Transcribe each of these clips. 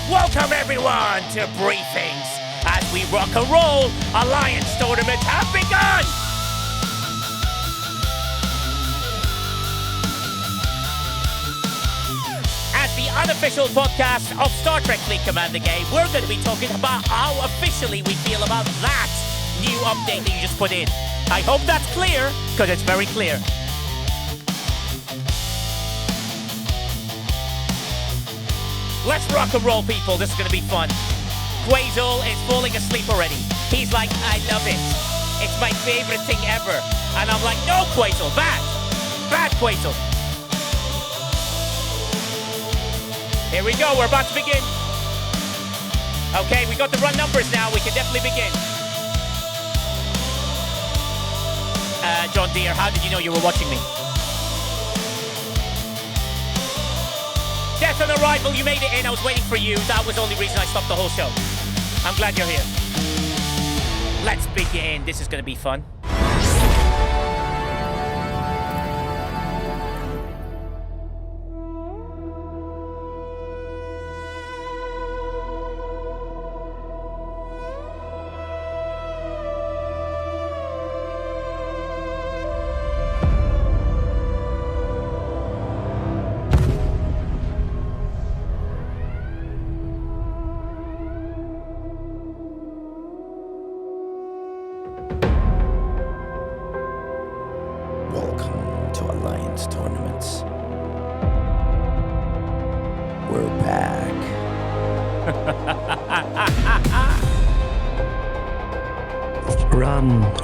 Welcome everyone to Briefings. As we rock and roll, Alliance tournaments have begun! As the unofficial podcast of Star Trek Fleet Commander game, we're going to be talking about how officially we feel about that new update that you just put in. I hope that's clear, because it's very clear. Let's rock and roll, people. This is going to be fun. Quasel is falling asleep already. He's like, I love it. It's my favorite thing ever. And I'm like, no, Quasel, bad. Bad, Quasel. Here we go. We're about to begin. Okay, we got the run numbers now. We can definitely begin. John Deere, how did you know you were watching me? Death on arrival, you made it in. I was waiting for you. That was the only reason I stopped the whole show. I'm glad you're here. Let's begin. This is going to be fun.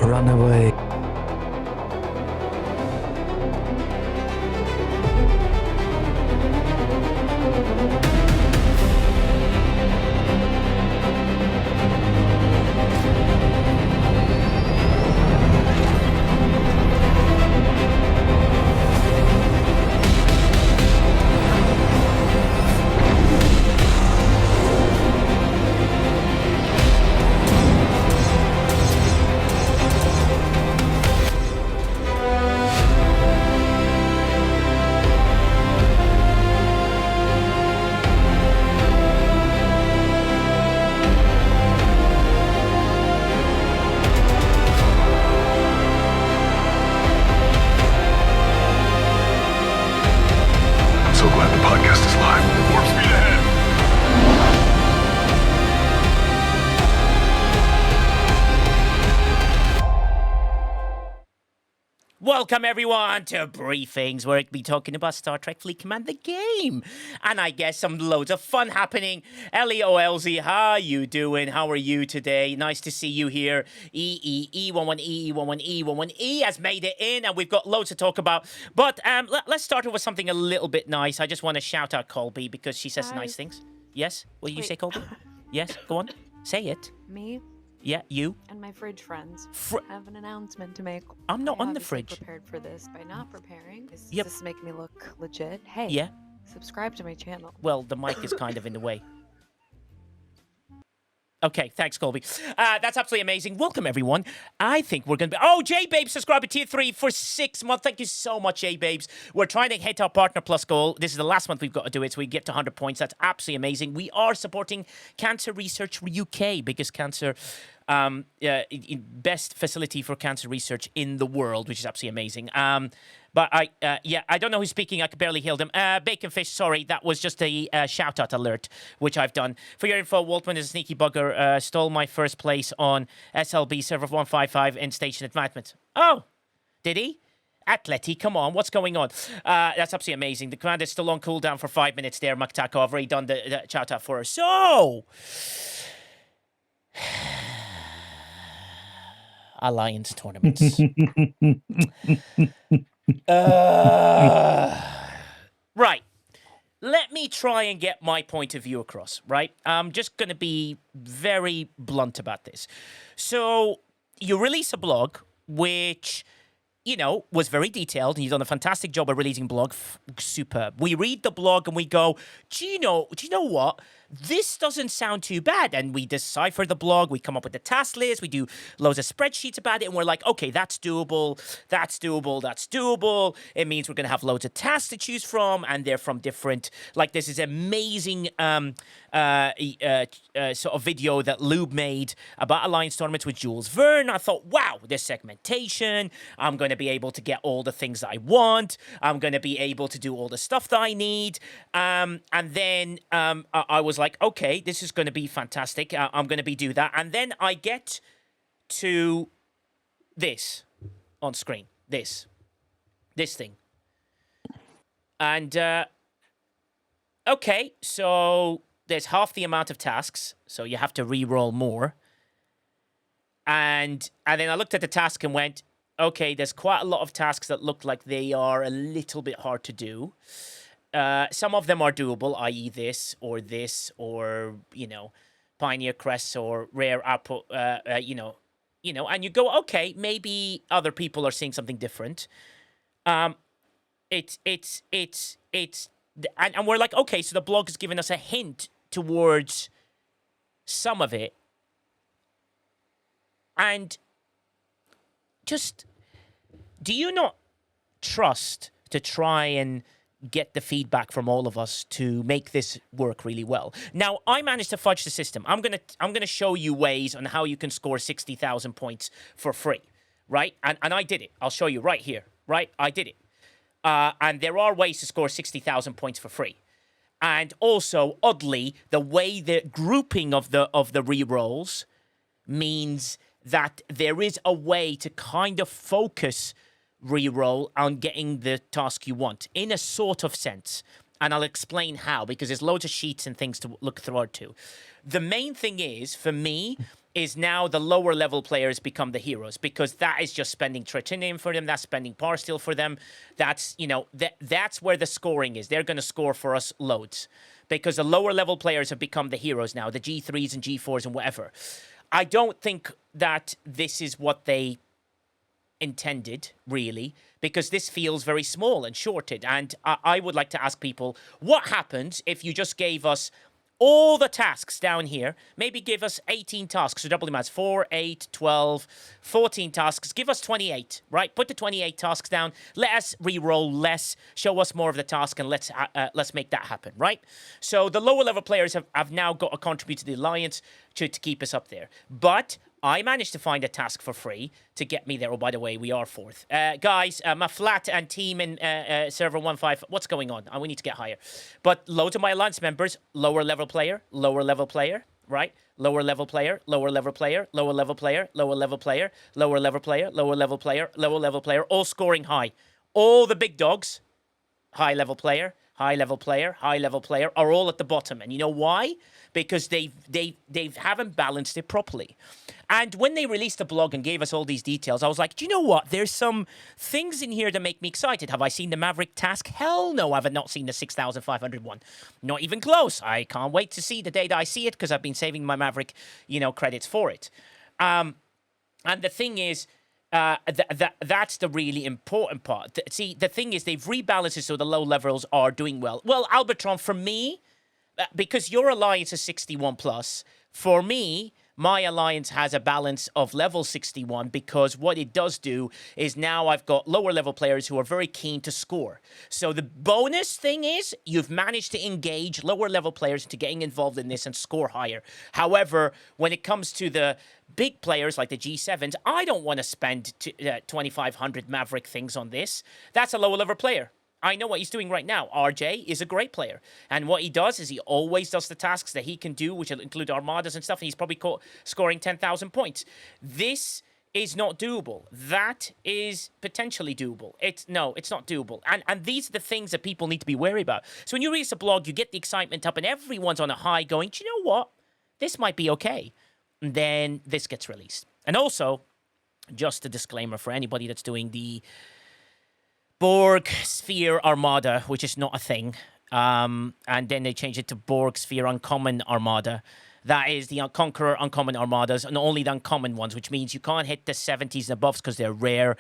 Run away. Welcome everyone to Briefings, where I'll be talking about Star Trek Fleet Command, the game. And I guess some loads of fun happening. LEOLZ, how you doing? How are you today? Nice to see you here. E11E11E11E11E has made it in, and we've got loads to talk about. But let's start with something a little bit nice. I just want to shout out Colby because she says nice things. Yes? What do you say, Colby? Yes? Go on. Say it. Me? Yeah, you. And my fridge friends have an announcement to make. I'm not on the fridge. Prepared for this by not preparing. Is Yep. this making me look legit? Hey. Yeah. Subscribe to my channel. Well, the mic is kind of in the way. Okay, thanks, Colby. That's absolutely amazing. Welcome, everyone. I think we're going to be... Oh, J-Babes subscribed to Tier 3 for 6 months. Thank you so much, J-Babes. We're trying to hit our Partner Plus goal. This is the last month we've got to do it, so we get to 100 points. That's absolutely amazing. We are supporting Cancer Research UK, biggest cancer... best facility for cancer research in the world, which is absolutely amazing. But I don't know who's speaking. I could barely hear them. Bacon Fish, sorry, that was just a shout-out alert, which I've done. For your info, Waltman is a sneaky bugger. Stole my first place on SLB server 155 in station advancement. Oh, did he? Atleti, come on, what's going on? That's absolutely amazing. The commander's still on cooldown for 5 minutes there, Maktako. I've already done the shout-out for her. So... Alliance tournaments. Right. Let me try and get my point of view across, right? I'm just going to be very blunt about this. So, you release a blog which, you know, was very detailed, and you've done a fantastic job of releasing blog. Superb. We read the blog and we go, do you know what? this doesn't sound too bad. And we decipher the blog, we come up with the task list, we do loads of spreadsheets about it, and we're like, okay, that's doable, that's doable, that's doable. It means we're going to have loads of tasks to choose from, and they're from different, like this is amazing sort of video that Lube made about Alliance tournaments with Jules Verne. I thought, wow, there's segmentation. I'm going to be able to get all the things that I want. I'm going to be able to do all the stuff that I need. And then I was like, okay, this is going to be fantastic. I'm going to do that. And then I get to this on screen. This thing. And, okay, so there's half the amount of tasks, so you have to re-roll more. And then I looked at the task and went, okay, there's quite a lot of tasks that look like they are a little bit hard to do. Some of them are doable, i.e. this, or, you know, Pioneer Crests or Rare Output, you know, and you go, okay, maybe other people are seeing something different. And we're like, okay, so the blog has given us a hint towards some of it. And just, do you not trust to try and get the feedback from all of us to make this work really well? Now, I managed to fudge the system. I'm gonna show you ways on how you can score 60,000 points for free, right? And I did it. I'll show you right here, right? I did it. And there are ways to score 60,000 points for free. And also, oddly, the way the grouping of the rerolls means that there is a way to kind of focus reroll on getting the task you want in a sort of sense. And I'll explain how, because there's loads of sheets and things to look through to. The main thing is, for me, is now the lower level players become the heroes, because that is just spending tritinium for them, that's spending power steel for them. That's, you know, that's where the scoring is. They're going to score for us loads, because the lower level players have become the heroes now, the G3s and G4s and whatever. I don't think that this is what they intended, really, because this feels very small and shorted. And I would like to ask people, what happens if you just gave us all the tasks down here? Maybe give us 18 tasks, so double the amounts, 4, 8, 12, 14 tasks. Give us 28, right? Put the 28 tasks down. Let us re-roll less, show us more of the task, and let's make that happen, right? So the lower level players have now got to contribute to the Alliance to keep us up there. But I managed to find a task for free to get me there. Oh, by the way, we are fourth. Guys, my flat and team in server 1.5, what's going on? We need to get higher. But loads of my Alliance members, lower level player, right? Lower level player, lower level player, lower level player, lower level player, lower level player, lower level player, lower level player, all scoring high. All the big dogs, high level player, high level player, high level player, are all at the bottom. And you know why? Because they haven't balanced it properly. And when they released the blog and gave us all these details, I was like, do you know what? There's some things in here that make me excited. Have I seen the Maverick task? Hell no, I have not seen the 6,500 one. Not even close. I can't wait to see the day that I see it, because I've been saving my Maverick, you know, credits for it. And the thing is, that's the really important part. See, the thing is, they've rebalanced it so the low levels are doing well. Well, Albatron, for me, because your Alliance is 61 plus, for me, my Alliance has a balance of level 61, because what it does do is now I've got lower level players who are very keen to score. So the bonus thing is you've managed to engage lower level players into getting involved in this and score higher. However, when it comes to the big players like the G7s, I don't want to spend 2,500 Maverick things on this. That's a lower level player. I know what he's doing right now. RJ is a great player. And what he does is he always does the tasks that he can do, which include armadas and stuff, and he's probably scoring 10,000 points. This is not doable. That is potentially doable. It's not doable. And these are the things that people need to be wary about. So when you read the blog, you get the excitement up and everyone's on a high going, do you know what? This might be okay. And then this gets released. And also, just a disclaimer for anybody that's doing the Borg Sphere Armada, which is not a thing. And then they changed it to Borg Sphere Uncommon Armada. That is the Conqueror Uncommon Armadas, and only the uncommon ones, which means you can't hit the 70s and above because they're rare.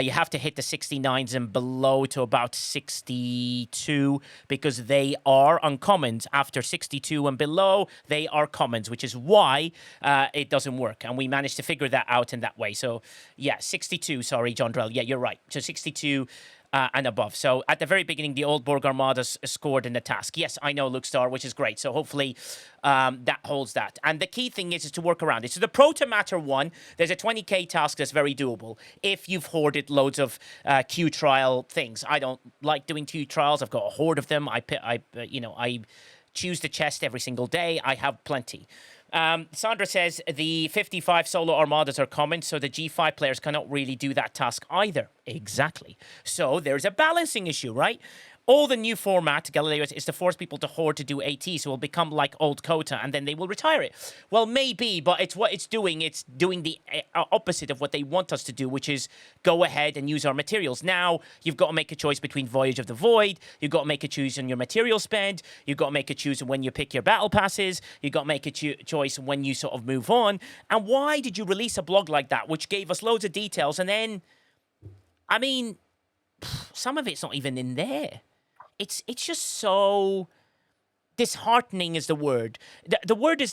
You have to hit the 69s and below to about 62 because they are uncommons. After 62 and below, they are commons, which is why it doesn't work. And we managed to figure that out in that way. So, yeah, 62. Sorry, John Drell. Yeah, you're right. So 62 and above. So at the very beginning, the Old Borg Armadas scored in the task. Yes, I know, Luke Star, which is great. So hopefully that holds that. And the key thing is to work around it. So the Protomatter one, there's a 20k task that's very doable if you've hoarded loads of Q trial things. I don't like doing Q trials. I've got a horde of them. I choose the chest every single day. I have plenty. Sandra says the 55 solo armadas are common, so the G5 players cannot really do that task either. Exactly. So there's a balancing issue, right? All the new format, Galileo, is to force people to hoard to do AT, so it'll become like old Kota, and then they will retire it. Well, maybe, but it's what it's doing. It's doing the opposite of what they want us to do, which is go ahead and use our materials. Now, you've got to make a choice between Voyage of the Void. You've got to make a choice on your material spend. You've got to make a choice when you pick your battle passes. You've got to make a choice when you sort of move on. And why did you release a blog like that, which gave us loads of details, and then, I mean, some of it's not even in there. It's just so disheartening is the word. The word is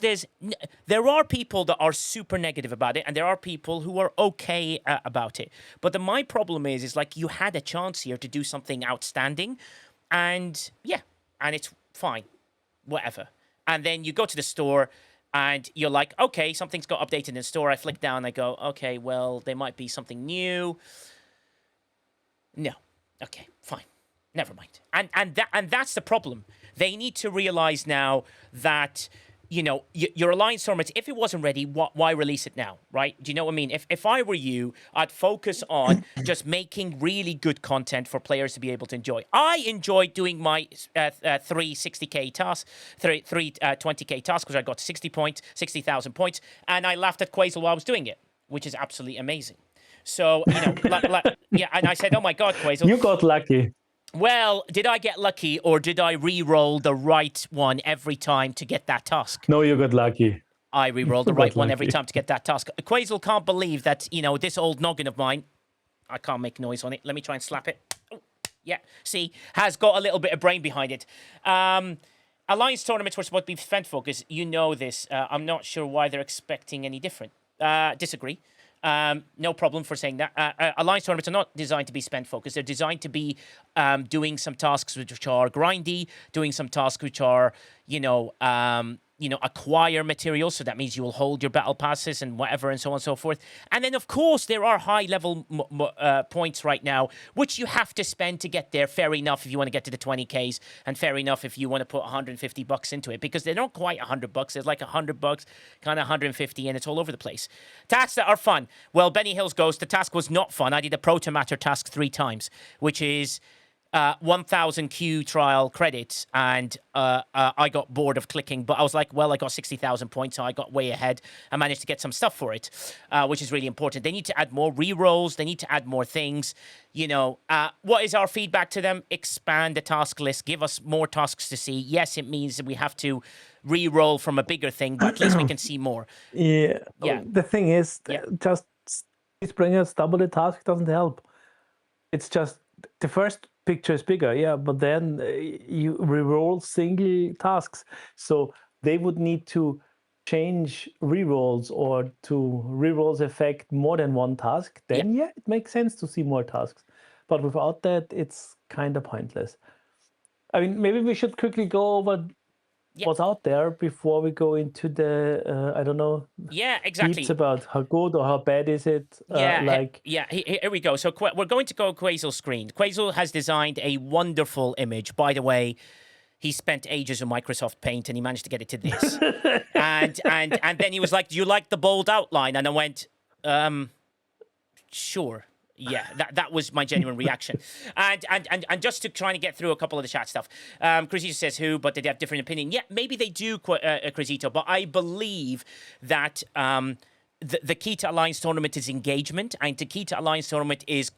there are people that are super negative about it, and there are people who are okay about it. But my problem is like you had a chance here to do something outstanding, and yeah, and it's fine, whatever. And then you go to the store, and you're like, okay, something's got updated in the store. I flick down, I go, okay, well, there might be something new. No, okay, fine. Never mind. And that's the problem. They need to realize now that, you know, your Alliance tournament, if it wasn't ready, why release it now, right? Do you know what I mean? If I were you, I'd focus on just making really good content for players to be able to enjoy. I enjoyed doing my 360k tasks, 20k tasks, because I got 60,000 points, and I laughed at Quasel while I was doing it, which is absolutely amazing. So, you know, yeah, and I said, oh my God, Quasel. You got lucky. Well, did I get lucky, or did I re-roll the right one every time to get that task? No, you got lucky. I re-rolled the right one every time to get that task. Quasel can't believe that, you know, this old noggin of mine, I can't make noise on it. Let me try and slap it. Oh, yeah, see, has got a little bit of brain behind it. Alliance tournaments were supposed to be spend focus. You know this. I'm not sure why they're expecting any different. Disagree. No problem for saying that. Alliance tournaments are not designed to be spend focused. They're designed to be doing some tasks which are grindy, doing some tasks which are, acquire materials. So that means you will hold your battle passes and whatever and so on and so forth. And then, of course, there are high level points right now, which you have to spend to get there. Fair enough if you want to get to the 20Ks, and fair enough if you want to put $150 into it, because they're not quite $100. There's like $100, kind of 150, and it's all over the place. Tasks that are fun. Well, Benny Hills goes, the task was not fun. I did a Protomatter task 3 times, which is 1,000 Q trial credits, and I got bored of clicking, but I was like, well, I got 60,000 points, so I got way ahead. I managed to get some stuff for it, which is really important. They need to add more re-rolls. They need to add more things. You know, what is our feedback to them? Expand the task list. Give us more tasks to see. Yes, it means that we have to re-roll from a bigger thing, but at least we can see more. Yeah. The thing is, just bring us double the task doesn't help. It's just the first picture is bigger, yeah, but then you reroll single tasks. So they would need to change rerolls, or to rerolls affect more than one task. Then it makes sense to see more tasks. But without that, it's kind of pointless. I mean, maybe we should quickly go over what's out there before we go into the I don't know. Yeah, exactly. Deeps about how good or how bad is it. Here we go. So we're going to go Quasel's screen. Quasel has designed a wonderful image. By the way, he spent ages on Microsoft Paint, and he managed to get it to this. and then he was like, "Do you like the bold outline?" And I went, "Sure." Yeah, that was my genuine reaction. And just to try and get through a couple of the chat stuff. Crisito says who, but they have different opinion. Yeah, maybe they do, Crisito, but I believe that the key to Alliance Tournament is engagement, and the key to Alliance Tournament is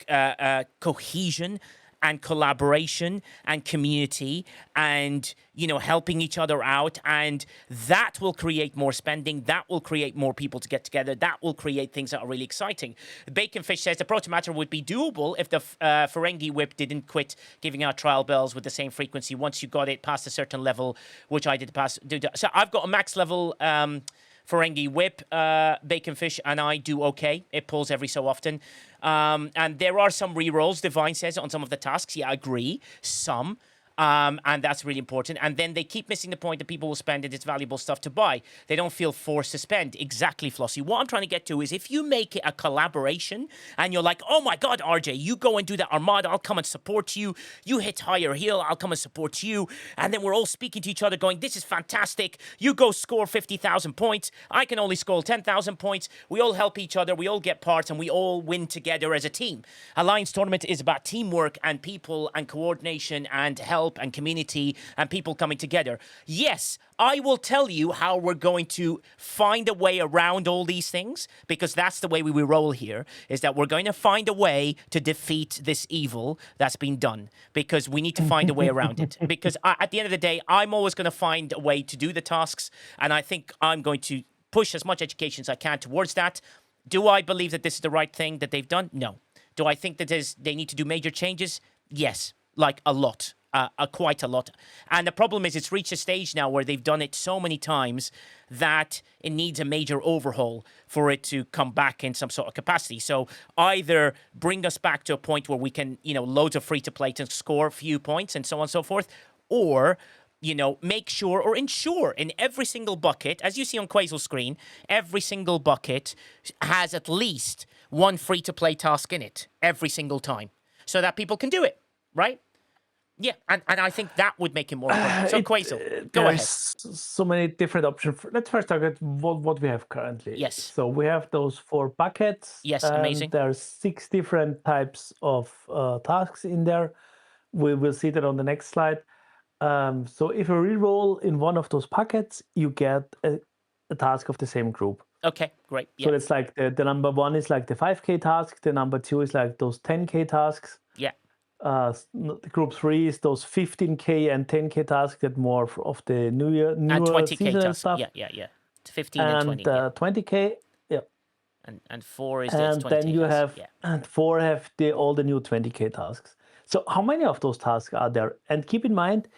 cohesion and collaboration and community and, helping each other out. And that will create more spending. That will create more people to get together. That will create things that are really exciting. Baconfish says the Protomatter would be doable if the Ferengi whip didn't quit giving out trial bells with the same frequency once you got it past a certain level, which I did pass. So I've got a max level Ferengi whip, Baconfish, and I do okay. It pulls every so often. And there are some rerolls, Divine says, on some of the tasks. Yeah, I agree. Some. And that's really important. And then they keep missing the point that people will spend it. It's valuable stuff to buy. They don't feel forced to spend. Exactly, Flossie. What I'm trying to get to is if you make it a collaboration and you're like, oh my God, RJ, you go and do that Armada, I'll come and support you. You hit higher heal, I'll come and support you. And then we're all speaking to each other going, this is fantastic. You go score 50,000 points. I can only score 10,000 points. We all help each other. We all get parts and we all win together as a team. Alliance Tournament is about teamwork and people and coordination and help and community and people coming together. Yes, I will tell you how we're going to find a way around all these things, because that's the way we roll here, is that we're going to find a way to defeat this evil that's been done, because we need to find a way around it. Because at the end of the day, I'm always going to find a way to do the tasks, and I think I'm going to push as much education as I can towards that. Do I believe that this is the right thing that they've done? No. Do I think that they need to do major changes? Yes, like a lot. Quite a lot. And the problem is it's reached a stage now where they've done it so many times that it needs a major overhaul for it to come back in some sort of capacity. So either bring us back to a point where we can, loads of free-to-play to score a few points and so on and so forth, or, make sure or ensure in every single bucket, as you see on Quazel's screen, every single bucket has at least one free-to-play task in it every single time so that people can do it, right? Yeah, and I think that would make it more important. So, Quazel, go ahead. So many different options. Let's first talk about what we have currently. Yes. So we have those 4 buckets. Yes, amazing. There are 6 different types of tasks in there. We will see that on the next slide. So if you reroll in one of those buckets, you get a task of the same group. Okay, great. Yeah. So it's like the number 1 is like the 5K task. The number 2 is like those 10K tasks. Yeah. Group 3 is those 15K and 10K tasks that more of the newer and 20K tasks. stuff. Yeah. 15 and 20. And 20K, yeah. And 4 is and the 20K then you tasks. have and 4 have all the new 20K tasks. So how many of those tasks are there? And keep in mind,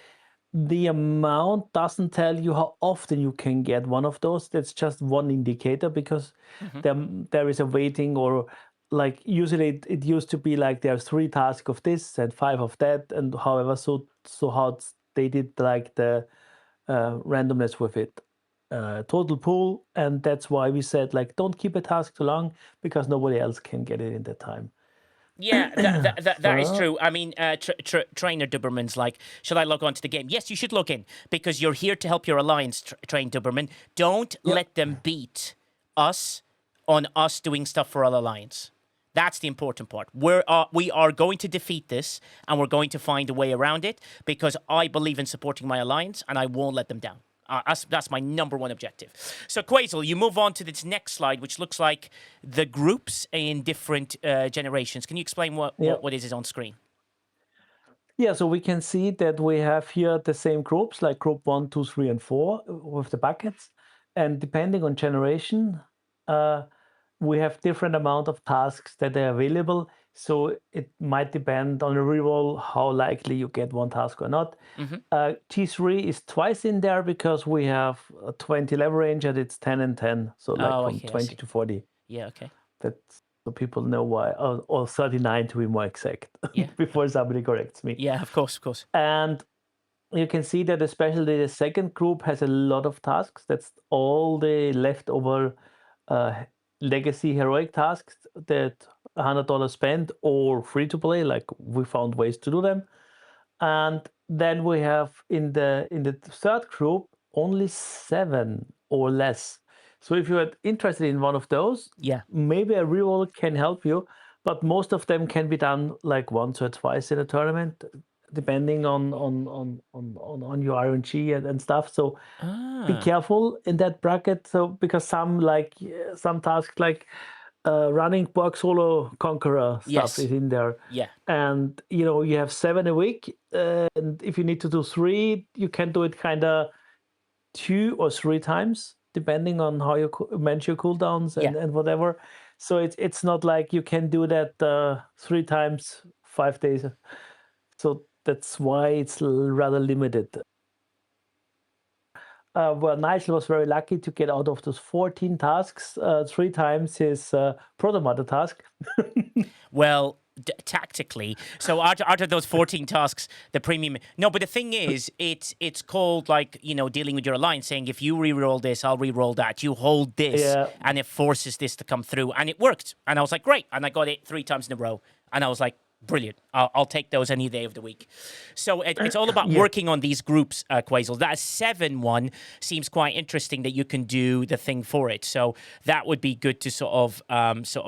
the amount doesn't tell you how often you can get one of those. That's just one indicator, because there is a weighting, or like usually it used to be like there's 3 tasks of this and 5 of that, and however, so how they did like the randomness with it, total pool, and that's why we said like don't keep a task too long, because nobody else can get it in that time. Yeah, that is true. I mean, Trainer Duberman's like, should I log on to the game? Yes, you should log in, because you're here to help your alliance, Train Duberman. Don't let them beat us on us doing stuff for our alliance. That's the important part. We are going to defeat this, and we're going to find a way around it, because I believe in supporting my alliance, and I won't let them down. That's my number 1 objective. So, Quazel, you move on to this next slide, which looks like the groups in different generations. Can you explain what is on screen? Yeah, so we can see that we have here the same groups, like group 1, 2, 3, and 4 with the buckets. And depending on generation, we have different amount of tasks that are available. So it might depend on the reroll how likely you get one task or not. T3 is twice in there because we have a 20 level range and it's 10 and 10. So like from 20 to 40. Yeah, okay. That's so people know why, or 39 to be more exact, before somebody corrects me. Yeah, of course. And you can see that especially the second group has a lot of tasks. That's all the leftover legacy heroic tasks that $100 spent or free to play. Like we found ways to do them. And then we have in the third group only 7 or less. So if you're interested in one of those, maybe a reroll can help you. But most of them can be done like once or twice in a tournament, depending on your RNG and stuff. So be careful in that bracket. So because some tasks like running Borg Solo Conqueror stuff Yes. is in there. Yeah. And you have 7 a week, and if you need to do 3, you can do it kind of 2 or 3 times, depending on how you manage your cooldowns and whatever. So it's not like you can do that 3 times 5 days. So that's why it's rather limited. Well, Nigel was very lucky to get out of those 14 tasks 3 times his Proto task. Well, tactically, so out of those 14 tasks, the premium. No, but the thing is, it's called like dealing with your alliance, saying if you re-roll this, I'll re-roll that. You hold this, and it forces this to come through, and it worked. And I was like, great, and I got it 3 times in a row, and I was like, brilliant. I'll take those any day of the week. So it's all about working on these groups, Quasel. That 7 one seems quite interesting that you can do the thing for it. So that would be good to sort of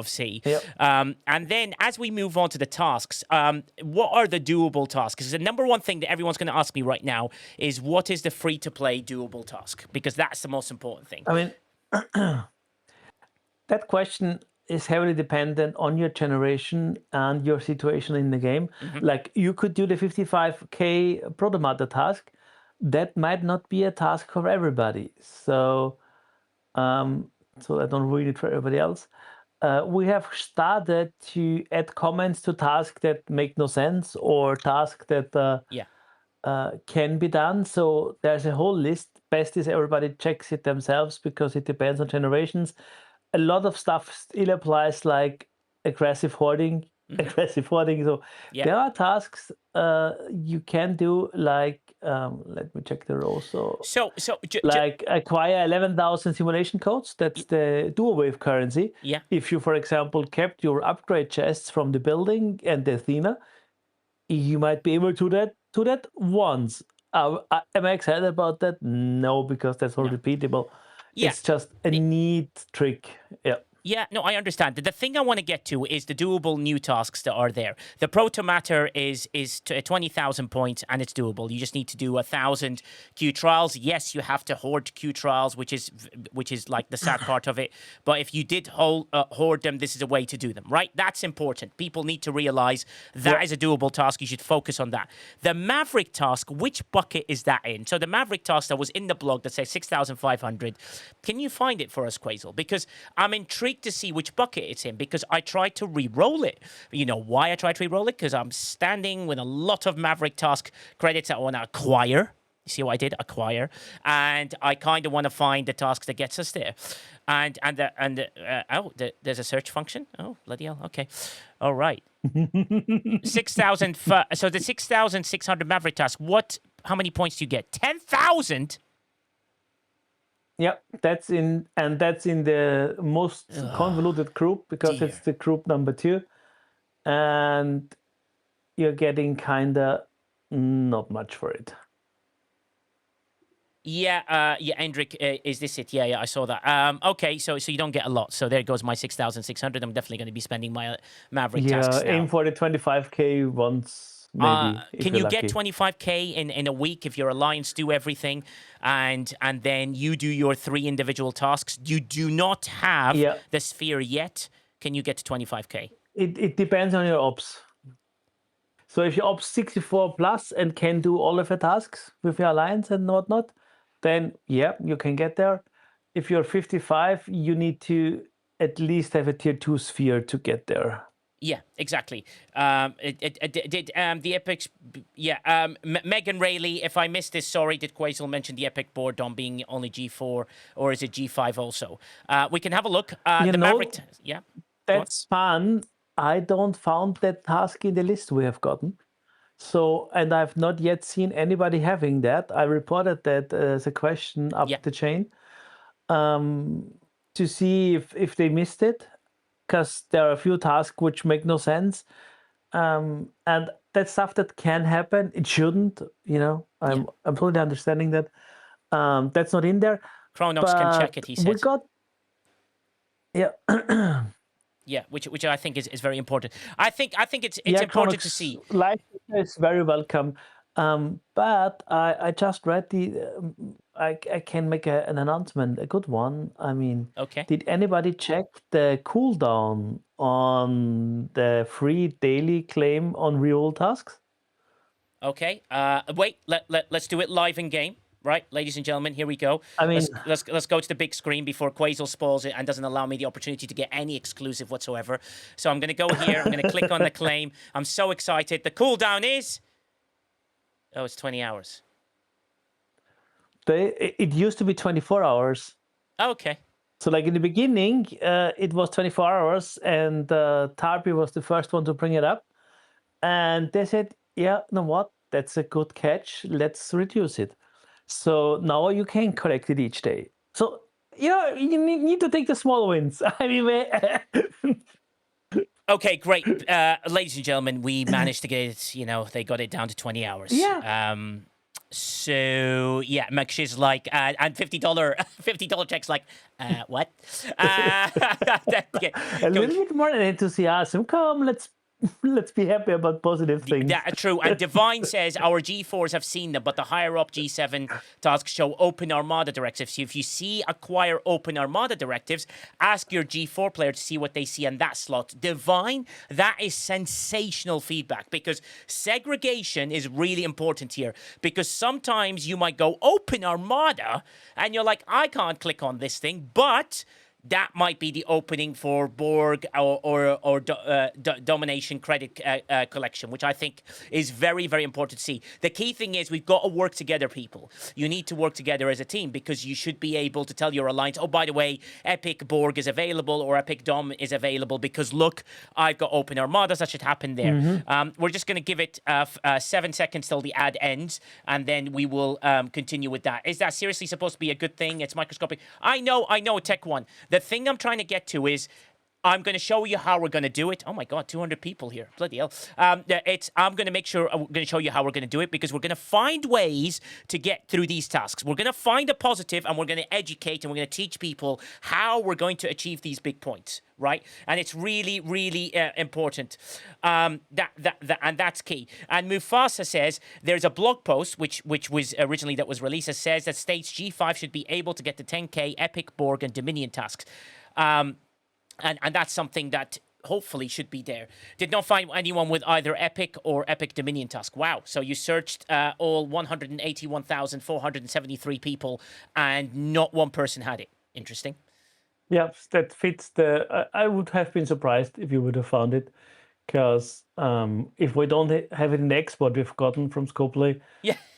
see. Yep. And then as we move on to the tasks, what are the doable tasks? Because the number one thing that everyone's going to ask me right now is what is the free-to-play doable task? Because that's the most important thing. I mean, that question is heavily dependent on your generation and your situation in the game. Like you could do the 55k Proto task. That might not be a task for everybody. So I don't read it for everybody else. We have started to add comments to tasks that make no sense or tasks that can be done. So there's a whole list. Best is everybody checks it themselves because it depends on generations. A lot of stuff still applies, like aggressive hoarding. So there are tasks you can do, like let me check the row. So like acquire 11,000 simulation codes. That's the dual wave currency. Yeah. If you, for example, kept your upgrade chests from the building and the Athena, you might be able to do that once. Am I excited about that? No, because that's all repeatable. Yeah. It's just a neat trick. Yeah. Yeah, no, I understand. The thing I want to get to is the doable new tasks that are there. The Proto Matter is 20,000 points, and it's doable. You just need to do 1,000 Q trials. Yes, you have to hoard Q trials, which is like the sad part of it. But if you did hoard them, this is a way to do them, right? That's important. People need to realize that is a doable task. You should focus on that. The Maverick task, which bucket is that in? So the Maverick task that was in the blog that says 6,500. Can you find it for us, Quasel? Because I'm intrigued to see which bucket it's in, because I tried to re-roll it. You know why I tried to re-roll it? Because I'm standing with a lot of Maverick task credits I want to acquire. You see what I did? Acquire. And I kind of want to find the task that gets us there. There's a search function. Oh, bloody hell. Okay. All right. 6,000. So the 6,600 Maverick task, how many points do you get? 10,000? Yeah, that's in the most convoluted group, because it's the group number 2, and you're getting kinda not much for it. Yeah, Hendrik, is this it? Yeah, I saw that. Okay, so you don't get a lot. So there goes my 6,600. I'm definitely going to be spending my Maverick tasks now. Aim for the 25k once. Maybe can you get 25k in a week if your alliance do everything, and then you do your 3 individual tasks? You do not have the sphere yet. Can you get to 25k? It depends on your ops. So if you ops 64 plus and can do all of your tasks with your alliance and whatnot, then you can get there. If you're 55, you need to at least have a tier 2 sphere to get there. Yeah, exactly. The epics, Megan Rayleigh, if I missed this, sorry, did Quasel mention the epic board on being only G4, or is it G5 also? We can have a look. Maverick, that's fun. I don't found that task in the list we have gotten. So, and I've not yet seen anybody having that. I reported that as a question up the chain to see if they missed it, because there are a few tasks which make no sense. And that's stuff that can happen. It shouldn't, I'm totally understanding that. That's not in there. Chronox can check it, he says. We got, yeah, which I think is very important. I think it's important to see. Life is very welcome. But I just read I can make an announcement, a good one. I mean, Okay. did anybody check the cooldown on the free daily claim on real tasks? Okay. Wait. Let's do it live in game. Right, ladies and gentlemen, here we go. I mean, Let's go to the big screen before Quasel spoils it and doesn't allow me the opportunity to get any exclusive whatsoever. So I'm going to go here. I'm going to click on the claim. I'm so excited. The cooldown is... Oh, it's 20 hours. it used to be 24 hours. Okay. So like in the beginning, it was 24 hours, and Tarby was the first one to bring it up. And they said, yeah, you know what? That's a good catch. Let's reduce it. So now you can collect it each day. So, you need to take the small wins. I mean, Okay, great. Ladies and gentlemen, we managed to get it, they got it down to 20 hours. Yeah. So, yeah, Maxi's like, and $50 checks like, what? A little bit more than enthusiasm. Come, let's be happy about positive things. Yeah, true. And Divine says our G4s have seen them, but the higher up G7 tasks show open Armada directives. So if you see acquire open Armada directives, ask your G4 player to see what they see in that slot. Divine, that is sensational feedback, because segregation is really important here, because sometimes you might go open Armada and you're like, I can't click on this thing, but that might be the opening for Borg or domination credit collection, which I think is very, very important to see. The key thing is we've got to work together, people. You need to work together as a team, because you should be able to tell your alliance, oh, by the way, Epic Borg is available or Epic Dom is available, because look, I've got open armadas. That should happen there. Mm-hmm. We're just going to give it 7 seconds till the ad ends, and then we will continue with that. Is that seriously supposed to be a good thing? It's microscopic. I know, Tech One. The thing I'm trying to get to is I'm going to show you how we're going to do it. Oh my God, 200 people here. Bloody hell. I'm going to make sure I'm going to show you how we're going to do it, because we're going to find ways to get through these tasks. We're going to find a positive, and we're going to educate, and we're going to teach people how we're going to achieve these big points, right? And it's really, really important. And that's key. And Mufasa says there's a blog post which was originally that was released that says that states G5 should be able to get the 10K Epic, Borg, and Dominion tasks. And that's something that hopefully should be there. Did not find anyone with either Epic or Epic Dominion task. Wow. So you searched all 181,473 people and not one person had it. Interesting. Yeah, that fits the... I would have been surprised if you would have found it, because if we don't have it in the export we've gotten from Scopely,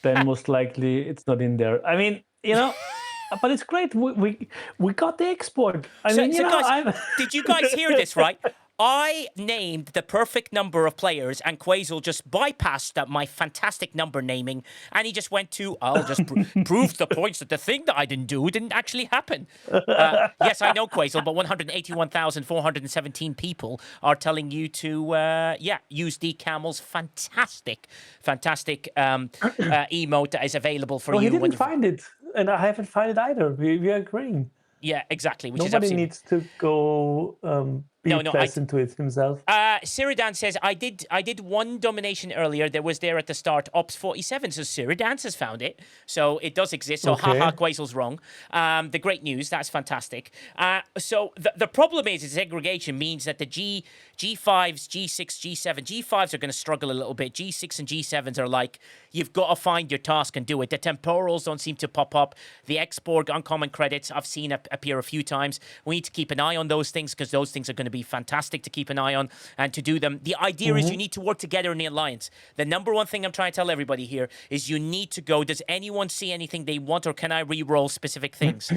then most likely it's not in there. I mean, but it's great. We got the export. I mean, guys, did you guys hear this, right? I named the perfect number of players, and Quasel just bypassed my fantastic number naming, and he just went to, I'll just prove the points that the thing that I didn't do didn't actually happen. Yes, I know, Quasel, but 181,417 people are telling you to, use the Camel's fantastic emote that is available for you. He didn't find it, and I haven't found it either. We are agreeing. Yeah, exactly. Which Nobody is needs to go be pleasant to it himself. Siridan says, I did one domination earlier. There was there at the start, Ops 47. So Siridan has found it. So it does exist. So haha, Quasel's wrong. The great news, that's fantastic. So the problem is segregation means that the G5s, G6, G7, G5s are going to struggle a little bit. G6 and G7s are like, you've got to find your task and do it. The temporals don't seem to pop up. The Xborg uncommon credits I've seen appear a few times. We need to keep an eye on those things, because those things are going to be fantastic to keep an eye on and to do them. The idea is you need to work together in the alliance. The number one thing I'm trying to tell everybody here is you need to go, does anyone see anything they want, or can I re-roll specific things?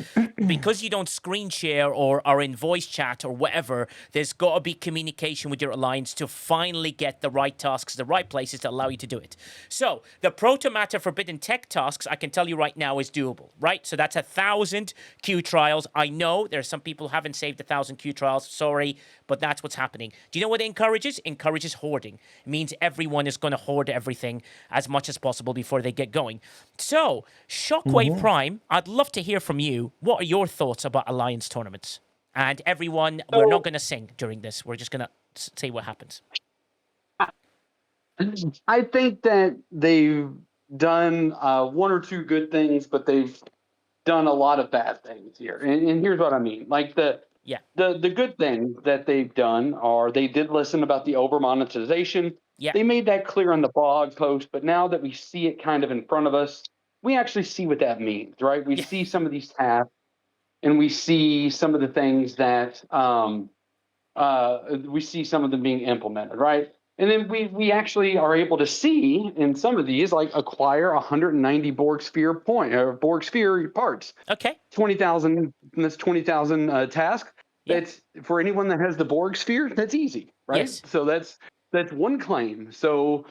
Because you don't screen share or are in voice chat or whatever, there's got to be communication with your alliance to finally get the right tasks, the right places to allow you to do it. So the Protomatter Forbidden Tech tasks, I can tell you right now, is doable, right? So that's 1,000 Q trials. I know there are some people who haven't saved 1,000 Q trials. Sorry, but that's what's happening. Do you know what it encourages? It encourages hoarding. It means everyone is going to hoard everything as much as possible before they get going. So, Shockwave Prime, I'd love to hear from you. What are your thoughts about Alliance tournaments? And everyone, we're not going to sing during this. We're just going to say what happens. I think that they've done one or two good things, but they've done a lot of bad things here. And here's what I mean. Like the good things that they've done are they did listen about the over monetization. Yeah. They made that clear on the blog post, but now that we see it kind of in front of us, we actually see what that means, right? We see some of these tasks, and we see some of the things that we see some of them being implemented, right? And then we actually are able to see in some of these, like acquire 190 Borg sphere parts. Okay. 20,000. That's 20,000 task. Yeah. That's for anyone that has the Borg sphere. That's easy, right? Yes. So that's one claim. So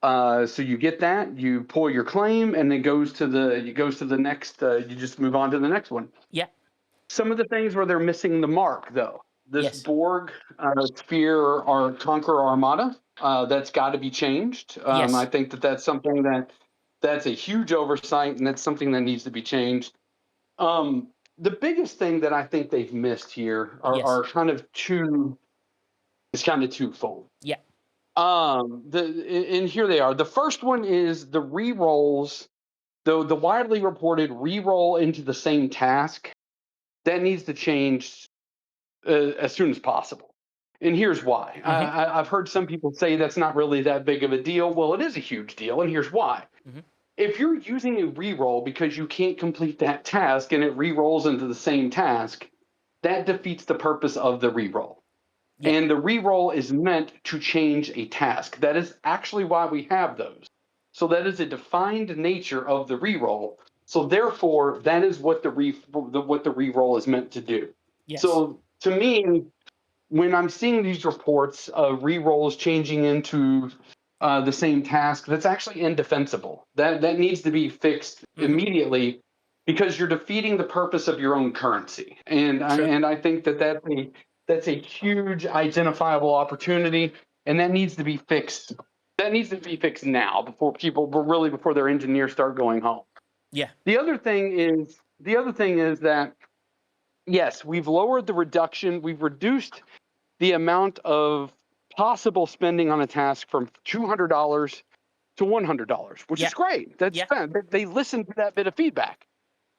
so you get that, you pull your claim, and it goes to the next. You just move on to the next one. Yeah. Some of the things where they're missing the mark, though. This Borg sphere or Conqueror Armada, that's got to be changed. I think that's something that's a huge oversight, and that's something that needs to be changed. The biggest thing that I think they've missed here are kind of twofold. Yeah. And here they are. The first one is the re-rolls. The widely reported re-roll into the same task that needs to change as soon as possible. And here's why. I've heard some people say that's not really that big of a deal. Well, it is a huge deal, and here's why. If you're using a reroll because you can't complete that task and it rerolls into the same task, that defeats the purpose of the reroll. Yeah. And the reroll is meant to change a task. That is actually why we have those. So that is a defined nature of the reroll. So therefore, that is what the reroll is meant to do. Yes. So to me, when I'm seeing these reports of rerolls changing into the same task, that's actually indefensible. That needs to be fixed immediately, because you're defeating the purpose of your own currency. And I think that's a huge identifiable opportunity, and that needs to be fixed. That needs to be fixed now before their engineers start going home. Yeah. The other thing is that yes, we've lowered the reduction. We've reduced the amount of possible spending on a task from $200 to $100, which is great. That's fun. They listened to that bit of feedback.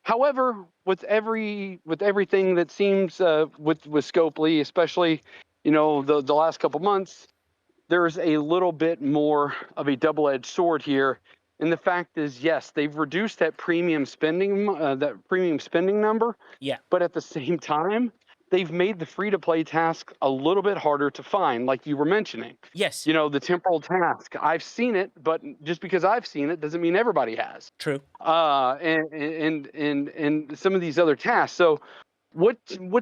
However, with everything that seems with Scopely, especially the last couple months, there's a little bit more of a double-edged sword here. And the fact is, yes, they've reduced that premium spending number. Yeah. But at the same time, they've made the free-to-play task a little bit harder to find, like you were mentioning. Yes. The temporal task. I've seen it, but just because I've seen it doesn't mean everybody has. True. And some of these other tasks. So what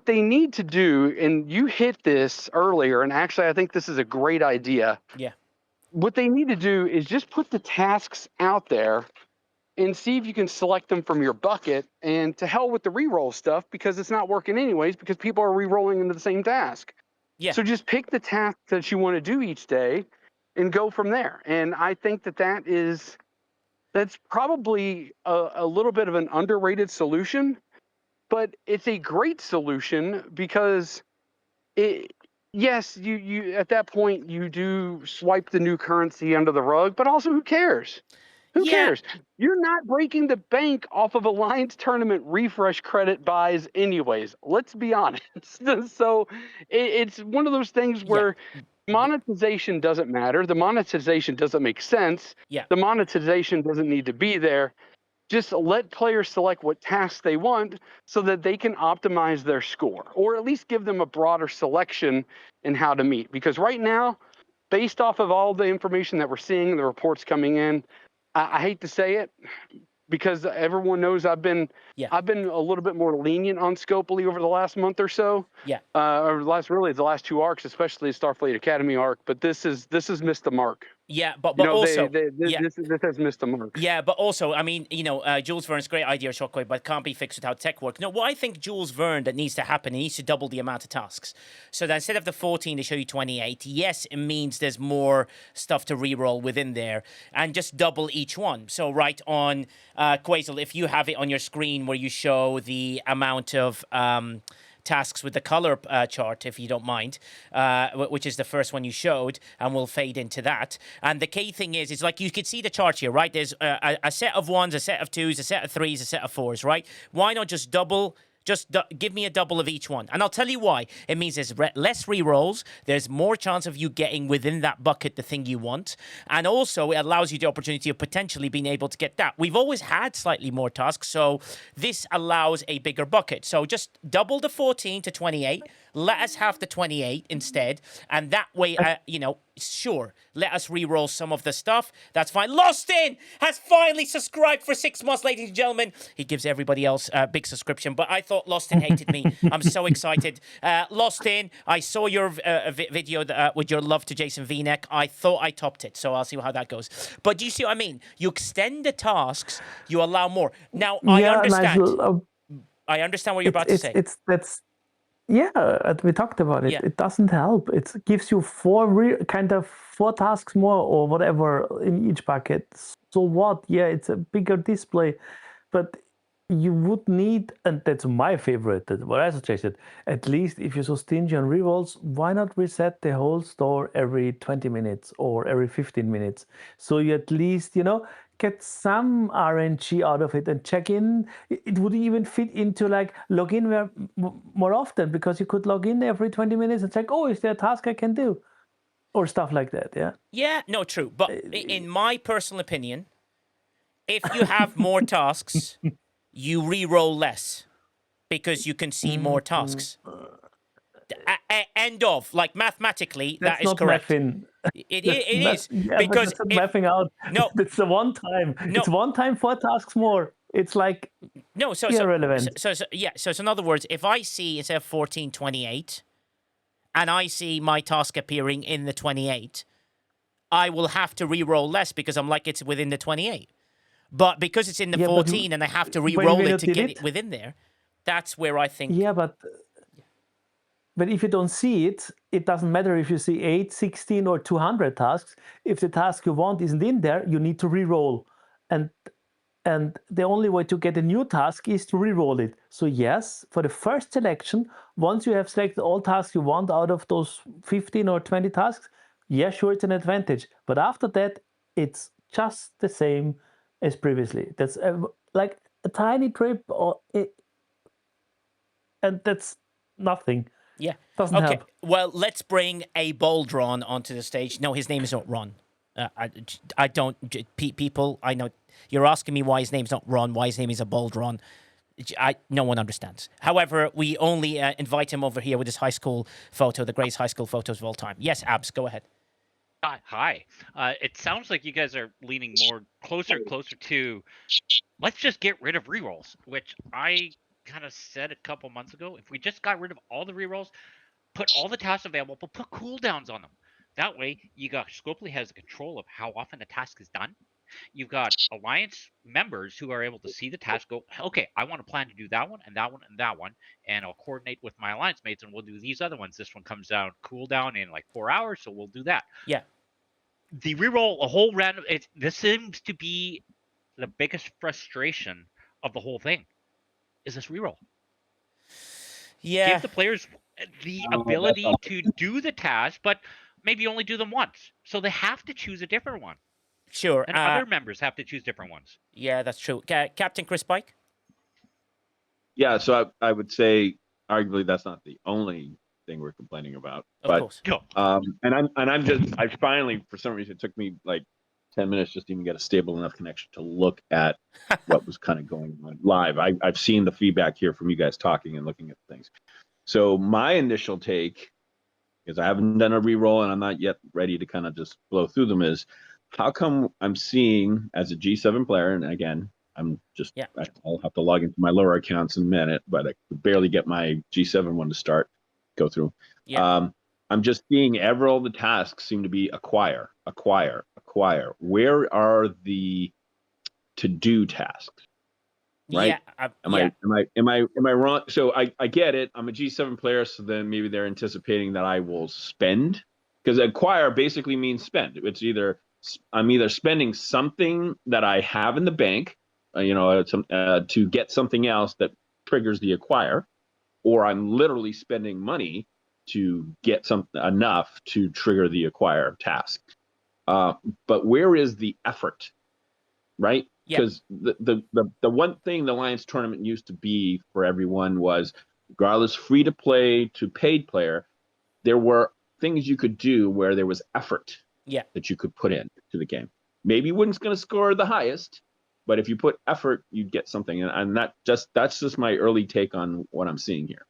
they need to do, and you hit this earlier, and actually I think this is a great idea. Yeah. What they need to do is just put the tasks out there and see if you can select them from your bucket, and to hell with the reroll stuff, because it's not working anyways, because people are re-rolling into the same task. Yeah. So just pick the task that you want to do each day and go from there. And I think that's probably a little bit of an underrated solution, but it's a great solution because yes, you at that point you do swipe the new currency under the rug, but also who cares? Who cares? You're not breaking the bank off of Alliance Tournament refresh credit buys anyways. Let's be honest. So it's one of those things where monetization doesn't matter. The monetization doesn't make sense. Yeah. The monetization doesn't need to be there. Just let players select what tasks they want so that they can optimize their score, or at least give them a broader selection in how to meet. Because right now, based off of all the information that we're seeing, the reports coming in, I hate to say it, because everyone knows I've been a little bit more lenient on Scopely over the last month or so. Yeah. Or the last two arcs, especially the Starfleet Academy arc. But this has missed the mark. Yeah, but also, this has missed the mark. Yeah, but also, I mean, Jules Verne's great idea, Shockwave, but can't be fixed without tech work. No, what I think Jules Verne that needs to happen, he needs to double the amount of tasks. So that instead of the 14, they show you 28. Yes, it means there's more stuff to reroll within there, and just double each one. So right on Quasel, if you have it on your screen where you show the amount of tasks with the color chart, if you don't mind, which is the first one you showed, and we'll fade into that. And the key thing is like you can see the chart here, right? There's a set of ones, a set of twos, a set of threes, a set of fours, right? Why not just double? Just give me a double of each one. And I'll tell you why. It means there's less rerolls. There's more chance of you getting within that bucket the thing you want. And also, it allows you the opportunity of potentially being able to get that. We've always had slightly more tasks, so this allows a bigger bucket. So just double the 14 to 28. Let us have the 28 instead. And that way, sure, let us re-roll some of the stuff. That's fine. Lostin has finally subscribed for 6 months, ladies and gentlemen. He gives everybody else a big subscription, but I thought Lostin hated me. I'm so excited. Lostin, I saw your video with your love to Jason V-neck. I thought I topped it, so I'll see how that goes. But do you see what I mean? You extend the tasks, you allow more. Now, I understand. Nigel, I understand what you're about to say. Yeah, we talked about it. Yeah. It doesn't help. It gives you four tasks more or whatever in each bucket. So what? Yeah, it's a bigger display, but you would need, and that's my favorite, that's what I suggested, at least if you're so stingy on rerolls, why not reset the whole store every 20 minutes or every 15 minutes? So you at least, get some RNG out of it and check in. It would even fit into like log in more often, because you could log in every 20 minutes and check, oh, is there a task I can do? Or stuff like that, yeah? Yeah, no, true. But in my personal opinion, if you have more tasks, you re-roll less because you can see more tasks. End of. Like, mathematically, that is correct. Mathing. It is. Yeah, because but that's mathing out. No. It's a one time. No. It's one time, 4 tasks more. It's like irrelevant. So in other words, if I see instead of 14, 28, and I see my task appearing in the 28, I will have to re-roll less because I'm like, it's within the 28. But because it's in the 14 and I have to re-roll it to get it within there, that's where I think... Yeah, but if you don't see it, it doesn't matter if you see 8, 16, or 200 tasks. If the task you want isn't in there, you need to re-roll. And the only way to get a new task is to re-roll it. So yes, for the first selection, once you have selected all tasks you want out of those 15 or 20 tasks, yeah, sure, it's an advantage. But after that, it's just the same as previously. That's like a tiny trip, and that's nothing. Yeah. Doesn't help. Well, let's bring a bold Ron onto the stage. No, his name is not Ron. I don't... People, I know... You're asking me why his name's not Ron, why his name is a bold Ron. No one understands. However, we only invite him over here with his high school photo, the greatest high school photos of all time. Yes, Abs, go ahead. Hi. It sounds like you guys are leaning more closer to let's just get rid of rerolls, which I kind of said a couple months ago. If we just got rid of all the rerolls, put all the tasks available, but put cooldowns on them. That way, Scopely has control of how often a task is done. You've got Alliance members who are able to see the task, go, okay, I want to plan to do that one and that one and that one, and I'll coordinate with my Alliance mates and we'll do these other ones. This one comes down cooldown in like 4 hours, so we'll do that. Yeah. The reroll, a whole random, this seems to be the biggest frustration of the whole thing, is this reroll. Yeah. Give the players the ability to do the task, but maybe only do them once. So they have to choose a different one. Sure. And other members have to choose different ones. Yeah, that's true. Captain Chris Pike? Yeah, so I would say arguably that's not the only thing we're complaining about. Of course. I finally, for some reason, it took me like 10 minutes just to even get a stable enough connection to look at what was kind of going on live. I've seen the feedback here from you guys talking and looking at things. So my initial take, because I haven't done a reroll and I'm not yet ready to kind of just blow through them, is how come I'm seeing as a G7 player, and again, I'll have to log into my lower accounts in a minute, but I could barely get my G7 one to go through. Yeah. I'm just seeing all the tasks seem to be acquire. Where are the to-do tasks? Right? Yeah. Am I wrong? So I get it. I'm a G7 player, so then maybe they're anticipating that I will spend, because acquire basically means spend. It's I'm either spending something that I have in the bank, to get something else that triggers the acquire, or I'm literally spending money to get enough to trigger the acquire task. But where is the effort, right? Because the one thing the Alliance tournament used to be for everyone was, regardless free to play to paid player, there were things you could do where there was effort that you could put in to the game. Maybe you weren't going to score the highest, but if you put effort, you'd get something. And that's just my early take on what I'm seeing here.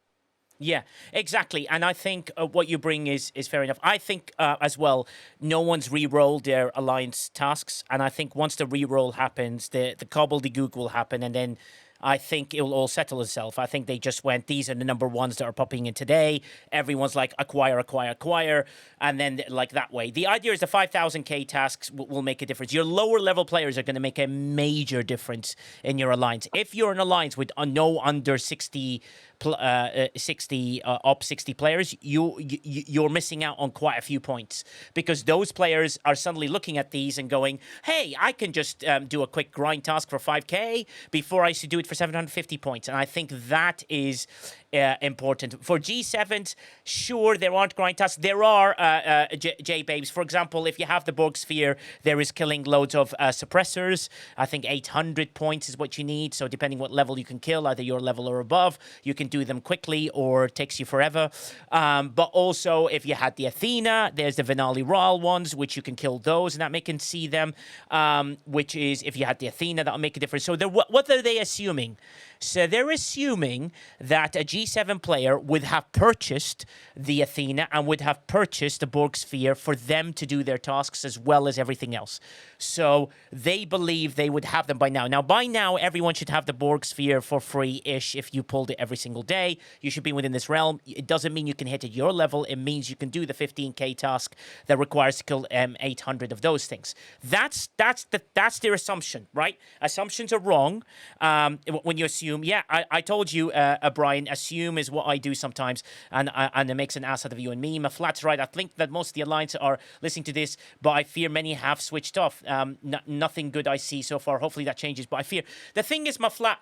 Yeah, exactly. And I think what you bring is fair enough. I think as well, no one's re-rolled their alliance tasks. And I think once the re-roll happens, the gobbledygook will happen. And then I think it will all settle itself. I think they just went, these are the number ones that are popping in today. Everyone's like, acquire, acquire, acquire. And then like that way. The idea is the 5,000k tasks will make a difference. Your lower level players are going to make a major difference in your alliance. If you're an alliance with no under 60 players, you're missing out on quite a few points, because those players are suddenly looking at these and going, hey, I can just do a quick grind task for 5k before I used to do it for 750 points. And I think that is important. For G7s, sure, there aren't grind tasks. There are J-Babes. For example, if you have the Borg Sphere, there is killing loads of suppressors. I think 800 points is what you need. So depending what level you can kill, either your level or above, you can do them quickly or it takes you forever. But also, if you had the Athena, there's the Venali Royal ones, which you can kill those and that make can see them, which is, if you had the Athena, that'll make a difference. So what are they assuming? So they're assuming that a G7 player would have purchased the Athena and would have purchased the Borg Sphere for them to do their tasks as well as everything else. So they believe they would have them by now. Now, by now, everyone should have the Borg Sphere for free-ish if you pulled it every single day. You should be within this realm. It doesn't mean you can hit at your level. It means you can do the 15k task that requires to kill 800 of those things. That's their assumption, right? Assumptions are wrong when you assume. Yeah, I told you, Brian, assume is what I do sometimes, and it makes an ass out of you and me. Maflat's right. I think that most of the Alliance are listening to this, but I fear many have switched off. Nothing good I see so far. Hopefully that changes, but I fear. The thing is, Maflat,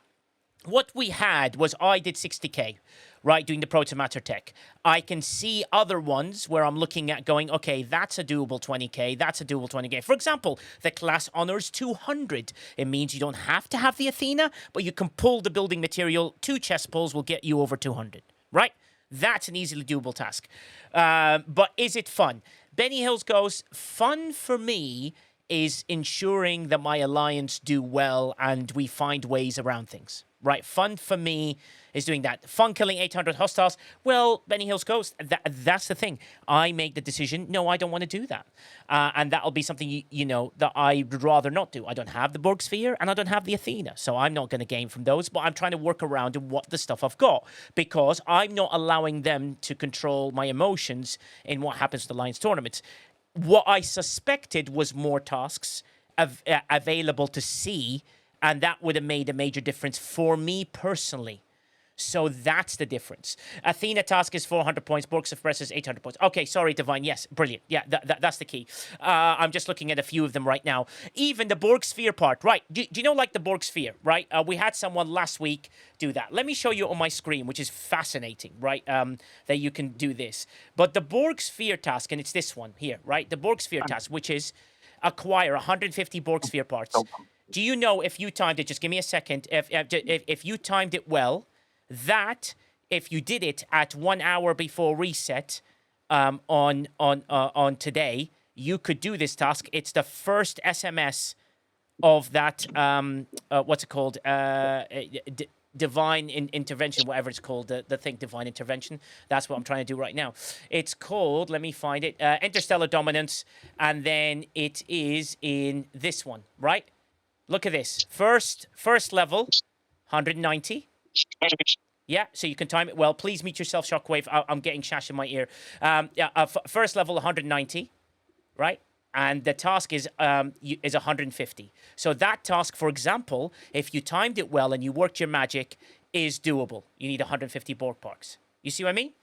what we had was I did 60k, right, doing the Protomatter tech. I can see other ones where I'm looking at going, okay, that's a doable 20k, that's a doable 20k. For example, the class honors 200. It means you don't have to have the Athena, but you can pull the building material. 2 chest pulls will get you over 200, right? That's an easily doable task. But is it fun? Benny Hills goes, fun for me is ensuring that my alliance do well and we find ways around things. Right, fun for me is doing that. Fun killing 800 hostiles. Well, Benny Hills Coast, that's the thing. I make the decision, no, I don't want to do that. And that'll be something, you know, that I'd rather not do. I don't have the Borg Sphere and I don't have the Athena. So I'm not going to gain from those, but I'm trying to work around what the stuff I've got, because I'm not allowing them to control my emotions in what happens to the Alliance tournaments. What I suspected was more tasks available to see, and that would have made a major difference for me personally. So that's the difference. Athena task is 400 points. Borg Suppressor is 800 points. Okay, sorry, Divine. Yes, brilliant. Yeah, that's the key. I'm just looking at a few of them right now. Even the Borg Sphere part, right? Do you know, like the Borg Sphere, right? We had someone last week do that. Let me show you on my screen, which is fascinating, right? That you can do this. But the Borg Sphere task, and it's this one here, right? The Borg Sphere task, which is acquire 150 Borg Sphere parts. Do you know, if you timed it, just give me a second, if you timed it well, that if you did it at 1 hour before reset on today, you could do this task. It's the first SMS of that, what's it called? Divine intervention, whatever it's called, the thing, divine intervention. That's what I'm trying to do right now. It's called, let me find it, interstellar dominance, and then it is in this one, right? Look at this. First level, 190. Yeah, so you can time it well. Please mute yourself, Shockwave. I'm getting shash in my ear. First level, 190, right? And the task is 150. So that task, for example, if you timed it well and you worked your magic, is doable. You need 150 Borg parks. You see what I mean?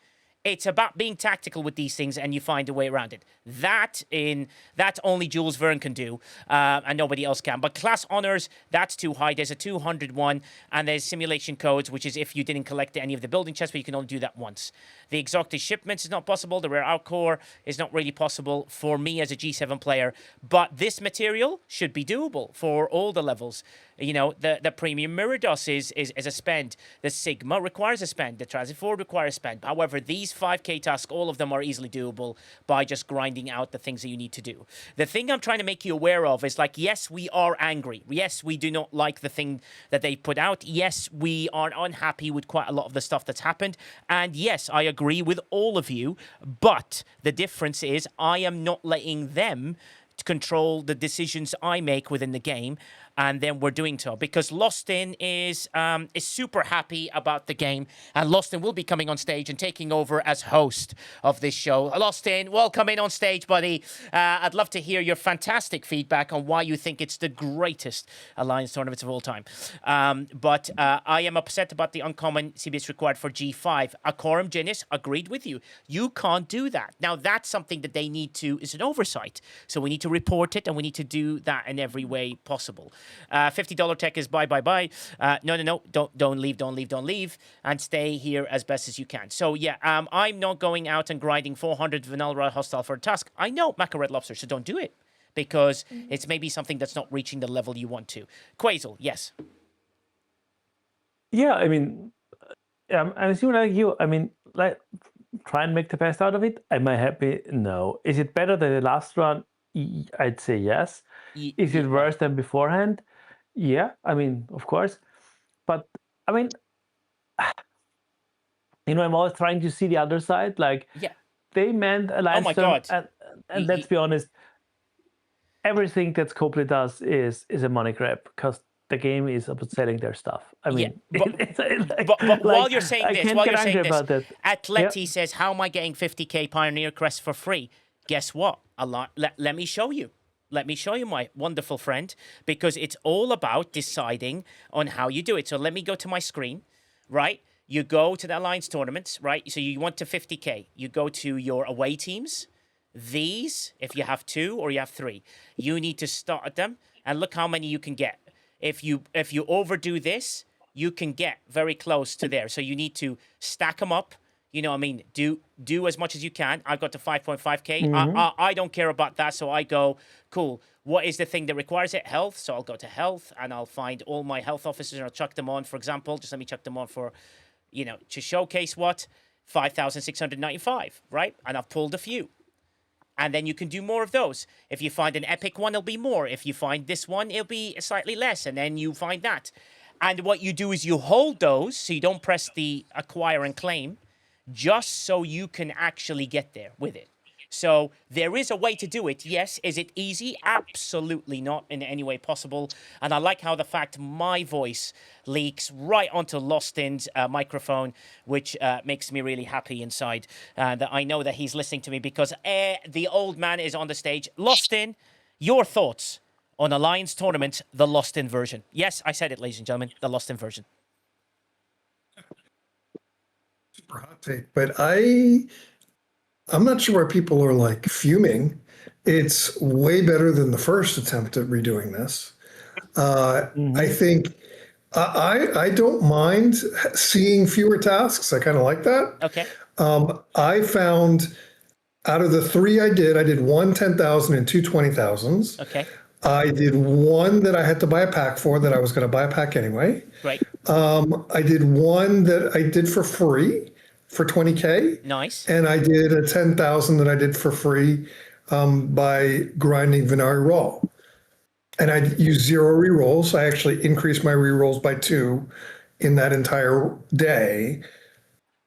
It's about being tactical with these things, and you find a way around it. That only Jules Verne can do, and nobody else can. But class honors, that's too high. There's a 201, and there's simulation codes, which is if you didn't collect any of the building chests, but you can only do that once. The exotic shipments is not possible. The rare outcore is not really possible for me as a G7 player. But this material should be doable for all the levels. You know, the premium Mirados is a spend. The Sigma requires a spend. The Transit Forward requires a spend. However, these 5K tasks, all of them are easily doable by just grinding out the things that you need to do. The thing I'm trying to make you aware of is like, yes, we are angry. Yes, we do not like the thing that they put out. Yes, we are unhappy with quite a lot of the stuff that's happened. And yes, I agree with all of you. But the difference is I am not letting them control the decisions I make within the game, and then we're doing so because Lostin is super happy about the game, and Lostin will be coming on stage and taking over as host of this show. Lostin, welcome in on stage, buddy. I'd love to hear your fantastic feedback on why you think it's the greatest Alliance tournaments of all time. But I am upset about the uncommon CBS required for G5. Acorum Genis agreed with you. You can't do that. Now, that's something that they need to, is an oversight. So we need to report it, and we need to do that in every way possible. $50 tech is bye. No. Don't leave, and stay here as best as you can. So yeah, I'm not going out and grinding 400 vanilla hostile for a task. I know Maca Red Lobster, so don't do it because it's maybe something that's not reaching the level you want to. Quasel, yes. Yeah, I mean, I'm assuming like you. I mean, like try and make the best out of it. Am I happy? No. Is it better than the last run? I'd say yes. Is it worse than beforehand? Yeah, I mean, of course. But I mean, you know, I'm always trying to see the other side. Like, they meant Alliance term, and let's be honest, everything that Scopely does is a money grab because the game is about selling their stuff. I mean, but while you're saying this, Atleti says, how am I getting 50k Pioneer Crest for free? Guess what? Let me show you. Let me show you, my wonderful friend, because it's all about deciding on how you do it. So let me go to my screen, right? You go to the Alliance tournaments, right? So you want to 50k. You go to your away teams. These, if you have 2 or you have 3, you need to start them and look how many you can get. If you overdo this, you can get very close to there. So you need to stack them up. You know what I mean? Do as much as you can. I've got to 5.5k. Mm-hmm. I don't care about that. So I go, cool. What is the thing that requires it? Health. So I'll go to health and I'll find all my health officers and I'll chuck them on, for example. Just let me chuck them on for, you know, to showcase what? 5,695, right? And I've pulled a few. And then you can do more of those. If you find an epic one, it'll be more. If you find this one, it'll be slightly less. And then you find that. And what you do is you hold those so you don't press the acquire and claim, just so you can actually get there with it. So there is a way to do it. Yes. Is it easy? Absolutely not in any way possible. And I like how the fact my voice leaks right onto Lostin's microphone, which makes me really happy inside that I know that he's listening to me because the old man is on the stage. Lostin, your thoughts on Alliance Tournament, the Lostin version. Yes, I said it, ladies and gentlemen, the Lostin version. Super hot take, but I'm not sure why people are like fuming. It's way better than the first attempt at redoing this. I think I don't mind seeing fewer tasks. I kind of like that. Okay. I found out of the 3 I did 1 10,000 and 2 20,000s. Okay. I did 1 that I had to buy a pack for that I was going to buy a pack anyway. Right. I did 1 that I did for free for 20K. Nice. And I did a 10,000 that I did for free by grinding Venari Raw. And I used 0 rerolls. I actually increased my rerolls by 2 in that entire day.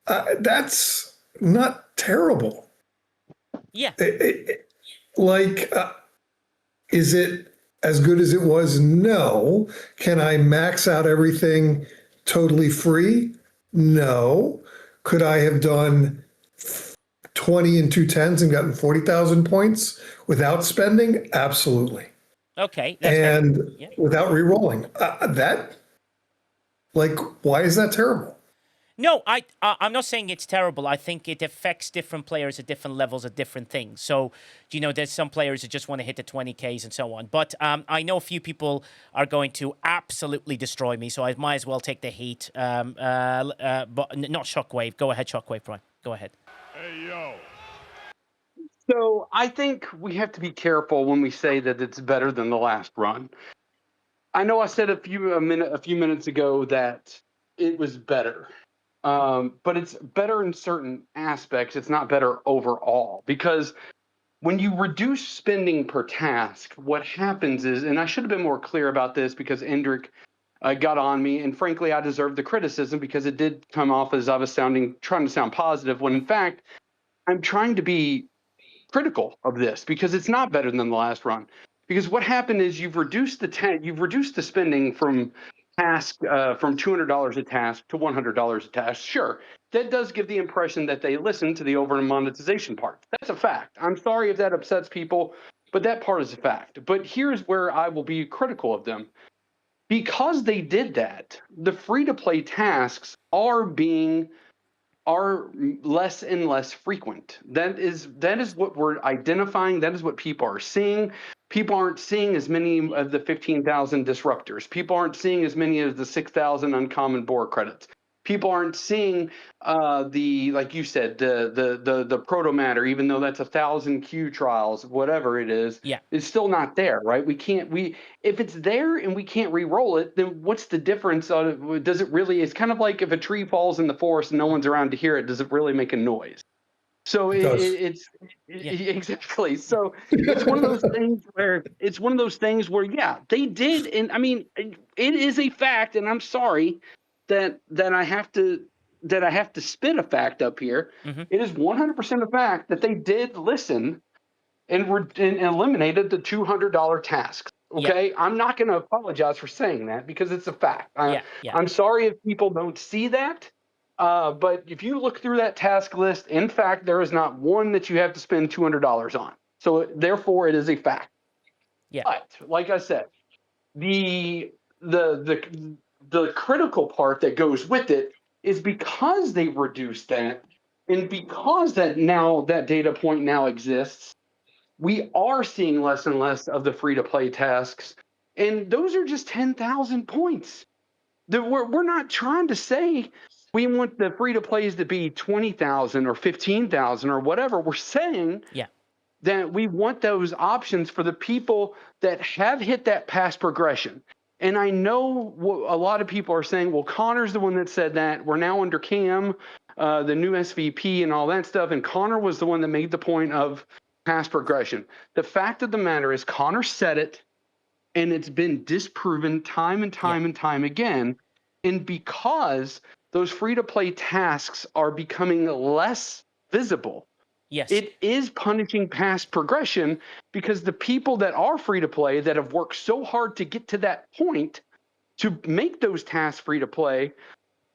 That's not terrible. Yeah. Is it as good as it was? No. Can I max out everything totally free? No. Could I have done 20 and 2 10s and gotten 40,000 points without spending? Absolutely. Okay. And without re-rolling. Why is that terrible? No, I'm not saying it's terrible. I think it affects different players at different levels at different things. So, there's some players that just want to hit the 20Ks and so on. But I know a few people are going to absolutely destroy me, so I might as well take the heat. But not Shockwave. Go ahead, Shockwave, Brian. Go ahead. Hey, yo. So I think we have to be careful when we say that it's better than the last run. I know I said a few minutes ago that it was better. But it's better in certain aspects. It's not better overall, because when you reduce spending per task, what happens is, and I should have been more clear about this because Endrick got on me, and frankly, I deserved the criticism because it did come off as I was trying to sound positive, when in fact, I'm trying to be critical of this because it's not better than the last run. Because what happened is you've reduced the spending from from $200 a task to $100 a task. Sure, that does give the impression that they listen to the over monetization part. That's a fact. I'm sorry if that upsets people, but that part is a fact. But here's where I will be critical of them. Because they did that, the free-to-play tasks are less and less frequent. That is what we're identifying. That is what people are seeing. People aren't seeing as many of the 15,000 disruptors. People aren't seeing as many of the 6,000 uncommon board credits. People aren't seeing like you said, the proto matter, even though that's 1,000 Q trials, whatever it is, it's still not there, right? If it's there and we can't re-roll it, then what's the difference? Does it really? It's kind of like if a tree falls in the forest and no one's around to hear it, does it really make a noise? So exactly. So it's one of those things where yeah, they did, and I mean, it is a fact, and I'm sorry that I have to spit a fact up here. Mm-hmm. It is 100% a fact that they did listen and eliminated the $200 tasks. Okay, I'm not going to apologize for saying that because it's a fact. I'm sorry if people don't see that. But if you look through that task list, in fact, there is not one that you have to spend $200 on. So therefore, it is a fact. Yeah. But like I said, the critical part that goes with it is because they reduced that, and because that data point now exists, we are seeing less and less of the free-to-play tasks, and those are just 10,000 points. We're not trying to say we want the free-to-plays to be 20,000 or 15,000 or whatever. We're saying that we want those options for the people that have hit that past progression. And I know a lot of people are saying, well, Connor's the one that said that. We're now under Cam, the new SVP and all that stuff, and Connor was the one that made the point of past progression. The fact of the matter is Connor said it, and it's been disproven time and time and time again. And because those free-to-play tasks are becoming less visible, it is punishing past progression, because the people that are free-to-play that have worked so hard to get to that point to make those tasks free-to-play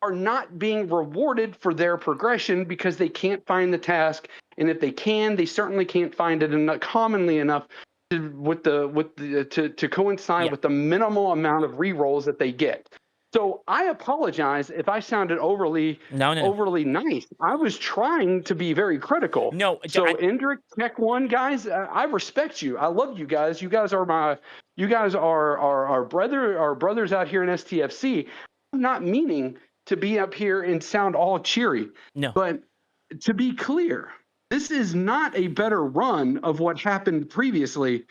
are not being rewarded for their progression because they can't find the task. And if they can, they certainly can't find it commonly enough to coincide with the minimal amount of re-rolls that they get. So I apologize if I sounded overly nice. I was trying to be very critical. So Endrick, Tech One guys, I respect you. I love you guys. You guys are our brothers out here in STFC. I'm not meaning to be up here and sound all cheery. No. But to be clear, this is not a better run of what happened previously,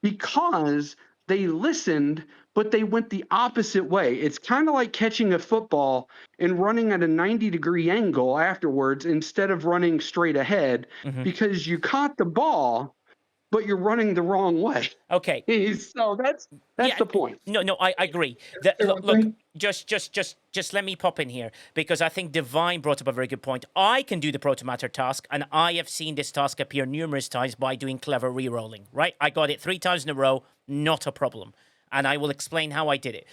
because they listened, but they went the opposite way. It's kind of like catching a football and running at a 90-degree angle afterwards instead of running straight ahead, because you caught the ball, but you're running the wrong way. Okay. So that's the point. No, I agree. Look, just let me pop in here, because I think Divine brought up a very good point. I can do the Protomatter task, and I have seen this task appear numerous times by doing clever re-rolling, right? I got it 3 times in a row, not a problem. And I will explain how I did it.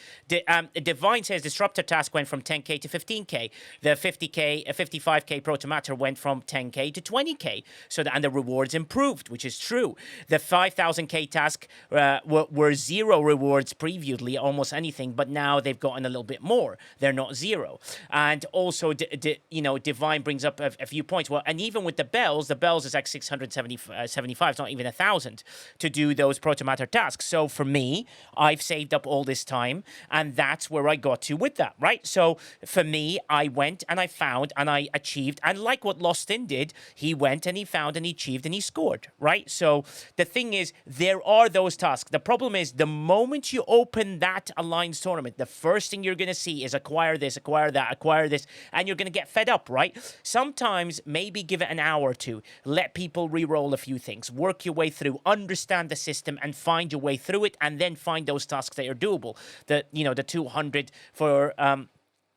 Divine says disruptor task went from 10K to 15K. The 55K Protomatter went from 10K to 20K. And the rewards improved, which is true. The 5,000K task were 0 rewards previously, almost anything, but now they've gotten a little bit more. They're not 0. And also, Divine brings up a few points. Well, and even with the bells is like 675, it's not even 1,000 to do those Protomatter tasks. So for me, I've saved up all this time, and that's where I got to with that, right? So for me, I went and I found and I achieved, and like what Lost In did, he went and he found and he achieved and he scored, right? So the thing is, there are those tasks. The problem is, the moment you open that Alliance tournament, the first thing you're going to see is acquire this, acquire that, acquire this, and you're going to get fed up, right? Sometimes maybe give it an hour or two, let people re-roll a few things, work your way through, understand the system, and find your way through it, and then find those tasks that are doable. The 200 for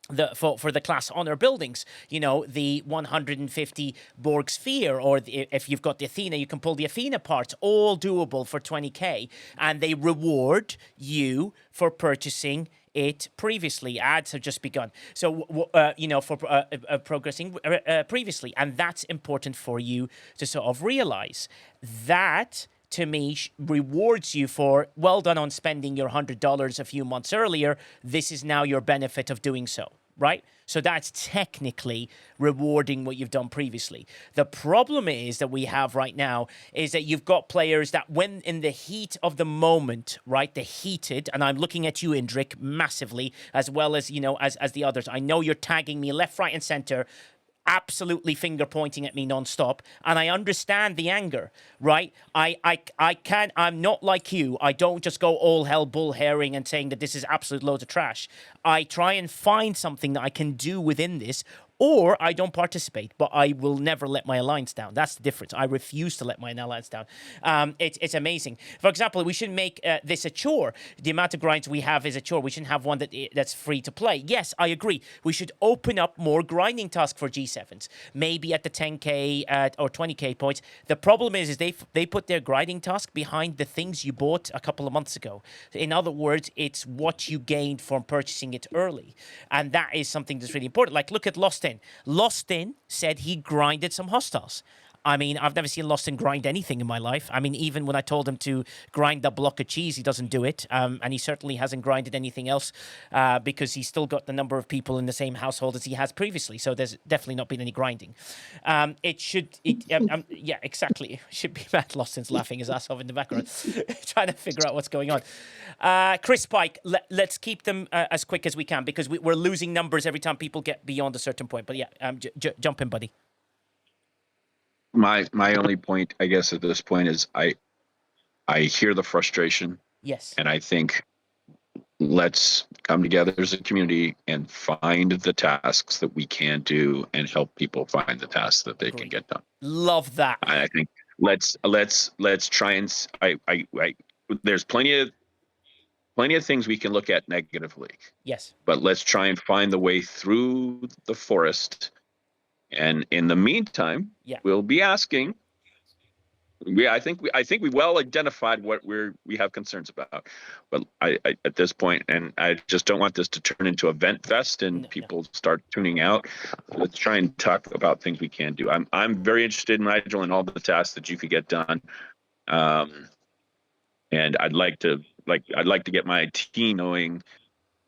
the class honor buildings, the 150 Borg sphere, or if you've got the Athena, you can pull the Athena parts, all doable for 20K, and they reward you for purchasing it previously. Ads have just begun. So, for progressing previously, and that's important for you to sort of realize. That, to me, rewards you for, well done on spending your $100 a few months earlier. This is now your benefit of doing so, right? So that's technically rewarding what you've done previously. The problem is that we have right now is that you've got players that, when in the heat of the moment, right, the heated, and I'm looking at you, Indrik, massively, as well as, as the others. I know you're tagging me left, right, and center, absolutely finger pointing at me nonstop, and I understand the anger, right? I'm not like you. I don't just go all hell bull herring and saying that this is absolute loads of trash. I try and find something that I can do within this, or I don't participate, but I will never let my alliance down. That's the difference. I refuse to let my alliance down. It's amazing. For example, we should make this a chore. The amount of grinds we have is a chore. We shouldn't have one that's free to play. Yes, I agree. We should open up more grinding tasks for G7s, maybe at the 10K or 20K points. The problem is they put their grinding task behind the things you bought a couple of months ago. In other words, it's what you gained from purchasing it early. And that is something that's really important. Like, look at Lost In. Lost In said he grinded some hostiles. I mean, I've never seen Lost In grind anything in my life. I mean, even when I told him to grind a block of cheese, he doesn't do it. And he certainly hasn't grinded anything else because he's still got the number of people in the same household as he has previously. So there's definitely not been any grinding. Yeah, exactly. It should be mad. Lost In's laughing his ass off in the background, trying to figure out what's going on. Chris Pike, let's keep them as quick as we can because we're losing numbers every time people get beyond a certain point. But yeah, jump in, buddy. My only point, I guess, at this point is I hear the frustration. Yes. And I think let's come together as a community and find the tasks that we can do and help people find the tasks that they can get done. Love that. I think let's try and there's plenty of things we can look at negatively. Yes. But let's try and find the way through the forest. And in the meantime, we'll be asking. I think we well identified what we have concerns about, but I at this point, and I just don't want this to turn into a vent fest and people start tuning out. Let's try and talk about things we can do. I'm very interested, Nigel, in all the tasks that you could get done, and I'd like to get my team knowing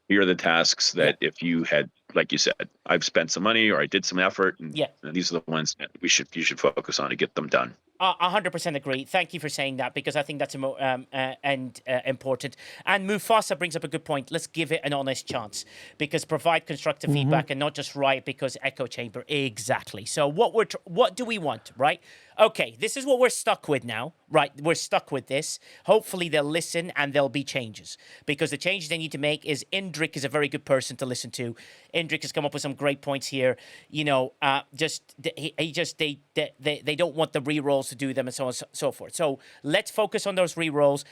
here are the tasks that if you had, like you said, I've spent some money or I did some effort, and these are the ones that you should focus on to get them done. 100% agree. Thank you for saying that because I think that's important. And Mufasa brings up a good point. Let's give it an honest chance because provide constructive feedback and not just riot because echo chamber. Exactly. So what do we want, right? Okay, this is what we're stuck with now, right? We're stuck with this. Hopefully they'll listen and there'll be changes because the changes they need to make is Indrik is a very good person to listen to. Indrik has come up with some great points here. They don't want the re-rolls to do them and so on and so forth. So let's focus on those re-rolls.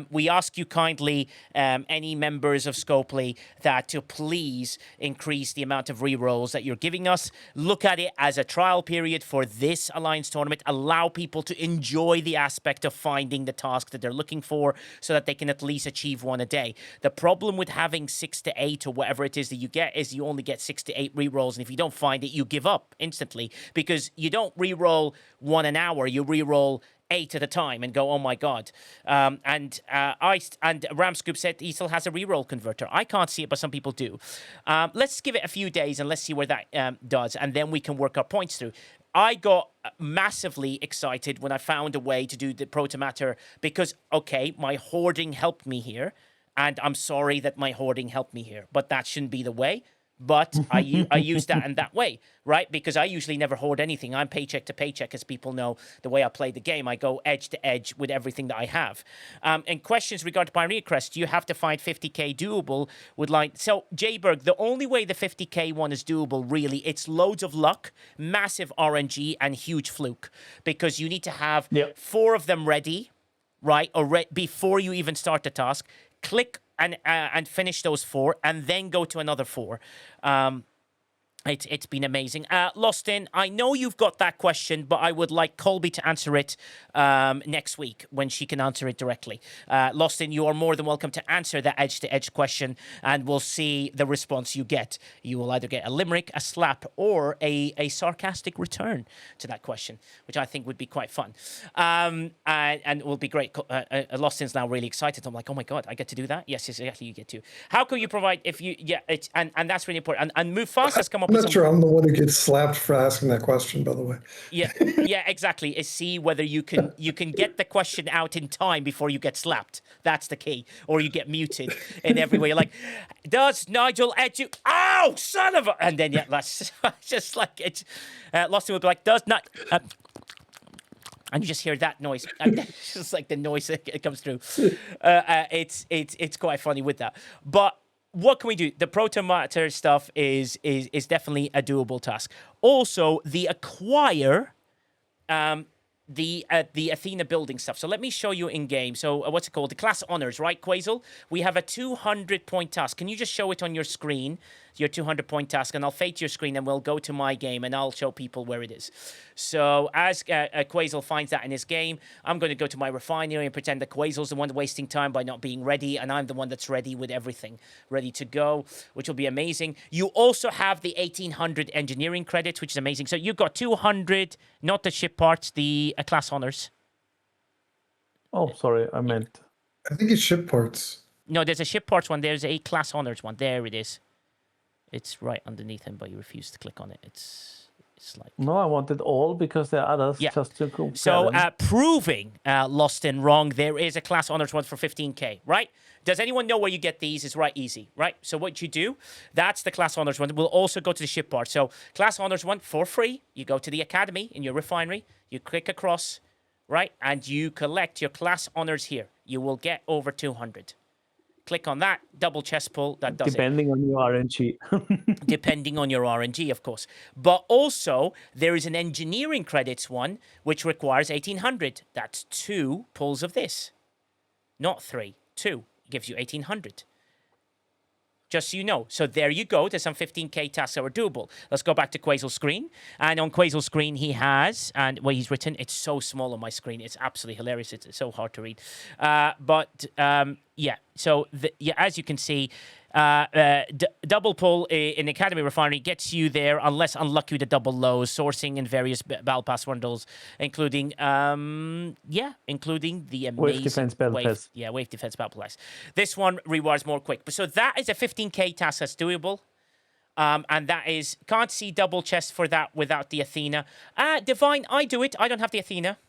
we ask you kindly, any members of Scopely, that to please increase the amount of rerolls that you're giving us. Look at it as a trial period for this Alliance tournament. Allow people to enjoy the aspect of finding the task that they're looking for so that they can at least achieve one a day. The problem with having 6 to 8 or whatever it is that you get is you only get 6 to 8 rerolls, and if you don't find it, you give up instantly, because you don't reroll 1 an hour, you reroll 8 at a time and go, oh my god. And Ramscoop said he still has a reroll converter. I can't see it, but some people do. Let's give it a few days and let's see where that does, and then we can work our points through. I got massively excited when I found a way to do the Protomatter because, okay, my hoarding helped me here, and I'm sorry that my hoarding helped me here, but that shouldn't be the way. But I use that in that way, right? Because I usually never hoard anything. I'm paycheck to paycheck, as people know the way I play the game. I go edge to edge with everything that I have. And questions regarding Pioneer Crest, you have to find 50k doable with line. So, Jayberg, the only way the 50k one is doable, really, it's loads of luck, massive RNG, and huge fluke. Because you need to have 4 of them ready, right? Or before you even start the task. Click and finish those 4, and then go to another 4. It's been amazing. Lost in, I know you've got that question, but I would like Colby to answer it next week when she can answer it directly. Lost in, you are more than welcome to answer that edge-to-edge question, and we'll see the response you get. You will either get a limerick, a slap, or a sarcastic return to that question, which I think would be quite fun. And it will be great. Lost in's now really excited. I'm like, oh my god, I get to do that? Yes, exactly, you get to. How can you provide, if you, and that's really important. And Mufasa has come up I'm not sure I'm the one who gets slapped for asking that question, by the way. Yeah, exactly. Is see whether you can get the question out in time before you get slapped. That's the key. Or you get muted in every way. You're like, does Nigel edu? Oh, son of a! And then that's just like it's. Lost will be like, does not. And you just hear that noise. It's just like the noise that comes through. It's quite funny with that, but. What can we do? The Protomatter stuff is definitely a doable task. Also, the acquire, the Athena building stuff. So let me show you in game. So what's it called? The class honors, right, Quasel? We have a 200-point task. Can you just show it on your screen? Your 200-point task, and I'll fade your screen, and we'll go to my game, and I'll show people where it is. So as Quasel finds that in his game, I'm going to go to my refinery and pretend that Quasel's the one wasting time by not being ready, and I'm the one that's ready with everything ready to go, which will be amazing. You also have the 1,800 engineering credits, which is amazing. So you've got 200, not the ship parts, the class honors. Oh, sorry, I meant. I think it's ship parts. No, there's a ship parts one. There's a class honors one. There it is. It's right underneath him, but you refuse to click on it. It's like... No, I wanted all because there are others just to go. So, proving Lost and wrong, there is a class honors one for 15k, right? Does anyone know where you get these? It's right easy, right? So what you do, that's the class honors one. We'll also go to the ship part. So class honors one for free. You go to the academy in your refinery. You click across, right? And you collect your class honors here. You will get over 200. Click on that, double chest pull, that does Depending on your RNG. Depending on your RNG, of course. But also, there is an engineering credits one, which requires 1,800. That's 2 pulls of this. Not 3, 2. Gives you 1,800. Just so you know. So there you go. There's some 15k tasks that are doable. Let's go back to Quasel's screen. And on Quasel's screen, he has, and what he's written, it's so small on my screen. It's absolutely hilarious. It's so hard to read. Yeah. So, as you can see, double pull in Academy Refinery gets you there, unless unlucky with the double lows, sourcing in various battle pass bundles, including the amazing Wave Defense Battle Pass. Yeah, Wave Defense Battle Pass. This one rewards more quick. So that is a 15k task that's doable. And that is, can't see double chest for that without the Athena. Divine, I do it. I don't have the Athena.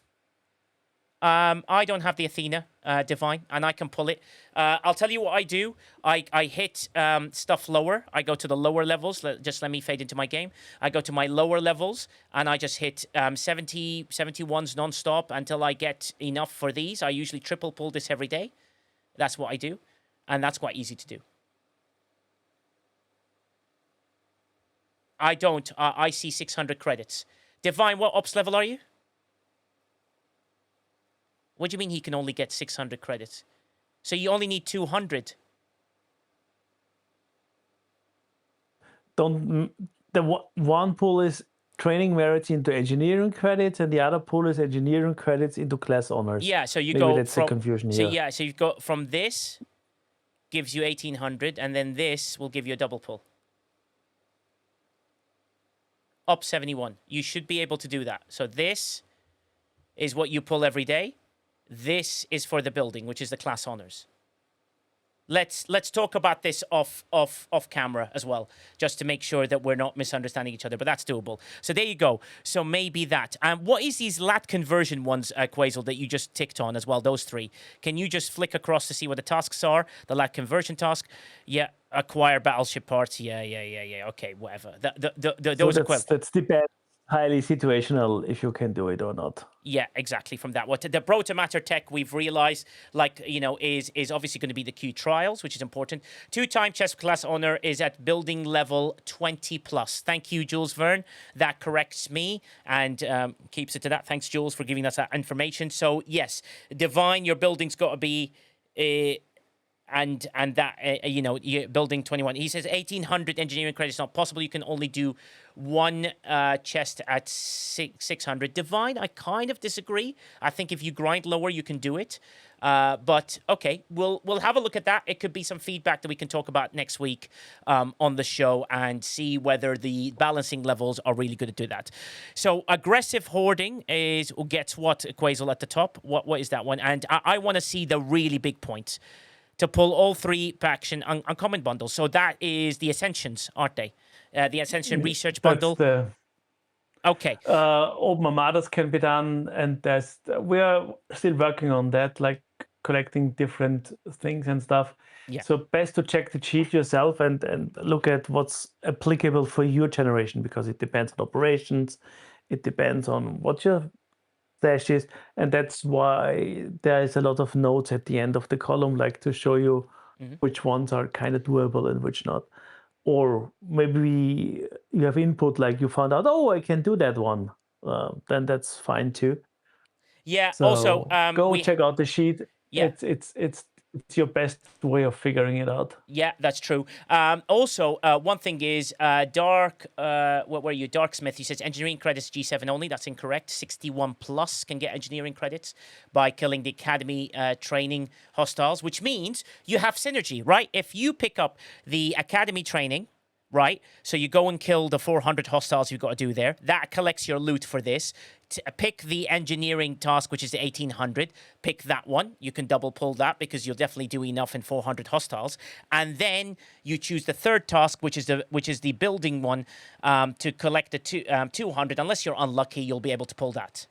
I don't have the Athena, Divine, and I can pull it. I'll tell you what I do. I hit stuff lower. I go to the lower levels. Just let me fade into my game. I go to my lower levels, and I just hit 71s non-stop until I get enough for these. I usually triple pull this every day. That's what I do, and that's quite easy to do. I don't. I see 600 credits. Divine, what ops level are you? What do you mean he can only get 600 credits? So you only need 200. One pool is training merits into engineering credits, and the other pool is engineering credits into class honors. Yeah, so you Maybe go that's from the confusion so here. yeah, so you go from this gives you 1800, and then this will give you a double pull. Up 71. You should be able to do that. So this is what you pull every day. This is for the building, which is the class honors. Let's talk about this off camera as well, just to make sure that we're not misunderstanding each other. But that's doable. So there you go. So maybe that. What is these lat conversion ones, Quasel, that you just ticked on as well? Those three. Can you just flick across to see what the tasks are? The lat conversion task. Yeah. Acquire battleship parts. Yeah. Okay. Whatever. Those So equivalent. that's depends highly situational if you can do it or not. Yeah, exactly. From that, what the Proto Matter tech we've realized, like is obviously going to be the Q trials, which is important. 2-time chess class honor is at building level 20 plus. Thank you, Jules Verne. That corrects me and keeps it to that. Thanks, Jules, for giving us that information. So yes, Divine, your building's got to be. And that building 21. He says 1800 engineering credits not possible. You can only do one chest at 600. Divine, I kind of disagree. I think if you grind lower, you can do it. But okay, we'll have a look at that. It could be some feedback that we can talk about next week on the show and see whether the balancing levels are really good to do that. So aggressive hoarding gets what, Quasel, at the top? What is that one? And I want to see the really big points to pull all three faction uncommon bundles. So that is the Ascensions, aren't they? The Ascension Research Bundle. Okay. Open armadas can be done, and we are still working on that, like collecting different things and stuff. Yeah. So best to check the cheat yourself and look at what's applicable for your generation, because it depends on operations, it depends on what your stash is, and that's why there is a lot of notes at the end of the column, like to show you which ones are kind of doable and which not. Or maybe you have input, like you found out, oh, I can do that one. Then that's fine too. Yeah. So also, go check out the sheet. Yeah. It's your best way of figuring it out. Yeah, that's true. Also, one thing is Dark. What were you? Darksmith. He says engineering credits G7 only. That's incorrect. 61 plus can get engineering credits by killing the academy training hostiles, which means you have synergy, right? If you pick up the academy training. Right, so you go and kill the 400 hostiles you've got to do there. That collects your loot for this. Pick the engineering task, which is the 1800. Pick that one. You can double pull that because you'll definitely do enough in 400 hostiles. And then you choose the third task, which is the building one, to collect the 200. Unless you're unlucky, you'll be able to pull that.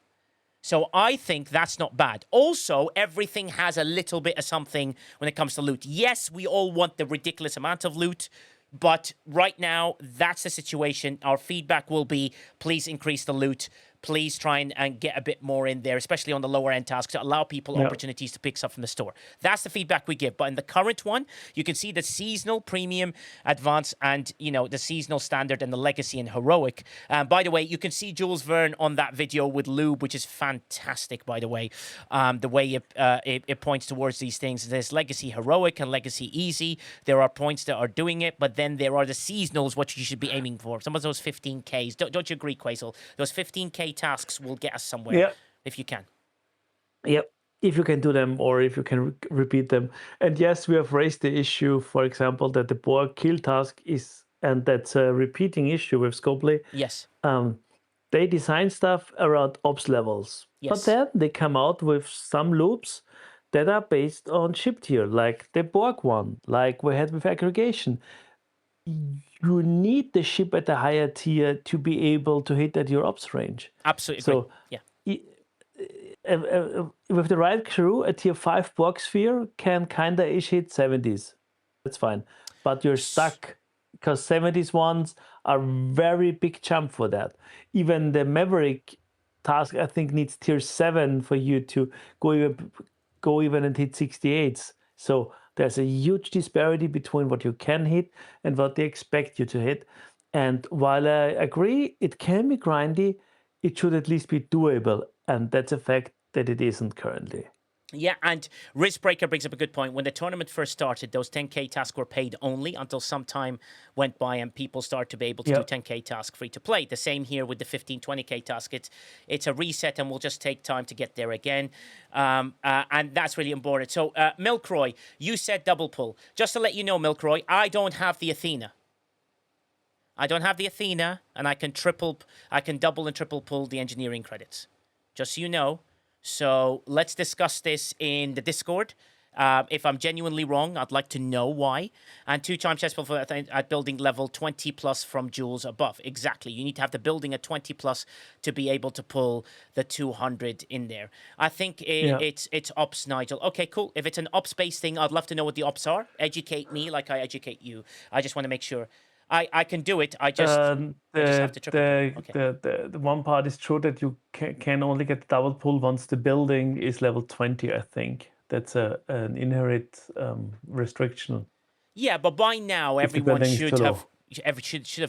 So I think that's not bad. Also, everything has a little bit of something when it comes to loot. Yes, we all want the ridiculous amount of loot. But right now, that's the situation. Our feedback will be, please increase the loot. Please try and get a bit more in there, especially on the lower end tasks, to allow people opportunities to pick stuff from the store. That's the feedback we give. But in the current one, you can see the seasonal, premium, advanced, and the seasonal standard and the legacy and heroic. By the way, you can see Jules Verne on that video with Lube, which is fantastic, by the way. The way it points towards these things. There's legacy heroic and legacy easy. There are points that are doing it, but then there are the seasonals, what you should be aiming for. Some of those 15Ks. Don't you agree, Quasel? Those 15K tasks will get us somewhere if you can. Yep, if you can do them or if you can repeat them. And yes, we have raised the issue, for example, that the Borg kill task is, and that's a repeating issue with Scopely. Yes. They design stuff around ops levels, but then they come out with some loops that are based on ship tier, like the Borg one, like we had with aggregation. You need the ship at a higher tier to be able to hit at your ops range. Absolutely. So, with the right crew, a tier 5 Borg sphere can kind of ish hit 70s. That's fine. But you're stuck because 70s ones are very big jump for that. Even the Maverick task, I think, needs tier 7 for you to go even and hit 68s. So there's a huge disparity between what you can hit and what they expect you to hit. And while I agree it can be grindy, it should at least be doable. And that's a fact that it isn't currently. Yeah, and Riskbreaker brings up a good point. When the tournament first started, those 10K tasks were paid only until some time went by and people start to be able to do 10K task free to play. The same here with the 15, 20K task. It's a reset and we'll just take time to get there again. And that's really important. So, Milkroy, you said double pull. Just to let you know, Milkroy, I don't have the Athena. I don't have the Athena, and I can double and triple pull the engineering credits. Just so you know. So let's discuss this in the Discord. If I'm genuinely wrong, I'd like to know why. And 2-time chess pull at building level 20 plus from jewels above. Exactly. You need to have the building at 20 plus to be able to pull the 200 in there. I think it's ops, Nigel. Okay, cool. If it's an ops-based thing, I'd love to know what the ops are. Educate me like I educate you. I just want to make sure. I can do it. I just have to triple. The one part is true that you can only get the double pull once the building is level 20, I think. That's an inherent restriction. Yeah, but by now everyone should have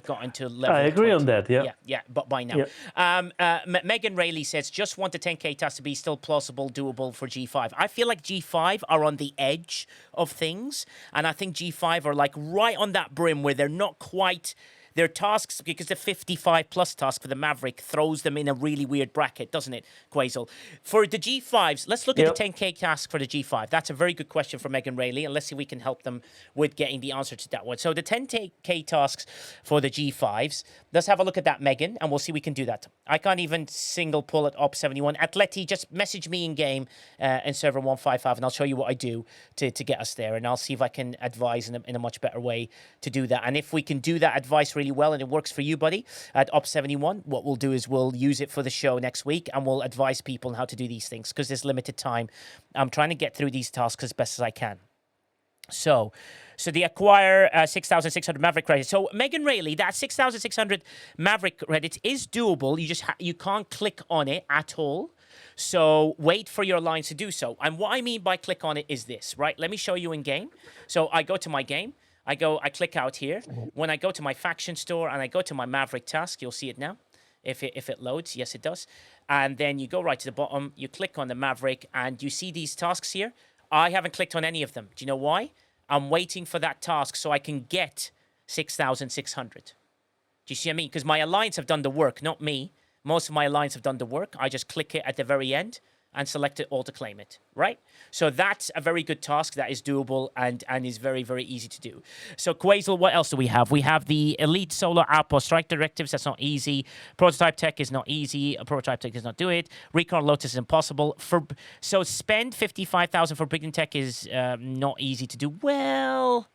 gotten to level. I agree 20. on that. Yeah, but by now. Yeah. Megan Rayleigh says, just want the 10K task to be still plausible, doable for G5. I feel like G5 are on the edge of things, and I think G5 are like right on that brim where they're not quite. Their tasks, because the 55 plus task for the Maverick throws them in a really weird bracket, doesn't it, Quazel? For the G5s, let's look at the 10K task for the G5. That's a very good question for Megan Rayleigh, and let's see if we can help them with getting the answer to that one. So the 10K tasks for the G5s, let's have a look at that, Megan, and we'll see if we can do that. I can't even single pull at Op71. Atleti, just message me in game in server 155, and I'll show you what I do to get us there, and I'll see if I can advise in a much better way to do that. And if we can do that advice really well and it works for you, buddy, at Op71, what we'll do is we'll use it for the show next week and we'll advise people on how to do these things because there's limited time. I'm trying to get through these tasks as best as I can. So the acquire 6,600 Maverick credits. So Megan Rayleigh, that 6,600 Maverick credits is doable. You just you can't click on it at all. So wait for your alliance to do so. And what I mean by click on it is this, right? Let me show you in game. So I go to my game. I click out here. When I go to my faction store and I go to my Maverick task, you'll see it now. If it loads, yes, it does. And then you go right to the bottom, you click on the Maverick, and you see these tasks here. I haven't clicked on any of them. Do you know why? I'm waiting for that task so I can get 6,600. Do you see what I mean? Because my alliance have done the work, not me. Most of my alliance have done the work. I just click it at the very end and select it all to claim it, right? So that's a very good task that is doable and is very, very easy to do. So Quazel, what else do we have? We have the Elite Solar Outpost Strike Directives. That's not easy. Prototype Tech is not easy. A Prototype Tech does not do it. Recon Lotus is impossible. So spend 55,000 for Briefing Tech is not easy to do. Well,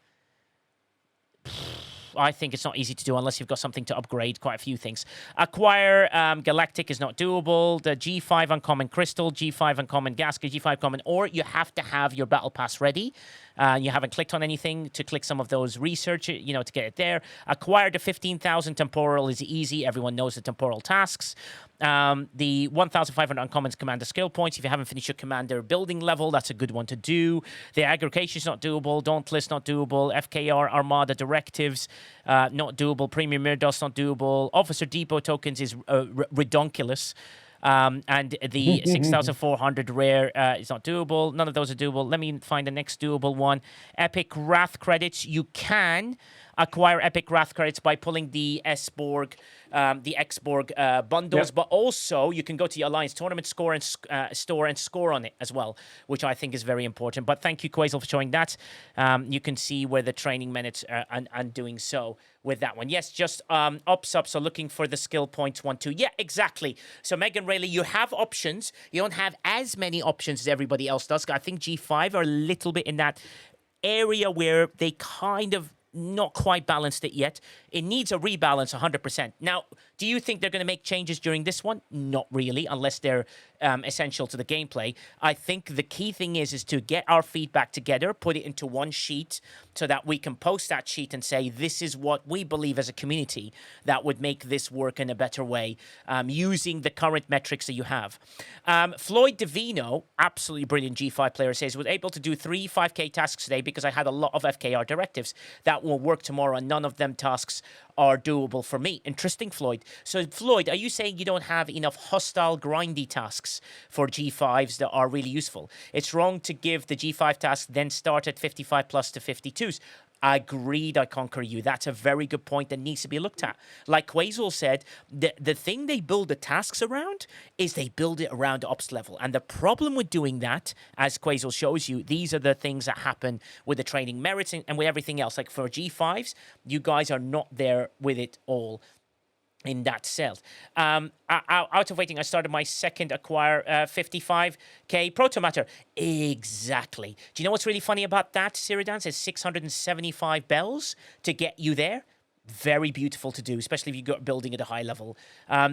I think it's not easy to do unless you've got something to upgrade quite a few things. Acquire Galactic is not doable. The G5 Uncommon Crystal, G5 Uncommon Gasket, G5 Common Ore, you have to have your Battle Pass ready. You haven't clicked on anything to click some of those research, to get it there. Acquire the 15,000 Temporal is easy. Everyone knows the Temporal tasks. The 1,500 Uncommons Commander skill points. If you haven't finished your Commander building level, that's a good one to do. The Aggregation is not doable. Dauntless not doable. FKR Armada Directives not doable. Premium Mirdos not doable. Officer Depot tokens is redonkulous. And the 6,400 rare is not doable. None of those are doable. Let me find the next doable one. Epic Wrath credits. You can acquire Epic Wrath credits by pulling the Xborg bundles, but also you can go to the Alliance Tournament store and score on it as well, which I think is very important. But thank you, Quazel, for showing that. You can see where the training minutes and doing so with that one. Yes, just ops up, so looking for the skill points 1, 2. Yeah, exactly. So Megan Rayleigh, you have options. You don't have as many options as everybody else does. I think G5 are a little bit in that area where they kind of not quite balanced it yet. It needs a rebalance 100%. Now, do you think they're going to make changes during this one? Not really, unless they're essential to the gameplay. I think the key thing is to get our feedback together, put it into one sheet so that we can post that sheet and say, this is what we believe as a community that would make this work in a better way using the current metrics that you have. Floyd Divino, absolutely brilliant G5 player, says, was able to do 3 5K tasks today because I had a lot of FKR directives. That will work tomorrow, and none of them tasks are doable for me. Interesting, Floyd. So, Floyd, are you saying you don't have enough hostile grindy tasks for G5s that are really useful? It's wrong to give the G5 task, then start at 55 plus to 52s. Agreed, I conquer you. That's a very good point that needs to be looked at. Like Quasel said, the thing they build the tasks around is they build it around ops level. And the problem with doing that, as Quasel shows you, these are the things that happen with the training merits and with everything else. Like for G5s, you guys are not there with it all in that cell. Out of waiting, I started my second acquire 55k proto matter. Exactly. Do you know what's really funny about that, Siridans? It's 675 bells to get you there. Very beautiful to do, especially if you go building at a high level.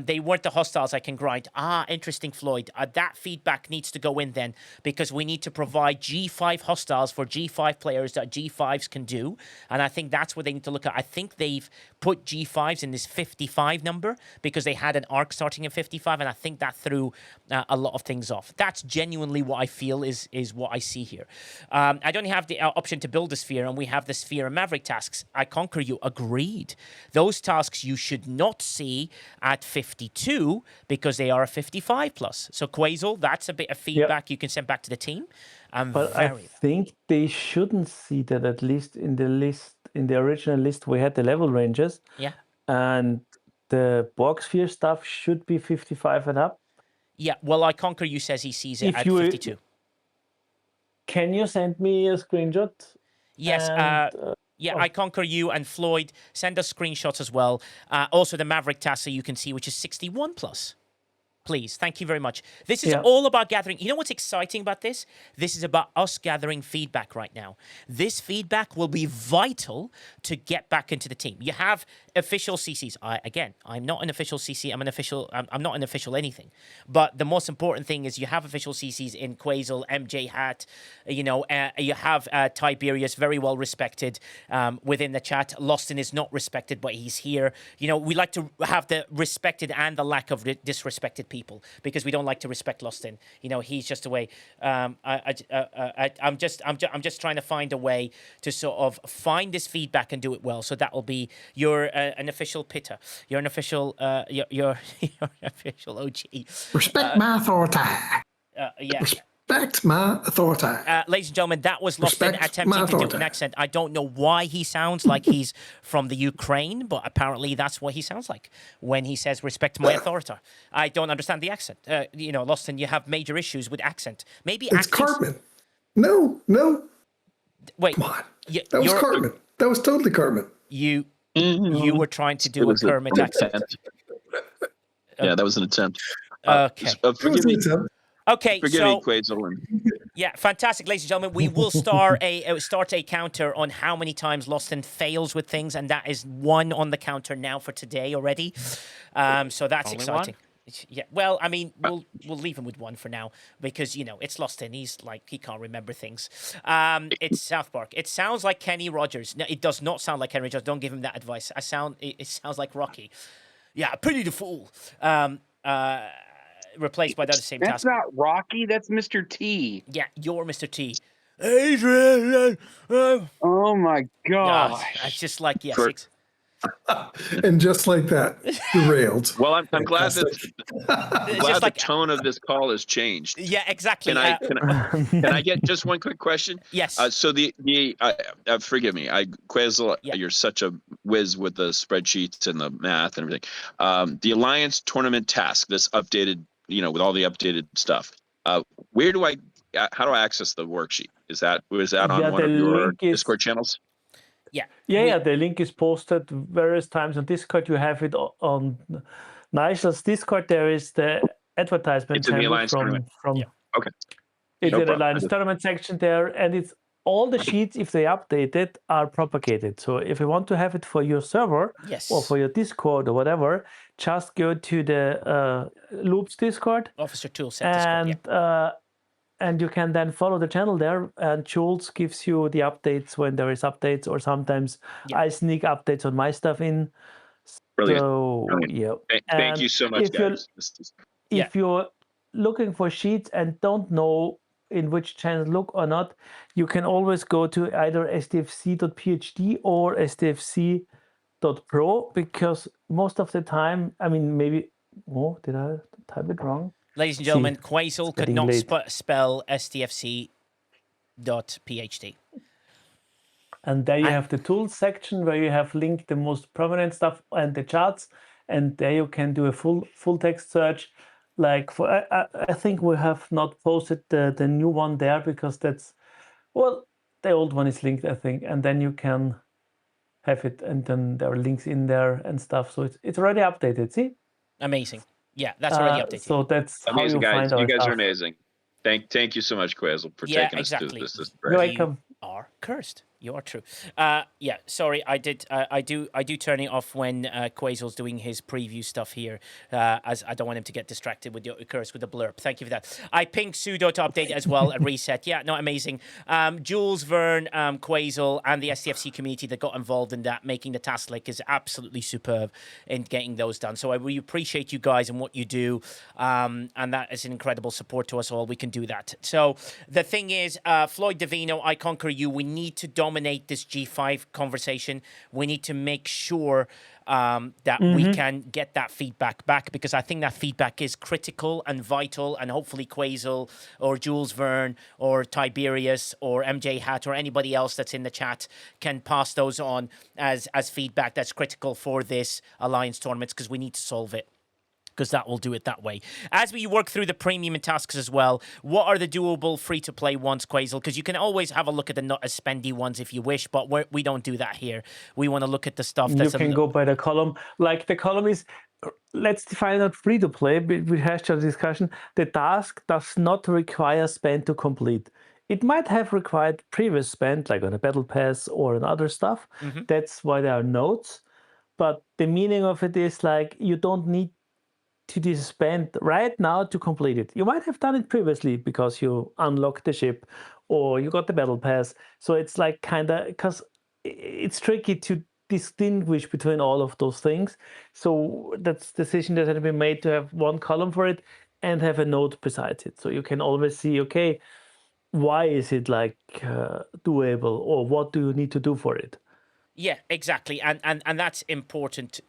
They weren't the hostiles I can grind. Interesting, Floyd. That feedback needs to go in then, because we need to provide G5 hostiles for G5 players that G5s can do. And I think that's what they need to look at. I think they've put G5s in this 55 number because they had an arc starting at 55, and I think that threw a lot of things off. That's genuinely what I feel is what I see here. I don't have the option to build a sphere, and we have the sphere and maverick tasks. I conquer you. Agreed. Those tasks you should not see at 52 because they are a 55 plus. So Quasel, that's a bit of feedback you can send back to the team. But I think they shouldn't see that, at least in the list, in the original list, we had the level ranges. Yeah. And the Borg sphere stuff should be 55 and up. Yeah, well, I conquer you says he sees it at 52. Can you send me a screenshot? Yes, yeah, I conquer you and Floyd. Send us screenshots as well. Also, the Maverick task so you can see, which is 61 plus. Please, thank you very much. This is all about gathering. You know what's exciting about this? This is about us gathering feedback right now. This feedback will be vital to get back into the team. You have official CCs. I'm not an official CC. I'm not an official anything. But the most important thing is you have official CCs in Quasel, MJ Hat. You have Tiberius, very well respected within the chat. Loston is not respected, but he's here. We like to have the respected and the lack of disrespected people because we don't like to respect Loston. He's just a way. I'm just trying to find a way to sort of find this feedback and do it well. So that will be your an official pitter. You're an official. You're official OG. Respect my authority. Respect my authority. Ladies and gentlemen, that was Loston attempting to do an accent. I don't know why he sounds like he's from the Ukraine, but apparently that's what he sounds like when he says respect my authority. I don't understand the accent. Loston, you have major issues with accent. Maybe it's Cartman. No. Wait. Come on. That was Cartman. That was totally Cartman. You were trying to do a Kermit accent. Yeah, that was an attempt. Okay. Forgive me. Okay, Forgive me, Quasel. Yeah, fantastic, ladies and gentlemen. We will start a counter on how many times Loston fails with things, and that is 1 on the counter now for today already. So that's Only exciting. 1? Yeah, well, I mean, we'll leave him with 1 for now because it's Loston. He's like he can't remember things. It's South Park. It sounds like Kenny Rogers. No, it does not sound like Kenny Rogers. Don't give him that advice. It sounds like Rocky. Yeah, Pity the Fool. Replaced by the other same task. That's not Rocky. That's Mr. T. Yeah, you're Mr. T. Adrian. Oh my God! It's just like and just like that, derailed. Well, I'm glad that the tone of this call has changed. Yeah, exactly. Can I get just one quick question? Yes. So forgive me, Quasel, you're such a whiz with the spreadsheets and the math and everything. The Alliance tournament task, this updated, with all the updated stuff. How do I access the worksheet? Is that on one of your Discord channels? Yeah. The link is posted various times on Discord. You have it on Nigel's Discord. There is the advertisement. It's in the Alliance tournament. Okay. It's in the Alliance tournament section there, and it's all the sheets, if they update it, are propagated. So if you want to have it for your server or for your Discord or whatever, just go to the Loops Discord. Officer Toolset Discord. And you can then follow the channel there, and Jules gives you the updates when there is updates, or sometimes I sneak updates on my stuff in. Brilliant. So, Thank you so much, guys. If you're looking for sheets and don't know in which channel look or not, you can always go to either stfc.phd or stfc .pro because most of the time, I mean, maybe, did I type it wrong? Ladies and gentlemen, See, Quasel it's could getting not late. spell STFC.phd. And there you have the tools section where you have linked the most prominent stuff and the charts, and there you can do a full text search. Like for I think we have not posted the new one there because that's, well, the old one is linked, I think, and then you can have it, and then there are links in there and stuff. So it's already updated. See? Amazing. Yeah, that's already updated. So that's how Amazing, you guys. find our You guys stuff. are amazing. Thank you so much, Quazel, for taking us to this. This is You're great. welcome. You are cursed. You are true. Yeah, sorry, I do turn it off when Quasel's doing his preview stuff here, as I don't want him to get distracted with the curse with the blurb. Thank you for that. I pinged sudo to update as well and reset. Yeah, no, amazing. Jules, Vern, Quasel, and the STFC community that got involved in that, making the task link is absolutely superb in getting those done. So I really appreciate you guys and what you do, and that is an incredible support to us all. We can do that. So the thing is, Floyd Davino, I Conquer You, we need to dominate this G5 conversation. We need to make sure that we can get that feedback back, because I think that feedback is critical and vital, and hopefully Quasel or Jules Verne or Tiberius or MJ Hat or anybody else that's in the chat can pass those on as feedback that's critical for this Alliance tournaments, because we need to solve it. Because that will do it that way. As we work through the premium and tasks as well, what are the doable free-to-play ones, Quasel? Because you can always have a look at the not as spendy ones if you wish, but we don't do that here. We want to look at the stuff that's... You can go by the column. Like the column is, let's define out free-to-play. We had a discussion. The task does not require spend to complete. It might have required previous spend, like on a battle pass or on other stuff. That's why there are notes. But the meaning of it is like you don't need to spend right now to complete it. You might have done it previously because you unlocked the ship or you got the battle pass. So it's like kind of, because it's tricky to distinguish between all of those things. So that's the decision that had been made to have one column for it and have a note besides it. So you can always see, okay, why is it like doable, or what do you need to do for it? Yeah, exactly. And that's important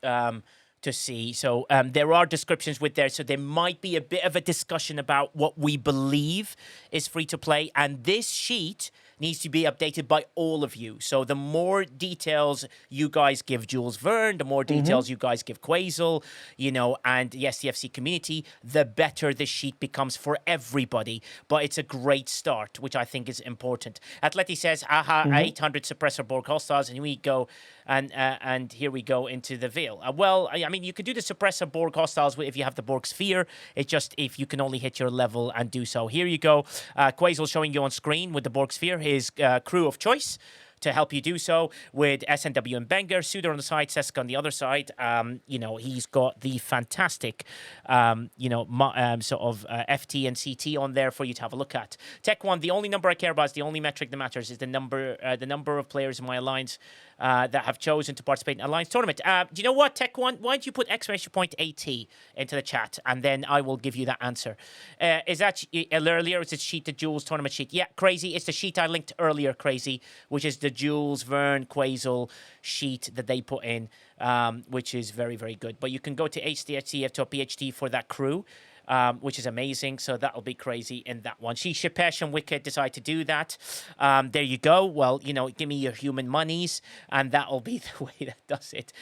to see. So there are descriptions with there. So there might be a bit of a discussion about what we believe is free to play. And this sheet needs to be updated by all of you. So the more details you guys give Jules Verne, the more details you guys give Quasel, and the STFC community, the better this sheet becomes for everybody. But it's a great start, which I think is important. Atleti says, 800 suppressor Borg hostiles, and we go, and here we go into the veil. Well, I mean, you could do the suppressor Borg hostiles if you have the Borg sphere. It's just if you can only hit your level and do so. Here you go. Quasel showing you on screen with the Borg sphere, his crew of choice to help you do so, with SNW and Benger, Suda on the side, Seska on the other side. He's got the fantastic, FT and CT on there for you to have a look at. Tech One, the only number I care about, is the only metric that matters, is the number of players in my alliance that have chosen to participate in Alliance tournament. Do you know what, Tech One? Why don't you put !AT into the chat, and then I will give you that answer. Is that earlier? Is it sheet, the Jules tournament sheet? Yeah, Crazy. It's the sheet I linked earlier, Crazy, which is the Jules Verne Quasel sheet that they put in, which is very, very good. But you can go to HDFC for that crew, which is amazing. So that'll be crazy in that one. Shipesh and Wicked decide to do that. There you go. Well, give me your human monies, and that'll be the way that does it,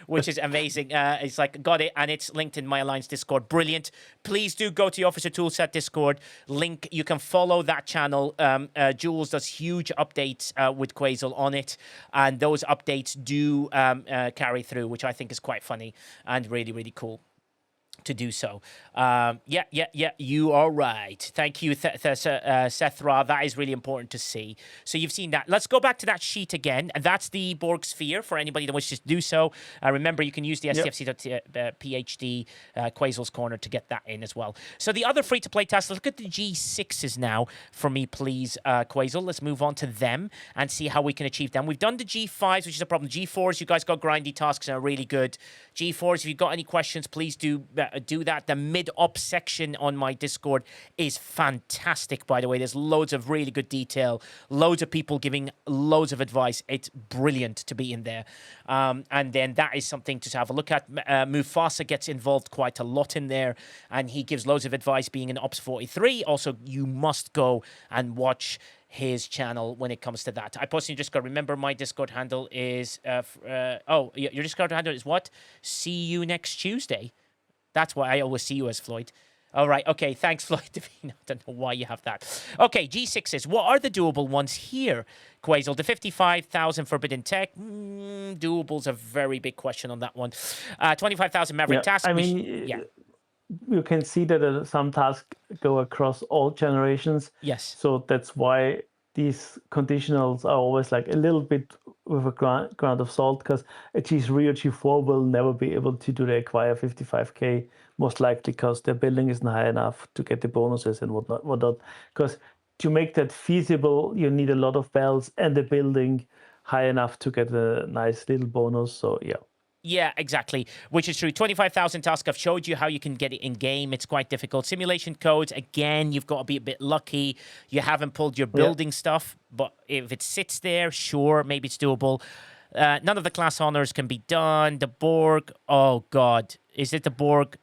which is amazing. It's like, got it, and it's linked in my Alliance Discord. Brilliant. Please do go to the Officer Toolset Discord link. You can follow that channel. Jules does huge updates with Quasel on it, and those updates do carry through, which I think is quite funny and really, really cool to do so. You are right. Thank you, Sethra. That is really important to see. So you've seen that. Let's go back to that sheet again. And that's the Borg sphere for anybody that wishes to do so. Remember, you can use the STFC.phd Quasel's Corner to get that in as well. So the other free-to-play tasks, look at the G6s now for me, please, Quasel. Let's move on to them and see how we can achieve them. We've done the G5s, which is a problem. G4s, you guys got grindy tasks and are really good. G4s, if you've got any questions, please do do that. The mid-op section on my Discord is fantastic, by the way. There's loads of really good detail, loads of people giving loads of advice. It's brilliant to be in there. And then that is something to have a look at. Mufasa gets involved quite a lot in there, and he gives loads of advice being in Ops 43. Also, you must go and watch his channel when it comes to that. I posted in Discord. Remember, my Discord handle is your Discord handle is what? See you next Tuesday. That's why I always see you as Floyd. All right. Okay. Thanks, Floyd. I don't know why you have that. Okay. G6s. What are the doable ones here, Quasel? The 55,000 Forbidden Tech. Doable's a very big question on that one. 25,000 Maverick Task. I mean, you can see that some tasks go across all generations. Yes. So that's why these conditionals are always like a little bit with a ground of salt, because a G3 or G4 will never be able to do the acquire 55k, most likely because their building isn't high enough to get the bonuses and whatnot. Because to make that feasible, you need a lot of bells and the building high enough to get a nice little bonus. So yeah. Yeah, exactly. Which is true. 25,000 task. I've showed you how you can get it in game. It's quite difficult. Simulation codes, again, you've got to be a bit lucky. You haven't pulled your building stuff, but if it sits there, sure, maybe it's doable. None of the class honors can be done. The Borg, oh God, is it the Borg?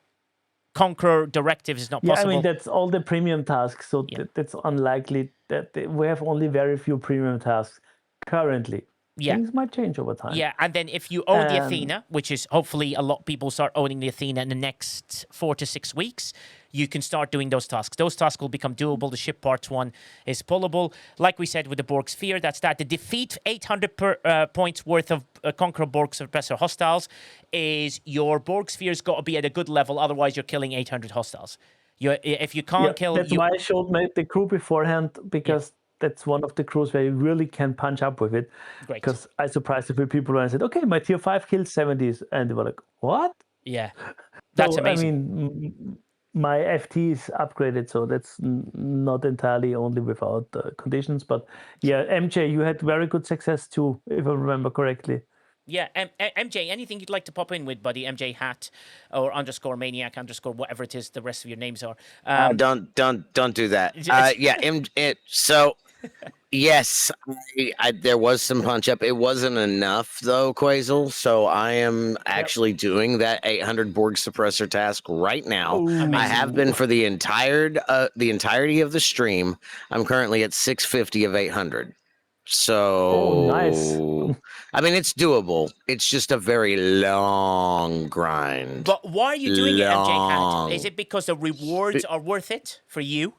Conqueror directives is not possible. I mean, that's all the premium tasks, so that's unlikely. That we have only very few premium tasks currently. Yeah. Things might change over time. Yeah, and then if you own the Athena, which is hopefully a lot of people start owning the Athena in the next 4 to 6 weeks, you can start doing those tasks. Those tasks will become doable. The ship parts one is pullable. Like we said with the Borg Sphere, that's that. The defeat 800 points worth of Conqueror Borg Suppressor hostiles is your Borg Sphere's got to be at a good level, otherwise you're killing 800 hostiles. If you can't kill... That's why I showed the crew beforehand, because... That's one of the crews where you really can punch up with it. Great. Because I surprised a few people when I said, okay, my tier 5 killed 70s. And they were like, what? Yeah. That's amazing. I mean, my FT is upgraded, so that's not entirely only without conditions. But yeah, MJ, you had very good success too, if I remember correctly. Yeah, MJ, anything you'd like to pop in with, buddy? MJ Hat or _ Maniac _ whatever it is the rest of your names are. Don't do that. So yes, there was some punch up. It wasn't enough though, Quasel. So I am actually doing that 800 Borg suppressor task right now. Ooh. I have been for the entirety of the stream. I'm currently at 650 of 800. So nice. I mean, it's doable. It's just a very long grind. But why are you doing it, MJ Hat? Is it because the rewards are worth it for you?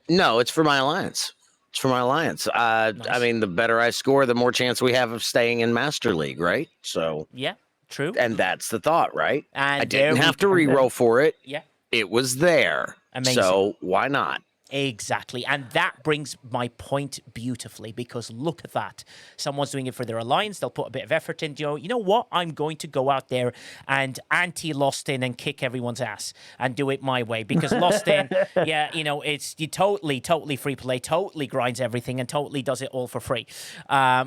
No, it's for my alliance. It's for my alliance. Nice. I mean, the better I score, the more chance we have of staying in Master League, right? So yeah, true. And that's the thought, right? And I didn't have to re-roll for it. Yeah, it was there. Amazing. So why not? Exactly. And that brings my point beautifully, because look at that. Someone's doing it for their alliance. They'll put a bit of effort in. You know what? I'm going to go out there and anti-Lost In and kick everyone's ass and do it my way, because Lost In, it's you totally free play, totally grinds everything and totally does it all for free,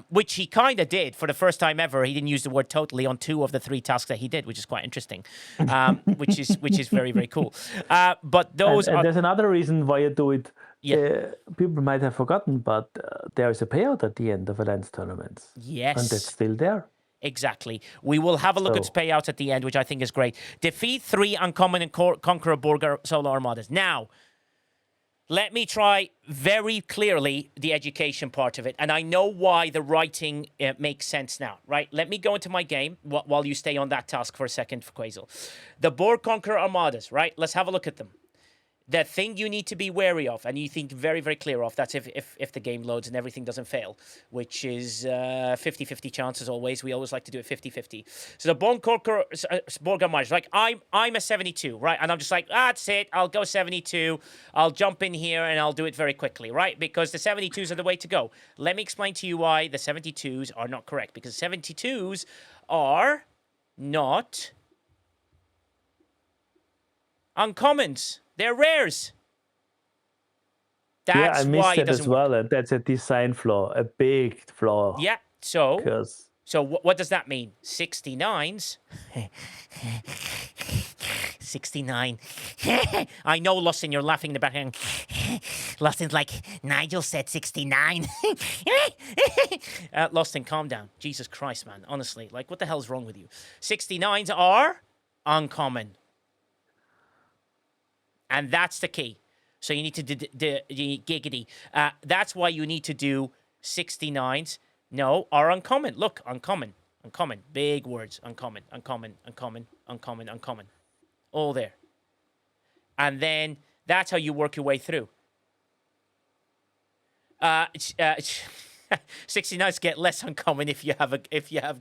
which he kind of did for the first time ever. He didn't use the word totally on 2 of the 3 tasks that he did, which is quite interesting, which is very, very cool. But those and there's another reason why you do it. People might have forgotten, but there is a payout at the end of Alliance tournaments. Yes. And that's still there. Exactly. We will have a look at payouts at the end, which I think is great. Defeat 3 uncommon and Conqueror Borg solo armadas. Now, let me try very clearly the education part of it. And I know why the writing makes sense now, right? Let me go into my game while you stay on that task for a second, for Quasel. The Borg Conqueror armadas, right? Let's have a look at them. The thing you need to be wary of, and you think very, very clear of, that's if the game loads and everything doesn't fail, which is 50-50 chance as always. We always like to do it 50-50. So the Borg Conqueror, Borg Armadas, like I'm a 72, right? And I'm just like, that's it. I'll go 72. I'll jump in here and I'll do it very quickly, right? Because the 72s are the way to go. Let me explain to you why the 72s are not correct. Because 72s are not uncommons. They're rares. That's I missed why it that doesn't as well. work. And that's a design flaw, a big flaw. Yeah. So So what does that mean? 69s. 69. I know, Lustin, you're laughing in the background. Lustin's like, Nigel said 69. Lustin, calm down. Jesus Christ, man. Honestly, like, what the hell's wrong with you? 69s are uncommon. And that's the key. So you need to giggity. That's why you need to do 69s. No, are uncommon. Look, uncommon. Uncommon. Big words. Uncommon. Uncommon. Uncommon. Uncommon. Uncommon. All there. And then that's how you work your way through. 69s get less uncommon if you have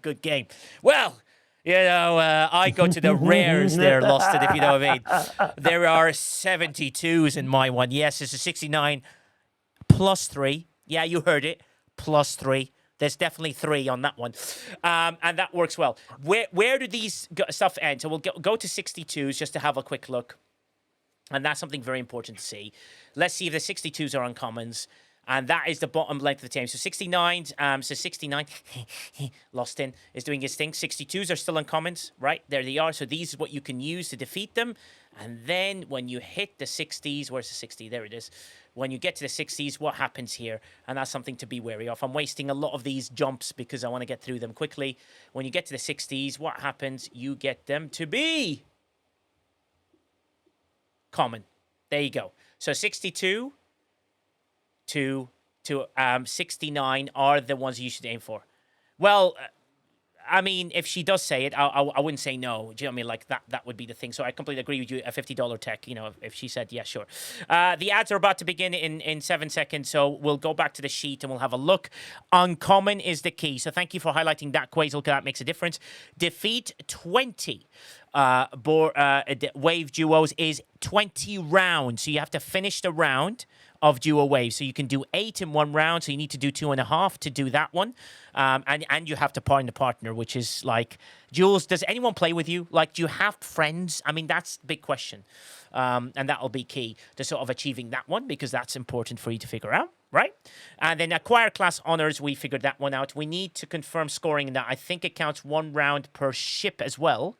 good game. Well, you know, I go to the rares there, Lost It, if you know what I mean. There are 72s in my one. Yes, it's a 69 plus 3. Yeah, you heard it. Plus 3. There's definitely 3 on that one. And that works well. Where do these stuff end? So we'll go to 62s just to have a quick look. And that's something very important to see. Let's see if the 62s are uncommons. And that is the bottom length of the team. So 69s, so 69, Lost In, is doing his thing. 62s are still uncommons, right? There they are. So these is what you can use to defeat them. And then when you hit the 60s, where's the 60? There it is. When you get to the 60s, what happens here? And that's something to be wary of. I'm wasting a lot of these jumps because I want to get through them quickly. When you get to the 60s, what happens? You get them to be common. There you go. So 62 to 69 are the ones you should aim for. Well, I mean, if she does say it, I wouldn't say no. Do you know what I mean? Like, that would be the thing. So I completely agree with you. A $50 tech, you know, if she said, yeah, sure. The ads are about to begin in 7 seconds. So we'll go back to the sheet and we'll have a look. Uncommon is the key. So thank you for highlighting that, Quasel, because that makes a difference. Defeat 20 wave duos is 20 rounds. So you have to finish the round of duo waves. So you can do 8 in one round. So you need to do 2.5 to do that one. And you have to find a partner, which is like, Jules, does anyone play with you? Like, do you have friends? I mean, that's the big question. And that'll be key to sort of achieving that one, because that's important for you to figure out, right? And then acquire class honors, we figured that one out. We need to confirm scoring that. I think it counts 1 round per ship as well.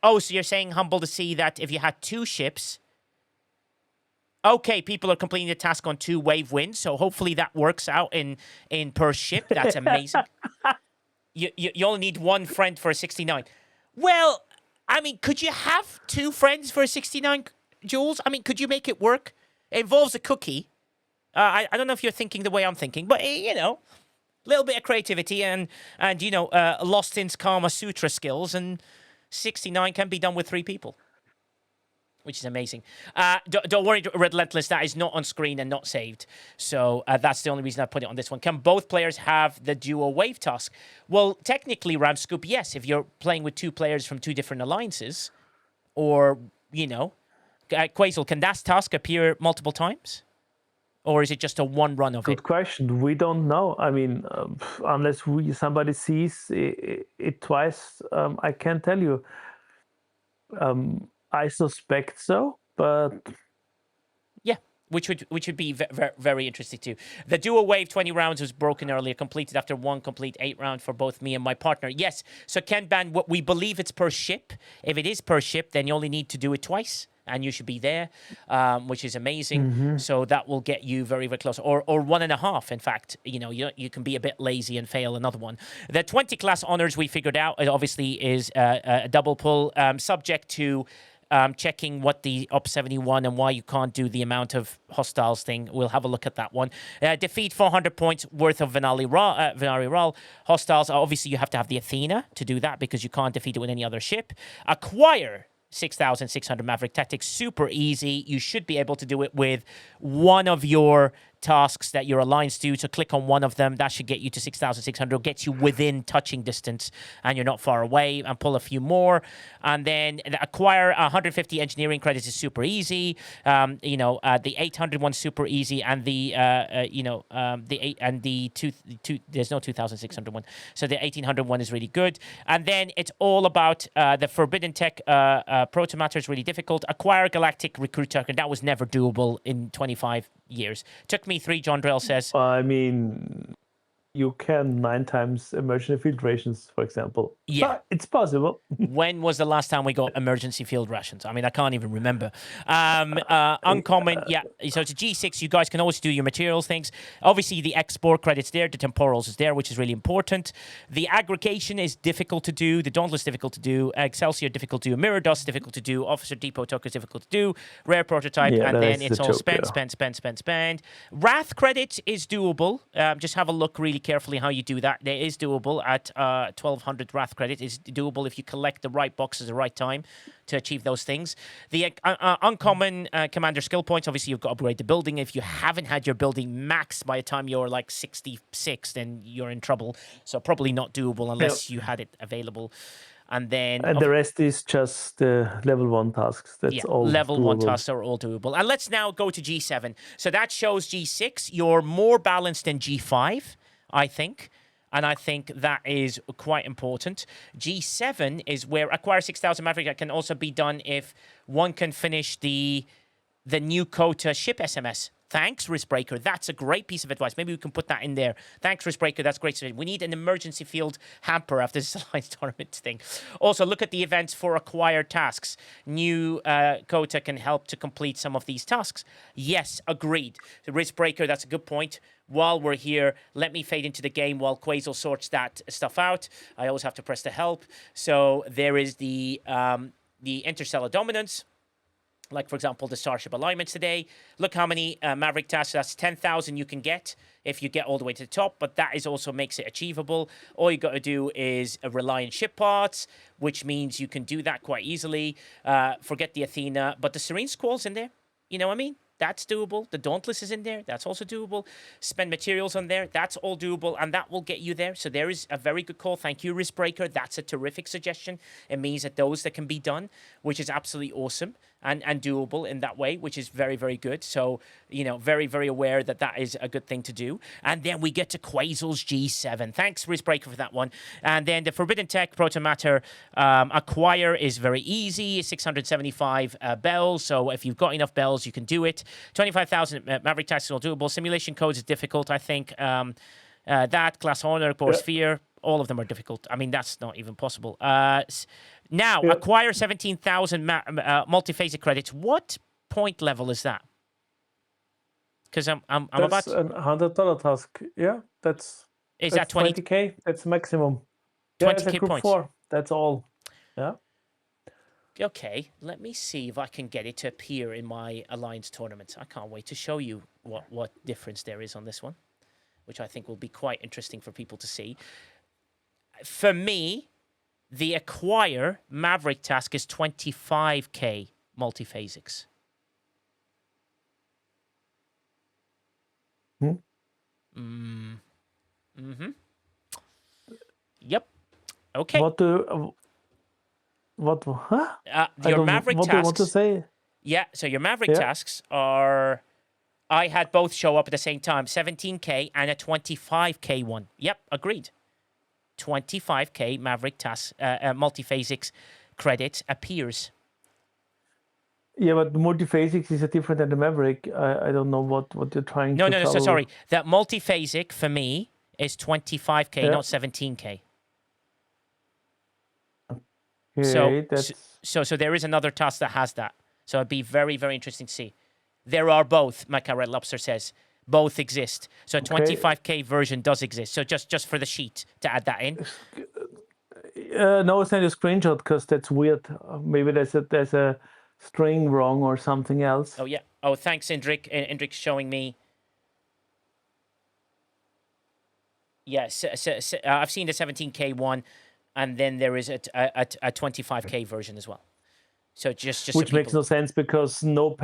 Oh, so you're saying, Humble, to see that if you had 2 ships. Okay, people are completing the task on 2 wave wins, so hopefully that works out in per ship. That's amazing. You only need 1 friend for a 69. Well, I mean, could you have 2 friends for a 69, Jules? I mean, could you make it work? It involves a cookie. I don't know if you're thinking the way I'm thinking, but, you know, a little bit of creativity and you know, Lost In's Kama Sutra skills, and 69 can be done with 3 people, which is amazing. Don't worry, Relentless, that is not on screen and not saved. So that's the only reason I put it on this one. Can both players have the duo wave task? Well, technically, Ramscoop, yes, if you're playing with 2 players from 2 different alliances, or, you know, Quasel, can that task appear multiple times? Or is it just a 1 run of it? Good question. We don't know. I mean, unless somebody sees it twice, I can't tell you. I suspect so, but yeah, which would be very interesting too. The duo wave 20 rounds was broken earlier, completed after 1 complete 8 round for both me and my partner. Yes, so Ken Ban, what we believe it's per ship. If it is per ship, then you only need to do it twice, and you should be there, which is amazing. Mm-hmm. So that will get you very, very close. Or 1.5, in fact. You know, you can be a bit lazy and fail another one. The 20 class honors we figured out, it obviously is a double pull, subject to checking what the Up 71 and why you can't do the amount of hostiles thing. We'll have a look at that one. Defeat 400 points worth of Venari Ral. Hostiles, obviously you have to have the Athena to do that, because you can't defeat it with any other ship. Acquire 6,600 Maverick Tactics, super easy. You should be able to do it with one of your tasks that your alliance do. So click on one of them. That should get you to 6,600. Gets you within touching distance, and you're not far away. And pull a few more, and then acquire 150 engineering credits is super easy. You know, the 800 one's super easy, and the there's no 2,600 one. So the 1,800 one is really good. And then it's all about the Forbidden Tech Protomatter is really difficult. Acquire Galactic Recruit Token. That was never doable in 25 years. Took me 3, John Drell says. I mean, you can 9 times emergency field rations, for example. Yeah. But it's possible. When was the last time we got emergency field rations? I mean, I can't even remember. Uncommon, yeah. So it's a G6. You guys can always do your materials things. Obviously, the export credits there. The temporals is there, which is really important. The aggregation is difficult to do. The Dauntless difficult to do. Excelsior difficult to do. Mirror Dust difficult to do. Officer Depot Tucker is difficult to do. Rare Prototype, Yeah, and then that's it's the all joke, spend. Wrath credit is doable. Just have a look really carefully how you do that. It is doable at 1,200 Wrath credit. Is doable if you collect the right boxes at the right time to achieve those things. The uncommon commander skill points, obviously you've got to upgrade the building. If you haven't had your building maxed by the time you're like 66, then you're in trouble. So probably not doable unless you had it available. And then the rest is just level 1 tasks. That's all level doable. 1 tasks are all doable. And let's now go to G7. So that shows G6. You're more balanced than G5, I think. And I think that is quite important. G7 is where acquire 6,000 Maverick. That can also be done if one can finish the new quota ship SMS. Thanks, Riskbreaker. That's a great piece of advice. Maybe we can put that in there. Thanks, Riskbreaker. That's great. We need an emergency field hamper after this Alliance tournament thing. Also, look at the events for acquired tasks. New quota can help to complete some of these tasks. Yes, agreed. The Riskbreaker, that's a good point. While we're here, let me fade into the game while Quasel sorts that stuff out. I always have to press the help. So there is the interstellar dominance. Like, for example, the Starship alignments today. Look how many Maverick tasks. That's 10,000 you can get if you get all the way to the top. But that is also makes it achievable. All you got to do is rely on ship parts, which means you can do that quite easily. Forget the Athena. But the Serene Squall's in there. You know what I mean? That's doable. The Dauntless is in there. That's also doable. Spend materials on there. That's all doable, and that will get you there. So there is a very good call. Thank you, Riskbreaker. That's a terrific suggestion. It means that those that can be done, which is absolutely awesome and doable in that way, which is very, very good. So, you know, very, very aware that that is a good thing to do. And then we get to Quasel's G7. Thanks, Riskbreaker, for that one. And then the Forbidden Tech Protomatter acquire is very easy. 675 bells. So if you've got enough bells, you can do it. 25,000 Maverick tasks is all doable. Simulation codes is difficult, I think. That, Class Honor, Core Sphere, all of them are difficult. I mean, that's not even possible. Now, acquire 17,000 multiphasic credits. What point level is that? Because I'm about... That's a $100 task. Yeah, that's... Is that 20K? That's maximum. Yeah, 20K group points. 4. That's all. Yeah. Okay, let me see if I can get it to appear in my Alliance tournaments. I can't wait to show you what difference there is on this one, which I think will be quite interesting for people to see. For me, the acquire Maverick task is 25K multiphasics. Yep. Okay. Your Maverick tasks. What do you want to say? Yeah, so your Maverick tasks are... I had both show up at the same time, 17K and a 25K one. Yep, agreed. 25K Maverick task, multiphasics credit appears. Yeah, but the multiphasics is different than the Maverick. I don't know what you're trying to No, so sorry. That multiphasic for me is 25K, not 17K. Okay, so there is another task that has that. So it'd be very, very interesting to see. There are both, Maca Red Lobster says. Both exist. So a 25K version does exist. So just for the sheet to add that in. No, send a screenshot because that's weird. Maybe there's a string wrong or something else. Oh, yeah. Oh, thanks, Indrik. Indrik's showing me. Yes, I've seen the 17K one, and then there is a 25K version as well. So just which makes no sense because no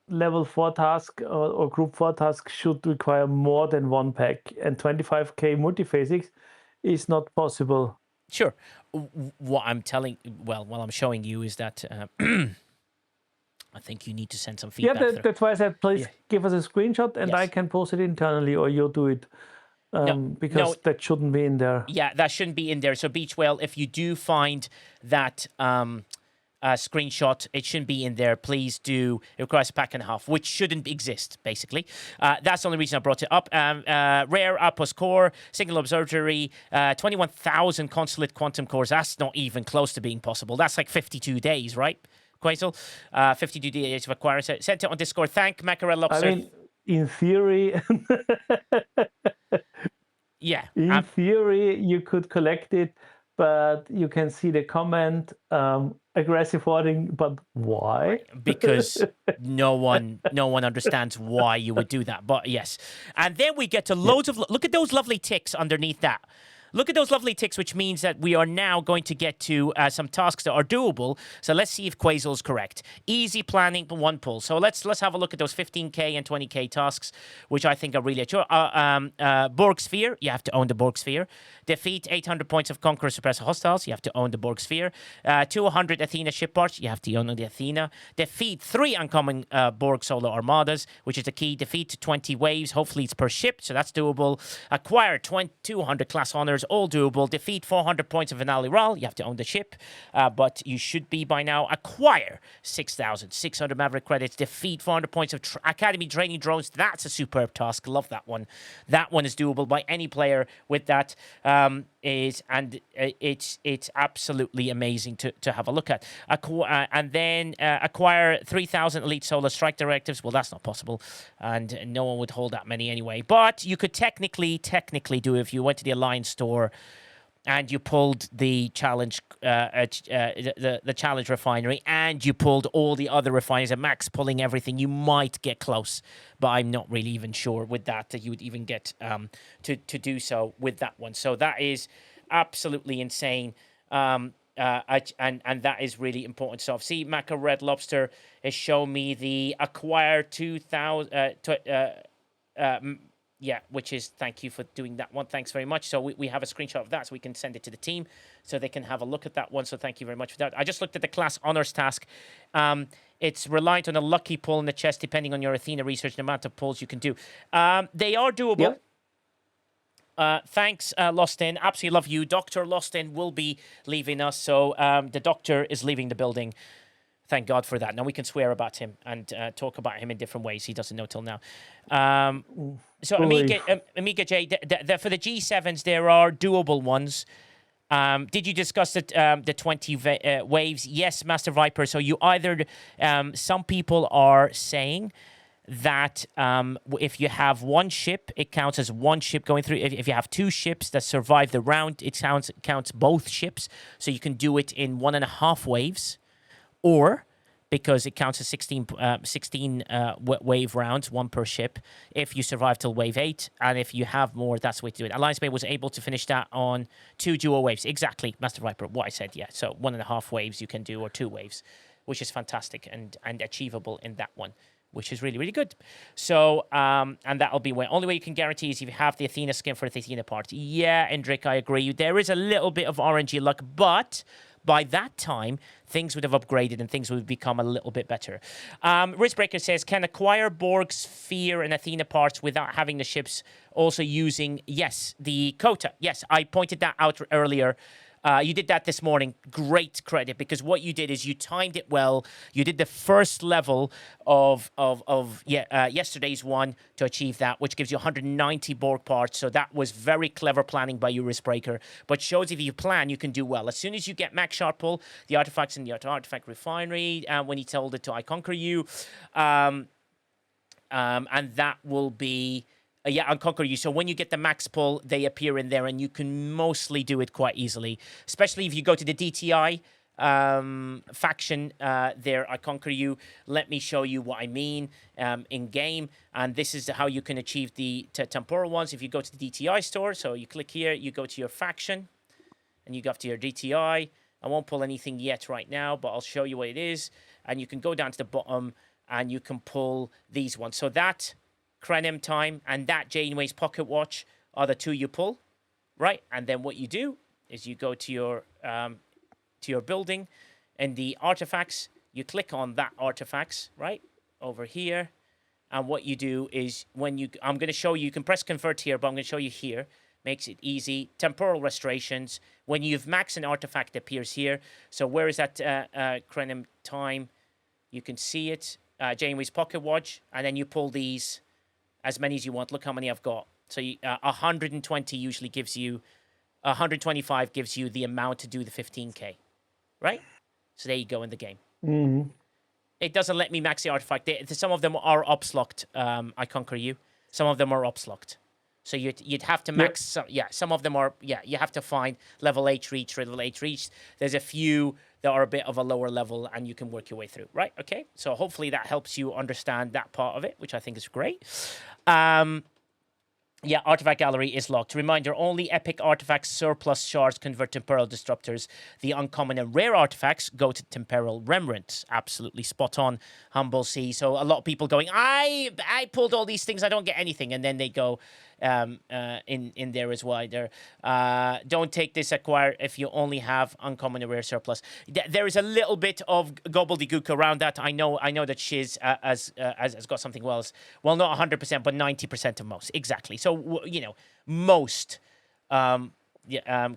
level 4 task or group 4 task should require more than one pack, and 25K multiphasics is not possible. Sure. What I'm I'm showing you is that I think you need to send some feedback. Yeah, that's why I said please give us a screenshot and I can post it internally, or you do it. Because that shouldn't be in there. Yeah, that shouldn't be in there. So Beach Whale, if you do find that screenshot. It shouldn't be in there. Please do. It requires a pack and a half, which shouldn't exist, basically. That's the only reason I brought it up. Rare Outpost Core, Single Observatory, 21,000 Consulate Quantum Cores. That's not even close to being possible. That's like 52 days, right? Quasel? 52 days of acquiring. Sent it on Discord. Thank Mackerel Lobster. I mean, in theory, yeah. In theory, you could collect it, but you can see the comment, aggressive hoarding, but why? Because no one understands why you would do that. But yes. And then we get to loads of, look at those lovely ticks underneath that. Look at those lovely ticks, which means that we are now going to get to some tasks that are doable. So let's see if Quasel is correct. Easy planning, one pull. So let's have a look at those 15k and 20k tasks, which I think are really sure. Borg Sphere, you have to own the Borg Sphere. Defeat 800 points of Conqueror Suppressor Hostiles, you have to own the Borg Sphere. 200 Athena ship parts, you have to own the Athena. Defeat 3 uncommon Borg Solo Armadas, which is the key. Defeat 20 waves, hopefully it's per ship, so that's doable. Acquire 200 class honors, all doable. Defeat 400 points of Finale Ral. You have to own the ship, but you should be by now. Acquire 6,600 Maverick credits. Defeat 400 points of Academy training drones. That's a superb task. Love that one. That one is doable by any player with that. It's absolutely amazing to have a look at. And then acquire 3,000 Elite Solar Strike Directives. Well, that's not possible, and no one would hold that many anyway. But you could technically do it if you went to the Alliance store and you pulled the challenge, the challenge refinery, and you pulled all the other refineries, and max pulling everything. You might get close, but I'm not really even sure with that you would even get to do so with that one. So that is absolutely insane, and that is really important. So see, Macca Red Lobster has shown me the acquire 2,000. Yeah, which is, thank you for doing that one. Thanks very much. So we have a screenshot of that, so we can send it to the team so they can have a look at that one. So thank you very much for that. I just looked at the class honors task. It's reliant on a lucky pull in the chest, depending on your Athena research, the amount of pulls you can do. They are doable. Yep. Thanks, Lostin. Absolutely love you. Dr. Lostin will be leaving us, so the doctor is leaving the building. Thank God for that. Now we can swear about him and talk about him in different ways. He doesn't know till now. So Amiga J, for the G7s, there are doable ones. Did you discuss the 20 waves? Yes, Master Viper. So you either, some people are saying that if you have one ship, it counts as one ship going through. If you have two ships that survive the round, it counts both ships. So you can do it in 1.5 waves. Or, because it counts as 16 wave rounds, one per ship, if you survive till wave 8. And if you have more, that's the way to do it. Alliance Bay was able to finish that on 2 dual waves. Exactly, Master Viper, what I said, yeah. So 1.5 waves you can do, or 2 waves, which is fantastic and achievable in that one, which is really, really good. So, and that'll be only way you can guarantee is if you have the Athena skin for the Athena part. Yeah, Indrik, I agree. There is a little bit of RNG luck, but by that time, things would have upgraded and things would become a little bit better. Riskbreaker says, can acquire Borg Sphere and Athena parts without having the ships also using, yes, the quota. Yes, I pointed that out earlier. You did that this morning. Great credit, because what you did is you timed it well. You did the first level of yesterday's one to achieve that, which gives you 190 Borg parts. So that was very clever planning by you, Riskbreaker. But shows if you plan, you can do well. As soon as you get max sharp pull, the artifacts in the artifact refinery, when he told it to I Conquer You, and that will be. And Conquer You. So when you get the max pull, they appear in there, and you can mostly do it quite easily. Especially if you go to the DTI faction there, I Conquer You. Let me show you what I mean in game. And this is how you can achieve the temporal ones. If you go to the DTI store, so you click here, you go to your faction, and you go up to your DTI. I won't pull anything yet right now, but I'll show you what it is. And you can go down to the bottom, and you can pull these ones. So that Krenim time and that Janeway's pocket watch are the 2 you pull, right? And then what you do is you go to your building, and the artifacts, you click on that artifacts, right, over here. And what you do is I'm going to show you, you can press convert here, but I'm going to show you here. makes it easy. Temporal restorations. When you've maxed an artifact, it appears here. So where is that Krenim time? You can see it. Janeway's Pocket Watch. And then you pull these as many as you want. Look how many I've got. So 120 usually gives you... 125 gives you the amount to do the 15k. Right? So there you go in the game. Mm-hmm. It doesn't let me max the artifact. Some of them are ops locked. I conquer you. Some of them are ops locked. So you'd have to max. Some, some of them are. Yeah, you have to find level 8 reach, level 8 reach. There's a few that are a bit of a lower level, and you can work your way through. Right? Okay. So hopefully that helps you understand that part of it, which I think is great. Yeah, Artifact Gallery is locked. Reminder, only epic artifacts surplus shards convert Temporal Disruptors. The uncommon and rare artifacts go to Temporal Remnants. Absolutely spot on, Humble C. So a lot of people going, I pulled all these things, I don't get anything. And then they go in there as well. Don't take this acquire if you only have uncommon and rare surplus. There is a little bit of gobbledygook around that. I know that Shiz has got something else. Well, not 100%, but 90% of most. Exactly. So, most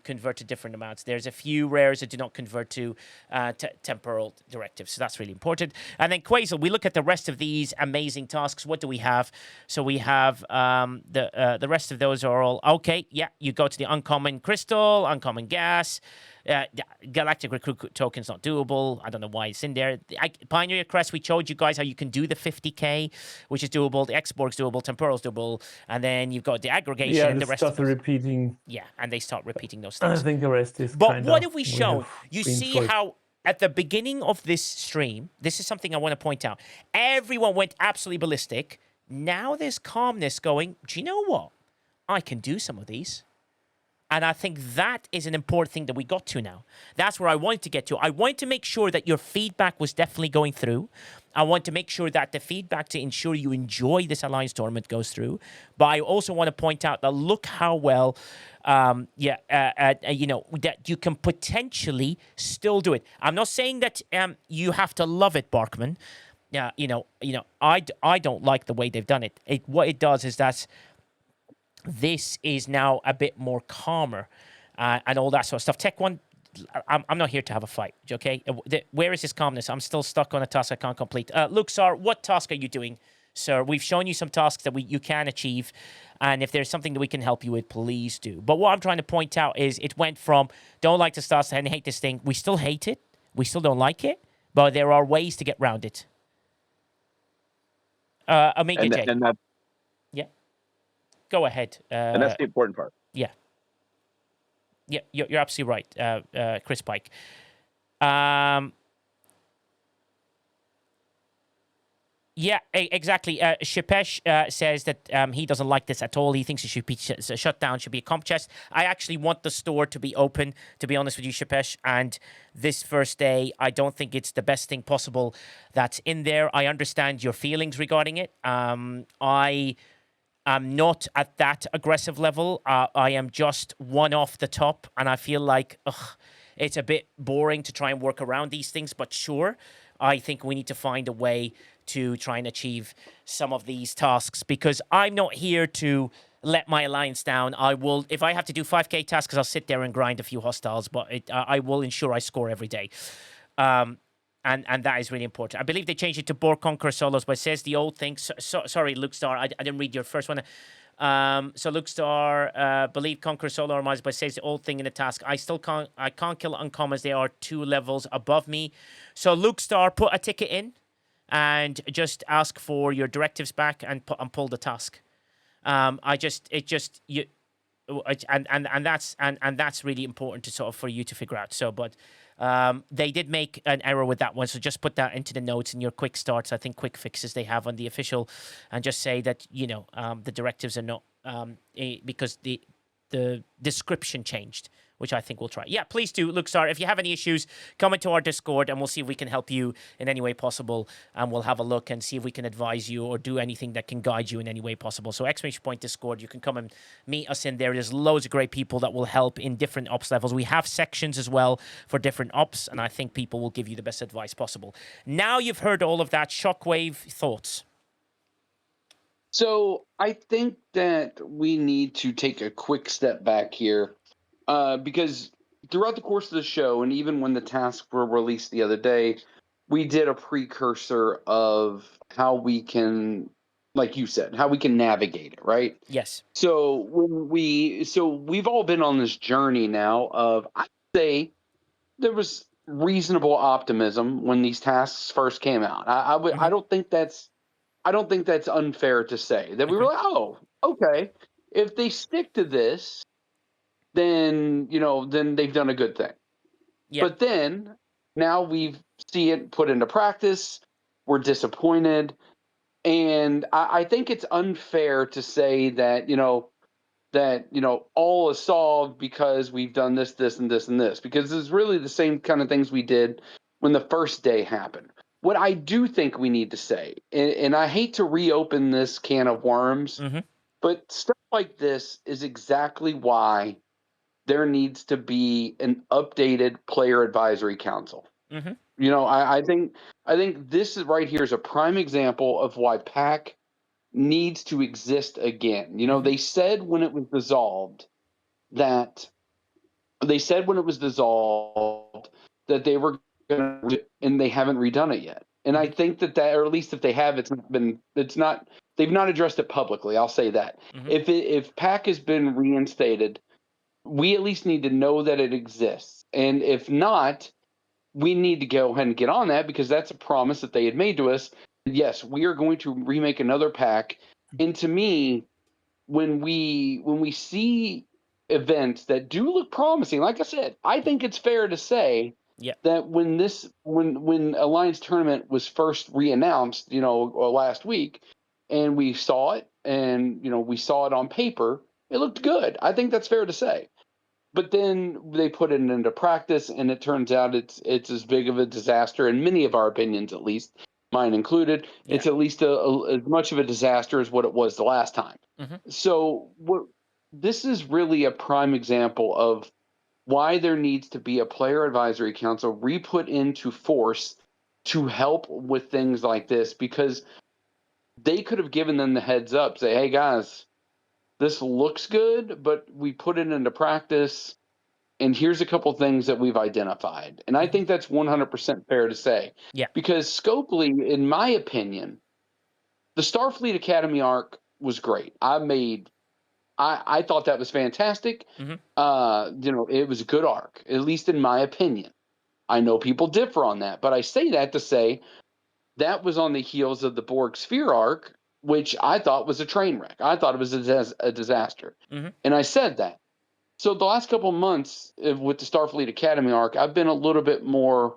convert to different amounts. There's a few rares that do not convert to temporal directives. So that's really important. And then Quasel, we look at the rest of these amazing tasks. What do we have? So we have the rest of those are all okay. Yeah, you go to the uncommon crystal, uncommon gas. Galactic Recruit token's not doable. I don't know why it's in there. Pioneer Crest, we showed you guys how you can do the 50k, which is doable. The Exborg's doable. Temporal's doable. And then you've got the aggregation. Yeah, and the rest of repeating. Yeah, and they start repeating those things. I think the rest is. But what have we shown? You see how at the beginning of this stream, this is something I want to point out. Everyone went absolutely ballistic. Now there's calmness going, do you know what? I can do some of these. And I think that is an important thing that we got to now. That's where I wanted to get to. I wanted to make sure that your feedback was definitely going through. I want to make sure that the feedback to ensure you enjoy this Alliance tournament goes through. But I also want to point out that look how well, that you can potentially still do it. I'm not saying that you have to love it, Barkman. I don't like the way they've done it. What it does is that this is now a bit more calmer and all that sort of stuff. Tech One, I'm not here to have a fight, okay? Where is this calmness? I'm still stuck on a task I can't complete. Luxar, what task are you doing, sir? We've shown you some tasks that you can achieve, and if there's something that we can help you with, please do. But what I'm trying to point out is it went from don't like this task and hate this thing. We still hate it. We still don't like it, but there are ways to get around it. Omega J. And that, yeah. Go ahead. And that's the important part. Yeah. Yeah, you're absolutely right, Chris Pike. Yeah, exactly. Shipesh says that he doesn't like this at all. He thinks it should be shut down, should be a comp chest. I actually want the store to be open, to be honest with you, Shipesh. And this first day, I don't think it's the best thing possible that's in there. I understand your feelings regarding it. I'm not at that aggressive level. I am just one off the top, and I feel like it's a bit boring to try and work around these things. But sure, I think we need to find a way to try and achieve some of these tasks because I'm not here to let my alliance down. I will, if I have to do 5k tasks, I'll sit there and grind a few hostiles, but I will ensure I score every day. And that is really important. I believe they changed it to Borg Conqueror solos, but it says the old thing. Sorry, Luke Star, I didn't read your first one. So Luke Star, believe Conqueror solo armies, but it says the old thing in the task. I can't kill uncommons. They are 2 levels above me. So Luke Star, put a ticket in and just ask for your directives back and pull the task. That's really important to sort of for you to figure out. So, but they did make an error with that one, so just put that into the notes in your quick starts. I think quick fixes they have on the official, and just say that the directives are not because the description changed, which I think we'll try. Yeah, please do, Luxar. If you have any issues, come into our Discord and we'll see if we can help you in any way possible. And we'll have a look and see if we can advise you or do anything that can guide you in any way possible. So exclamation point Discord, you can come and meet us in there. There's loads of great people that will help in different ops levels. We have sections as well for different ops, and I think people will give you the best advice possible. Now you've heard all of that, Shockwave, thoughts? So I think that we need to take a quick step back here, because throughout the course of the show, and even when the tasks were released the other day, we did a precursor of how we can, like you said, how we can navigate it, right? Yes. So we've all been on this journey now of, I'd say there was reasonable optimism when these tasks first came out. I Mm-hmm. don't think that's unfair to say that we were Okay. like, oh, okay, if they stick to this, then then they've done a good thing. Yeah. But then now we see it put into practice. We're disappointed, and I think it's unfair to say that all is solved because we've done this, this, and this, and this, because it's really the same kind of things we did when the first day happened. What I do think we need to say, and I hate to reopen this can of worms, Mm-hmm. but stuff like this is exactly why there needs to be an updated player advisory council. Mm-hmm. I think this is right here is a prime example of why PAC needs to exist again. Mm-hmm. They said when it was dissolved that they were going to, and they haven't redone it yet. And I Mm-hmm. think that, or at least if they have, they've not addressed it publicly. I'll say that. Mm-hmm. If PAC has been reinstated, we at least need to know that it exists. And if not, we need to go ahead and get on that, because that's a promise that they had made to us. Yes, we are going to remake another PAC. And to me, when we see events that do look promising, like I said, I think it's fair to say Yeah. that when Alliance Tournament was first re-announced, last week, and we saw it, and we saw it on paper, it looked good. I think that's fair to say. But then they put it into practice, and it turns out it's as big of a disaster, in many of our opinions, at least mine included. Yeah. It's at least as much of a disaster as what it was the last time. Mm-hmm. So this is really a prime example of why there needs to be a player advisory council re-put into force to help with things like this, because they could have given them the heads up, say, hey guys, this looks good, but we put it into practice, and here's a couple things that we've identified. And I Mm-hmm. think that's 100% fair to say. Yeah. Because Scopely, in my opinion, the Starfleet Academy arc was great. I thought that was fantastic. Mm-hmm. It was a good arc, at least in my opinion. I know people differ on that, but I say that to say that was on the heels of the Borg Sphere arc, which I thought was a train wreck. I thought it was a disaster. Mm-hmm. And I said that. So the last couple of months with the Starfleet Academy arc, I've been a little bit more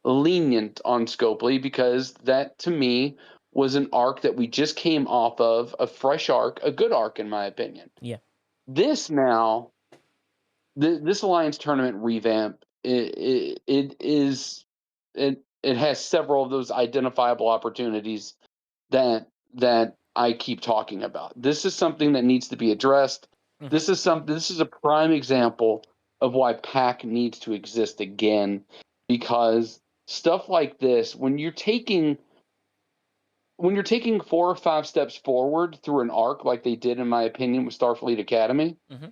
lenient on Scopely, because that, to me, was an arc that we just came off of, a fresh arc, a good arc, in my opinion. Yeah. This now, this Alliance Tournament revamp, it has several of those identifiable opportunities that I keep talking about. This is something that needs to be addressed. Mm-hmm. This is a prime example of why PAC needs to exist again, because stuff like this, when you're taking 4 or 5 steps forward through an arc like they did, in my opinion, with Starfleet Academy, Mm-hmm.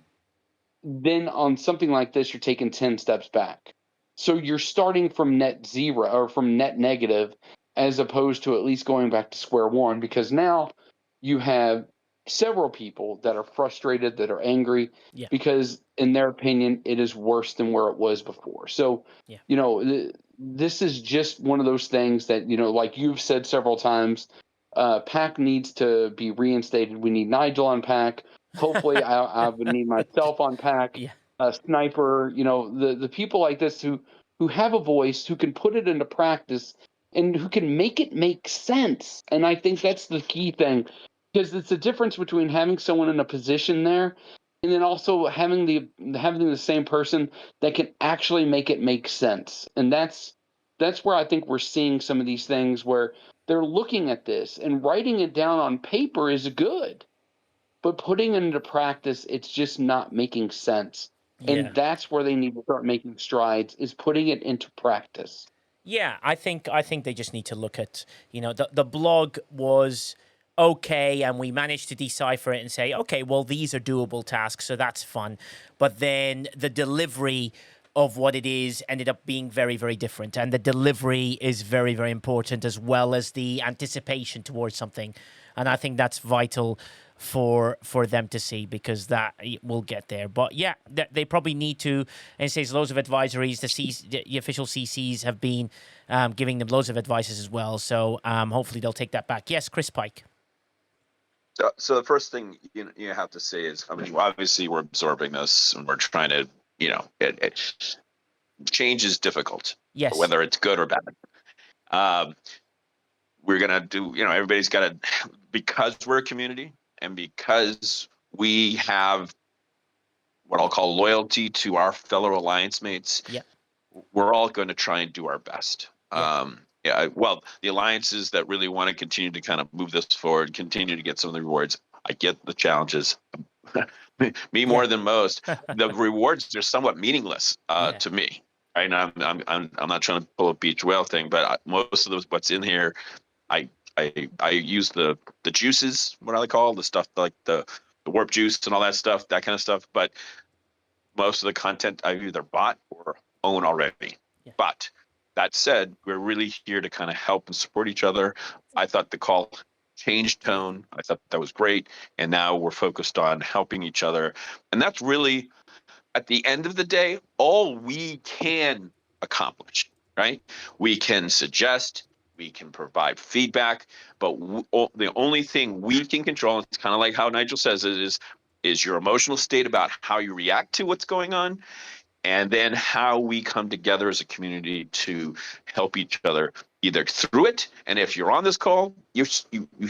then on something like this, you're taking 10 steps back. So you're starting from net zero, or from net negative, as opposed to at least going back to square one, because now you have several people that are frustrated, that are angry, Yeah. because in their opinion, it is worse than where it was before. So, Yeah. this is just one of those things that, like you've said several times, PAC needs to be reinstated. We need Nigel on PAC. Hopefully, I would need myself on PAC, Yeah. Sniper. The people like this who have a voice, who can put it into practice, and who can make it make sense. And I think that's the key thing, because it's the difference between having someone in a position there, and then also having the same person that can actually make it make sense. And that's where I think we're seeing some of these things where they're looking at this, and writing it down on paper is good, but putting it into practice, it's just not making sense. Yeah. And that's where they need to start making strides, is putting it into practice. Yeah, I think they just need to look at, the blog was okay, and we managed to decipher it and say, okay, well, these are doable tasks, so that's fun. But then the delivery of what it is ended up being very, very different. And the delivery is very, very important, as well as the anticipation towards something. And I think that's vital for them to see, because that will get there. But yeah, they probably need to, and it says loads of advisories. The official CCs have been giving them loads of advices as well. So hopefully they'll take that back. Yes, Chris Pike. So the first thing you have to say is, I mean, obviously we're absorbing this and we're trying to, change is difficult. Yes. Whether it's good or bad. We're going to do, everybody's got to, because we're a community and because we have what I'll call loyalty to our fellow alliance mates, we're all going to try and do our best. Well, the alliances that really want to continue to kind of move this forward, continue to get some of the rewards. I get the challenges. Me more than most. The rewards are somewhat meaningless to me. Right now, I'm not trying to pull a beach whale thing, but most of what's in here, I use the juices, what I call the stuff like the warp juice and all that stuff, that kind of stuff. But most of the content I've either bought or own already. But that said, we're really here to kind of help and support each other. I thought the call changed tone. I thought that was great. And now we're focused on helping each other. And that's really, at the end of the day, all we can accomplish, right? We can suggest, we can provide feedback, but the only thing we can control, it's kind of like how Nigel says it, is your emotional state about how you react to what's going on, and then how we come together as a community to help each other either through it. And if you're on this call, you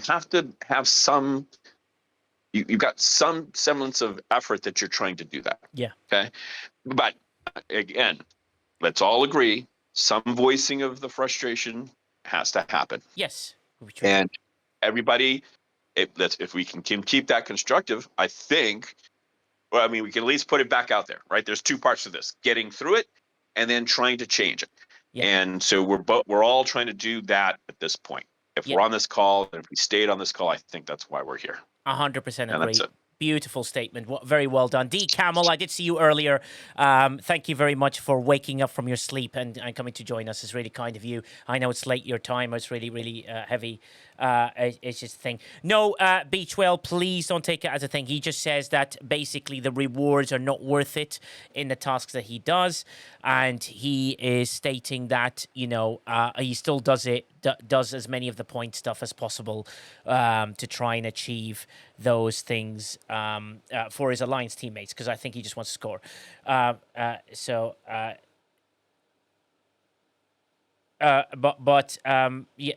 have to have some, you've got some semblance of effort that you're trying to do that. Yeah. Okay. But again, let's all agree, some voicing of the has to happen. Yes. And everybody, if we can keep that constructive, I think, well, I mean, we can at least put it back out there, right? There's two parts to this: getting through it and then trying to change it. And so we're all trying to do that at this point. If we're on this call, and if we stayed on this call, I think that's why we're here. 100% And agree. that's it. Beautiful statement. Very well done. D. Camel, I did see you earlier. Thank you very much for waking up from your sleep and coming to join us. It's really kind of you. I know it's late your time. It's really, really heavy. It's just a thing. No, Beach Whale, please don't take it as a thing. He just says that basically the rewards are not worth it in the tasks that he does. And he is stating that, he still does as many of the point stuff as possible to try and achieve those things for his alliance teammates, because I think he just wants to score.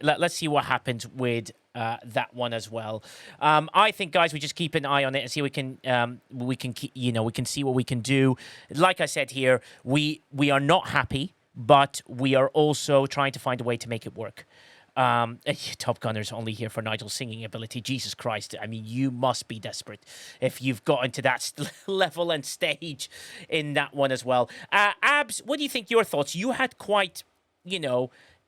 Let's see what happens with that one as well. I think, guys, we just keep an eye on it and see we can see what we can do. Like I said here, we are not happy, but we are also trying to find a way to make it work. Top Gunner's only here for Nigel's singing ability. Jesus Christ. I mean, you must be desperate if you've gotten to that level and stage in that one as well. Abs, what do you think? Your thoughts? You had quite,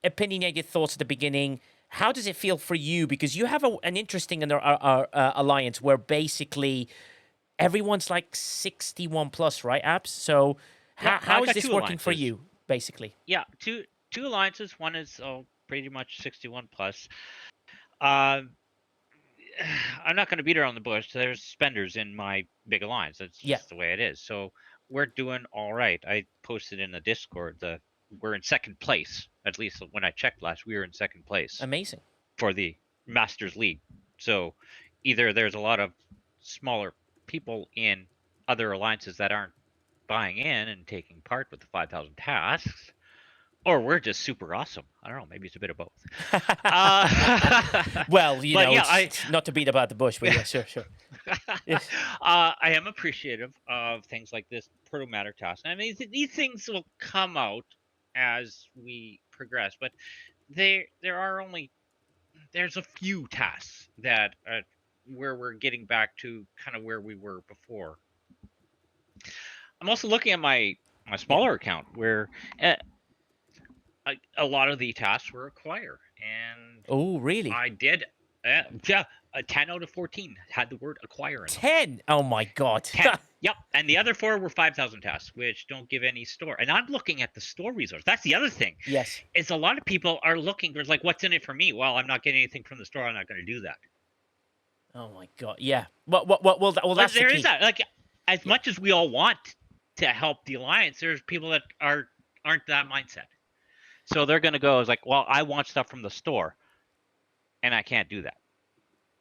opinionated thoughts at the beginning. How does it feel for you? Because you have an interesting alliance where basically everyone's like 61 plus, right, Abs? So how is this working for you, basically? Yeah, two alliances. One is pretty much 61 plus. I'm not going to beat around the bush. There's spenders in my big alliance. That's just the way it is. So we're doing all right. I posted in the Discord we're in second place. At least when I checked last, we were in second place. Amazing. For the Masters League. So either there's a lot of smaller people in other alliances that aren't buying in and taking part with the 5,000 tasks, or we're just super awesome. I don't know. Maybe it's a bit of both. Well, it's not to beat about the bush, but yeah, sure. Yes. I am appreciative of things like this proto matter task. I mean, these things will come out as we progress, but there's a few tasks that where we're getting back to kind of where we were before. I'm also looking at my smaller account where a lot of the tasks were acquire, and oh, really? I did Yeah, 10 out of 14 had the word acquire in them. 10. Oh my God. 10. Yep. And the other 4 were 5,000 tasks, which don't give any store. And I'm looking at the store resource. That's the other thing. Yes. Is a lot of people are looking. There's like, what's in it for me? Well, I'm not getting anything from the store. I'm not going to do that. Oh my God. Yeah. Well, that's there the key. is that. Like, as much as we all want to help the alliance, there's people that aren't that mindset. So they're going to go as like, well, I want stuff from the store, and I can't do that.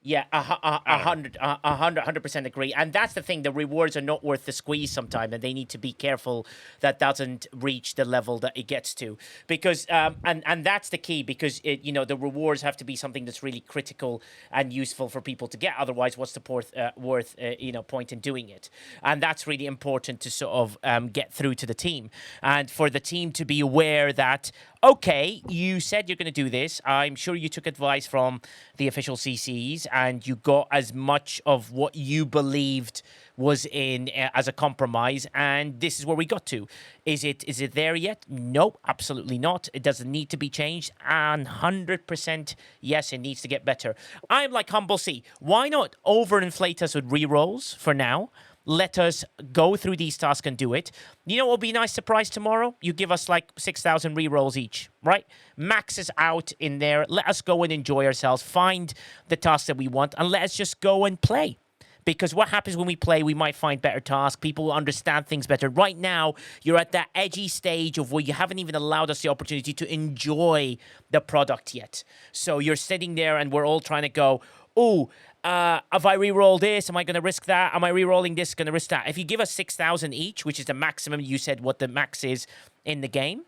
Yeah, 100% agree. And that's the thing. The rewards are not worth the squeeze sometimes, and they need to be careful that doesn't reach the level that it gets to. Because, and that's the key, because, the rewards have to be something that's really critical and useful for people to get. Otherwise, what's the point in doing it? And that's really important to sort of get through to the team. And for the team to be aware that, okay, you said you're going to do this. I'm sure you took advice from the official CCs and you got as much of what you believed was in as a compromise, and this is where we got to. Is it there yet? No, absolutely not. It doesn't need to be changed, and 100% yes, it needs to get better. I'm like Humble C. Why not overinflate us with rerolls for now? Let us go through these tasks and do it. You know what will be a nice surprise tomorrow? You give us like 6,000 rerolls each, right? Max is out in there. Let us go and enjoy ourselves. Find the tasks that we want and let us just go and play. Because what happens when we play, we might find better tasks. People will understand things better. Right now, you're at that edgy stage of where you haven't even allowed us the opportunity to enjoy the product yet. So you're sitting there and we're all trying to go, if I re-roll this, am I going to risk that? Am I re-rolling this, going to risk that? If you give us 6,000 each, which is the maximum, you said what the max is in the game.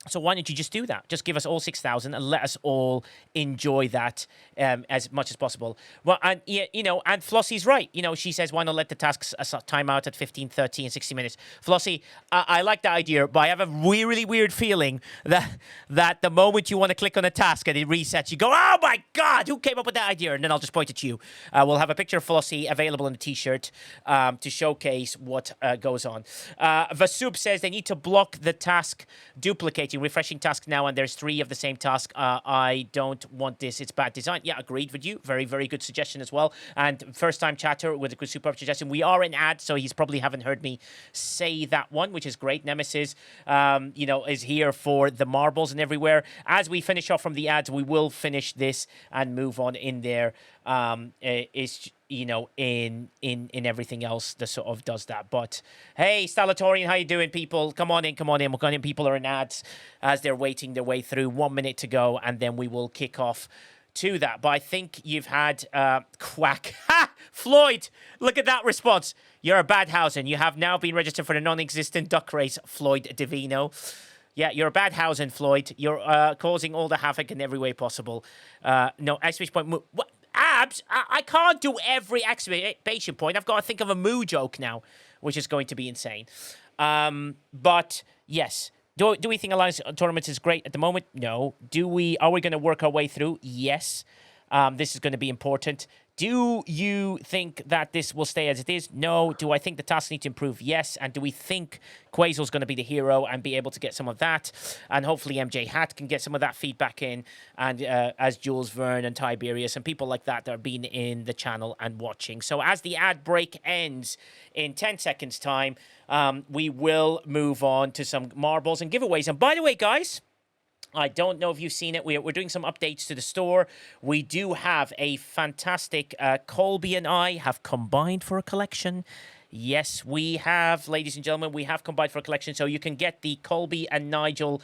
So why don't you just do that? Just give us all 6,000 and let us all enjoy that as much as possible. Well, and and Flossie's right. She says, why not let the tasks time out at 15, 30, and 60 minutes? Flossie, I like that idea, but I have a really weird feeling that the moment you want to click on a task and it resets, you go, oh my God, who came up with that idea? And then I'll just point at you. We'll have a picture of Flossie available in a t-shirt to showcase what goes on. Vasub says they need to block the task duplicating. Refreshing task now, and there's 3 of the same task. I don't want this. It's bad design. Yeah, agreed with you. Very, very good suggestion as well. And first-time chatter with a good superb suggestion. We are in ad, so he's probably haven't heard me say that one, which is great. Nemesis, is here for the marbles and everywhere. As we finish off from the ads, we will finish this and move on in there. In everything else that sort of does that. But hey, Stalatorian, how you doing, people? Come on in. We're people are in ads as they're waiting their way through. 1 minute to go, and then we will kick off to that. But I think you've had Quack. Ha! Floyd, look at that response. You're a Badhausen. You have now been registered for the non-existent duck race, Floyd Divino. Yeah, you're a Badhausen, Floyd. You're causing all the havoc in every way possible. No, exclamation point. What? Abs, I can't do every exclamation point. I've got to think of a moo joke now, which is going to be insane. But yes, do we think Alliance Tournaments is great at the moment? No. Are we going to work our way through? Yes. This is going to be important. Do you think that this will stay as it is? No. Do I think the tasks need to improve? Yes. And do we think Quazel's going to be the hero and be able to get some of that? And hopefully MJ Hat can get some of that feedback in. And as Jules Verne and Tiberius and people like that have been in the channel and watching. So as the ad break ends in 10 seconds time, we will move on to some marbles and giveaways. And by the way, guys, I don't know if you've seen it. We're doing some updates to the store. We do have a fantastic Colby and I have combined for a collection. Yes, we have, ladies and gentlemen, we have combined for a collection. So you can get the Colby and Nigel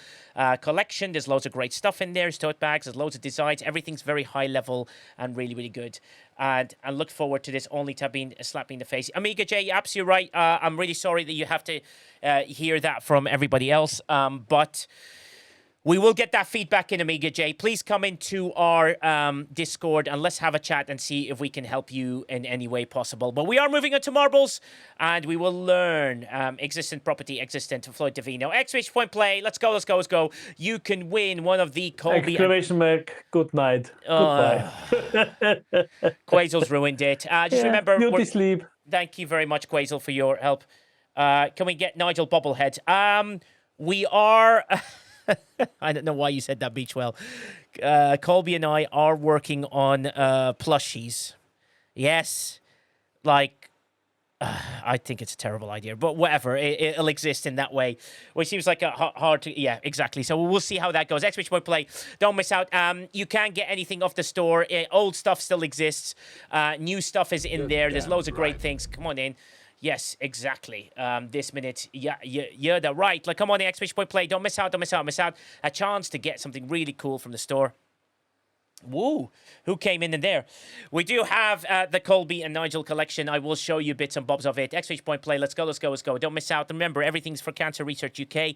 collection. There's loads of great stuff in there. There's tote bags. There's loads of designs. Everything's very high level and really, really good. And I look forward to this only to have been slapping in the face. Amiga J, you're absolutely right. I'm really sorry that you have to hear that from everybody else. But we will get that feedback in, Amiga J. Please come into our Discord and let's have a chat and see if we can help you in any way possible. But we are moving on to marbles, and we will learn existent property, existent Floyd Divino. Exclamation point play. Let's go. You can win one of the Colby. Exclamation mark. Good night. Goodbye. Quazel's ruined it. Just remember. Beauty sleep. Thank you very much, Quazel, for your help. Can we get Nigel Bobblehead? We are. I don't know why you said that, Beachwell. Colby and I are working on plushies. Yes, like I think it's a terrible idea, but whatever. It'll exist in that way, which seems like a hard to. Yeah, exactly. So we'll see how that goes. X-Witch Boy Play. Don't miss out. You can't get anything off the store. Old stuff still exists. New stuff is in there. There's loads of great things. Come on in. Yes, exactly. This minute, you're the right. Like, come on in, X-Witch Boy Play. Don't miss out. Don't miss out. Miss out. A chance to get something really cool from the store. Woo! Who came in there? We do have the Colby and Nigel collection. I will show you bits and bobs of it. X-Witch Point Play. Let's go, let's go, let's go. Don't miss out. Remember, everything's for Cancer Research UK.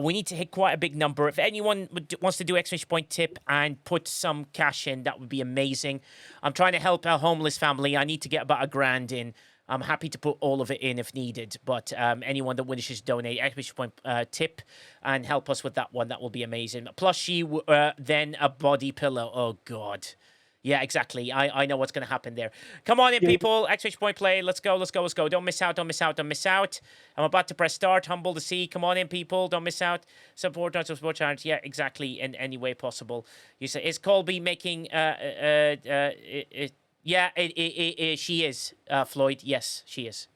We need to hit quite a big number. If anyone wants to do X-Witch Point tip and put some cash in, that would be amazing. I'm trying to help a homeless family. I need to get about $1,000 in. I'm happy to put all of it in if needed, but anyone that wishes to donate, X-Witch Point tip and help us with that one, that will be amazing. Plushie, then a body pillow. Oh, God. Yeah, exactly. I know what's going to happen there. Come on in, people. X-Witch Point Play. Let's go, let's go, let's go. Don't miss out, don't miss out, don't miss out. I'm about to press start. Humble to see. Come on in, people. Don't miss out. Support us, support challenge. Yeah, exactly. In any way possible. You say, is Colby making... Yeah, she is, Floyd. Yes, she is.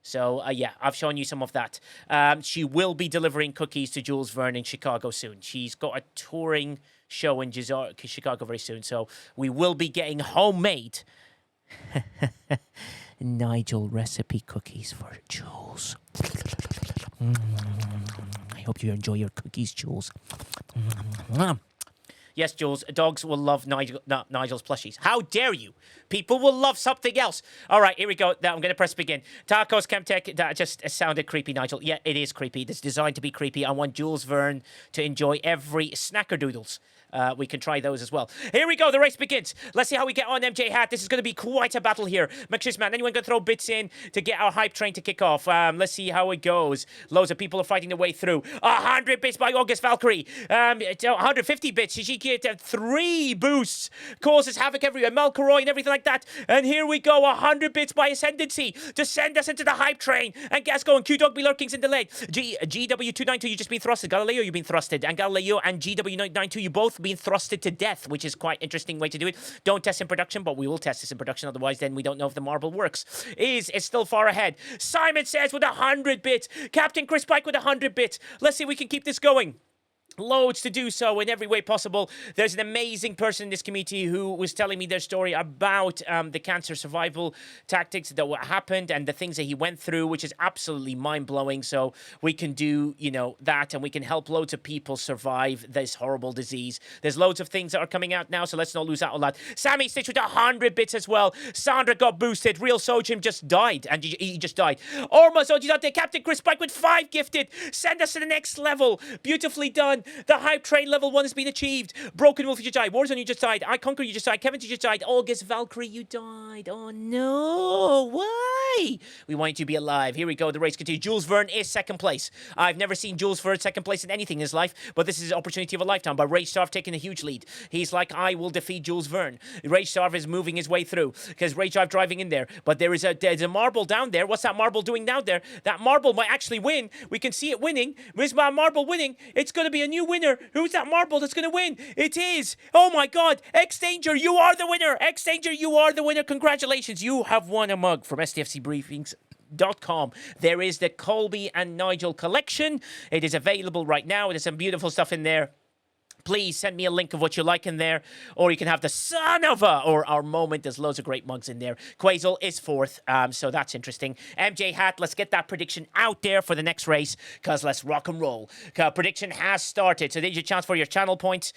So, yeah, I've shown you some of that. She will be delivering cookies to Jules Verne in Chicago soon. She's got a touring show in Chicago very soon. So we will be getting homemade Nigel recipe cookies for Jules. I hope you enjoy your cookies, Jules. Yes, Jules, dogs will love Nigel's plushies. How dare you? People will love something else. All right, here we go. Now I'm going to press begin. Tacos, Chemtech, that just sounded creepy, Nigel. Yeah, it is creepy. It's designed to be creepy. I want Jules Verne to enjoy every snackerdoodles. We can try those as well. Here we go. The race begins. Let's see how we get on, MJ Hat. This is going to be quite a battle here. Man, anyone going to throw bits in to get our hype train to kick off? Let's see how it goes. Loads of people are fighting their way through. 100 bits by August Valkyrie. 150 bits. She get 3 boosts. Causes havoc everywhere. Melkoroy and everything like that. And here we go. 100 bits by Ascendancy to send us into the hype train. And get us going. Q-Dog be lurkings in the leg. GW292, you just been thrusted. Galileo, you've been thrusted. And Galileo and GW992, you both been thrusted to death, which is quite interesting way to do it. Don't test in production, but we will test this in production. Otherwise, then we don't know if the marble works. It's still far ahead. Simon says with 100 bits. Captain Chris Pike with 100 bits. Let's see if we can keep this going. Loads to do so in every way possible. There's an amazing person in this community who was telling me their story about the cancer survival tactics that happened and the things that he went through, which is absolutely mind-blowing. So we can do, that, and we can help loads of people survive this horrible disease. There's loads of things that are coming out now, so let's not lose out on that. Sammy Stitch with 100 bits as well. Sandra got boosted. Real Sojim just died, and he just died. Orma Zodidante, Captain Chris Pike with 5 gifted. Send us to the next level. Beautifully done. The hype train level 1 has been achieved. Broken Wolf, you just died. Warzone, you just died. I Conquer, you just died. Kevin, you just died. August Valkyrie, you died. Oh no, why? We want you to be alive. Here we go. The race continues. Jules Verne is second place. I've never seen Jules Verne second place in anything in his life, but this is an opportunity of a lifetime. But Rage Starve taking a huge lead. He's like, I will defeat Jules Verne. Rage Starve is moving his way through because Rage Starve driving in there. But there's a marble down there. What's that marble doing down there? That marble might actually win. We can see it winning. Where's my marble winning? It's going to be a new winner. Who's that marble that's going to win? It is. Oh my God. X-Danger, you are the winner. X-Danger, you are the winner. Congratulations. You have won a mug from STFC Briefings.com. There is the Colby and Nigel collection. It is available right now. There's some beautiful stuff in there. Please send me a link of what you like in there, or you can have the son of a, or our moment. There's loads of great mugs in there. Quasel is 4th, so that's interesting. MJ Hat, let's get that prediction out there for the next race, because let's rock and roll. Prediction has started, so there's your chance for your channel points.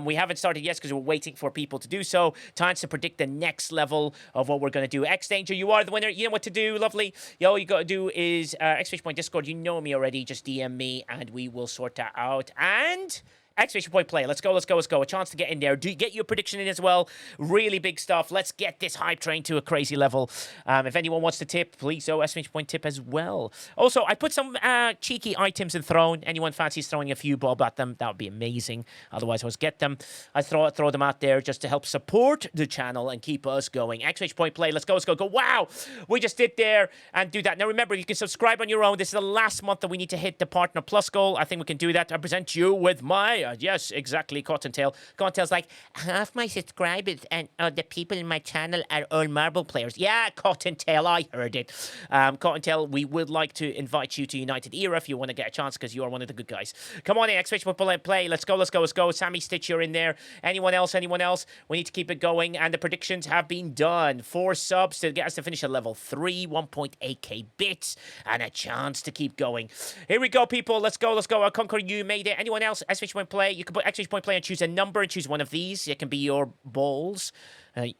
We haven't started yet because we're waiting for people to do so. Time to predict the next level of what we're going to do. X-Danger, you are the winner. You know what to do, lovely. All you got to do is X-Fish Point Discord. You know me already. Just DM me, and we will sort that out. And Exclamation point play. Let's go. A chance to get in there. Do get your prediction in as well. Really big stuff. Let's get this hype train to a crazy level. If anyone wants to tip, please exclamation point tip as well. Also, I put some cheeky items in Throne. Anyone fancies throwing a few bob at them? That would be amazing. Otherwise, I was get them. I throw them out there just to help support the channel and keep us going. Exclamation point play. Let's go. Go. Wow. We just did there and do that. Now, remember, you can subscribe on your own. This is the last month that we need to hit the Partner Plus goal. I think we can do that. I present you with my, yes, exactly, Cottontail. Cottontail's like, half my subscribers and the people in my channel are all Marble players. Yeah, Cottontail, I heard it. Cottontail, we would like to invite you to United Era if you want to get a chance because you are one of the good guys. Come on in, exclamation point play. Let's go. Sammy Stitch, you're in there. Anyone else? We need to keep it going. And the predictions have been done. 4 subs to get us to finish at level 3, 1.8k bits, and a chance to keep going. Here we go, people. Let's go. I'll conquer you. Made it. Anyone else? Exclamation point play. You can put exclamation point play and choose a number and choose one of these. It can be your balls.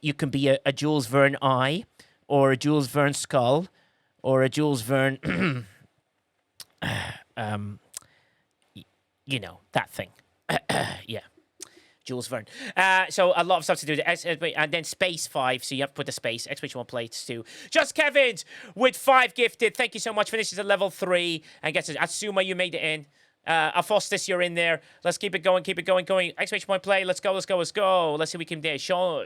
You can be a Jules Verne eye, or a Jules Verne skull, or a Jules Verne, you know, that thing. Yeah. Jules Verne. So a lot of stuff to do. And then space 5. So you have to put the space. Exclamation point plates too. Just Kevin's with 5 gifted. Thank you so much. Finishes at level 3. And gets it. Asuma, you made it in. Afostis, you're in there. Let's keep it going. Exclamation point play. Let's go. Let's see what we can do. Shong,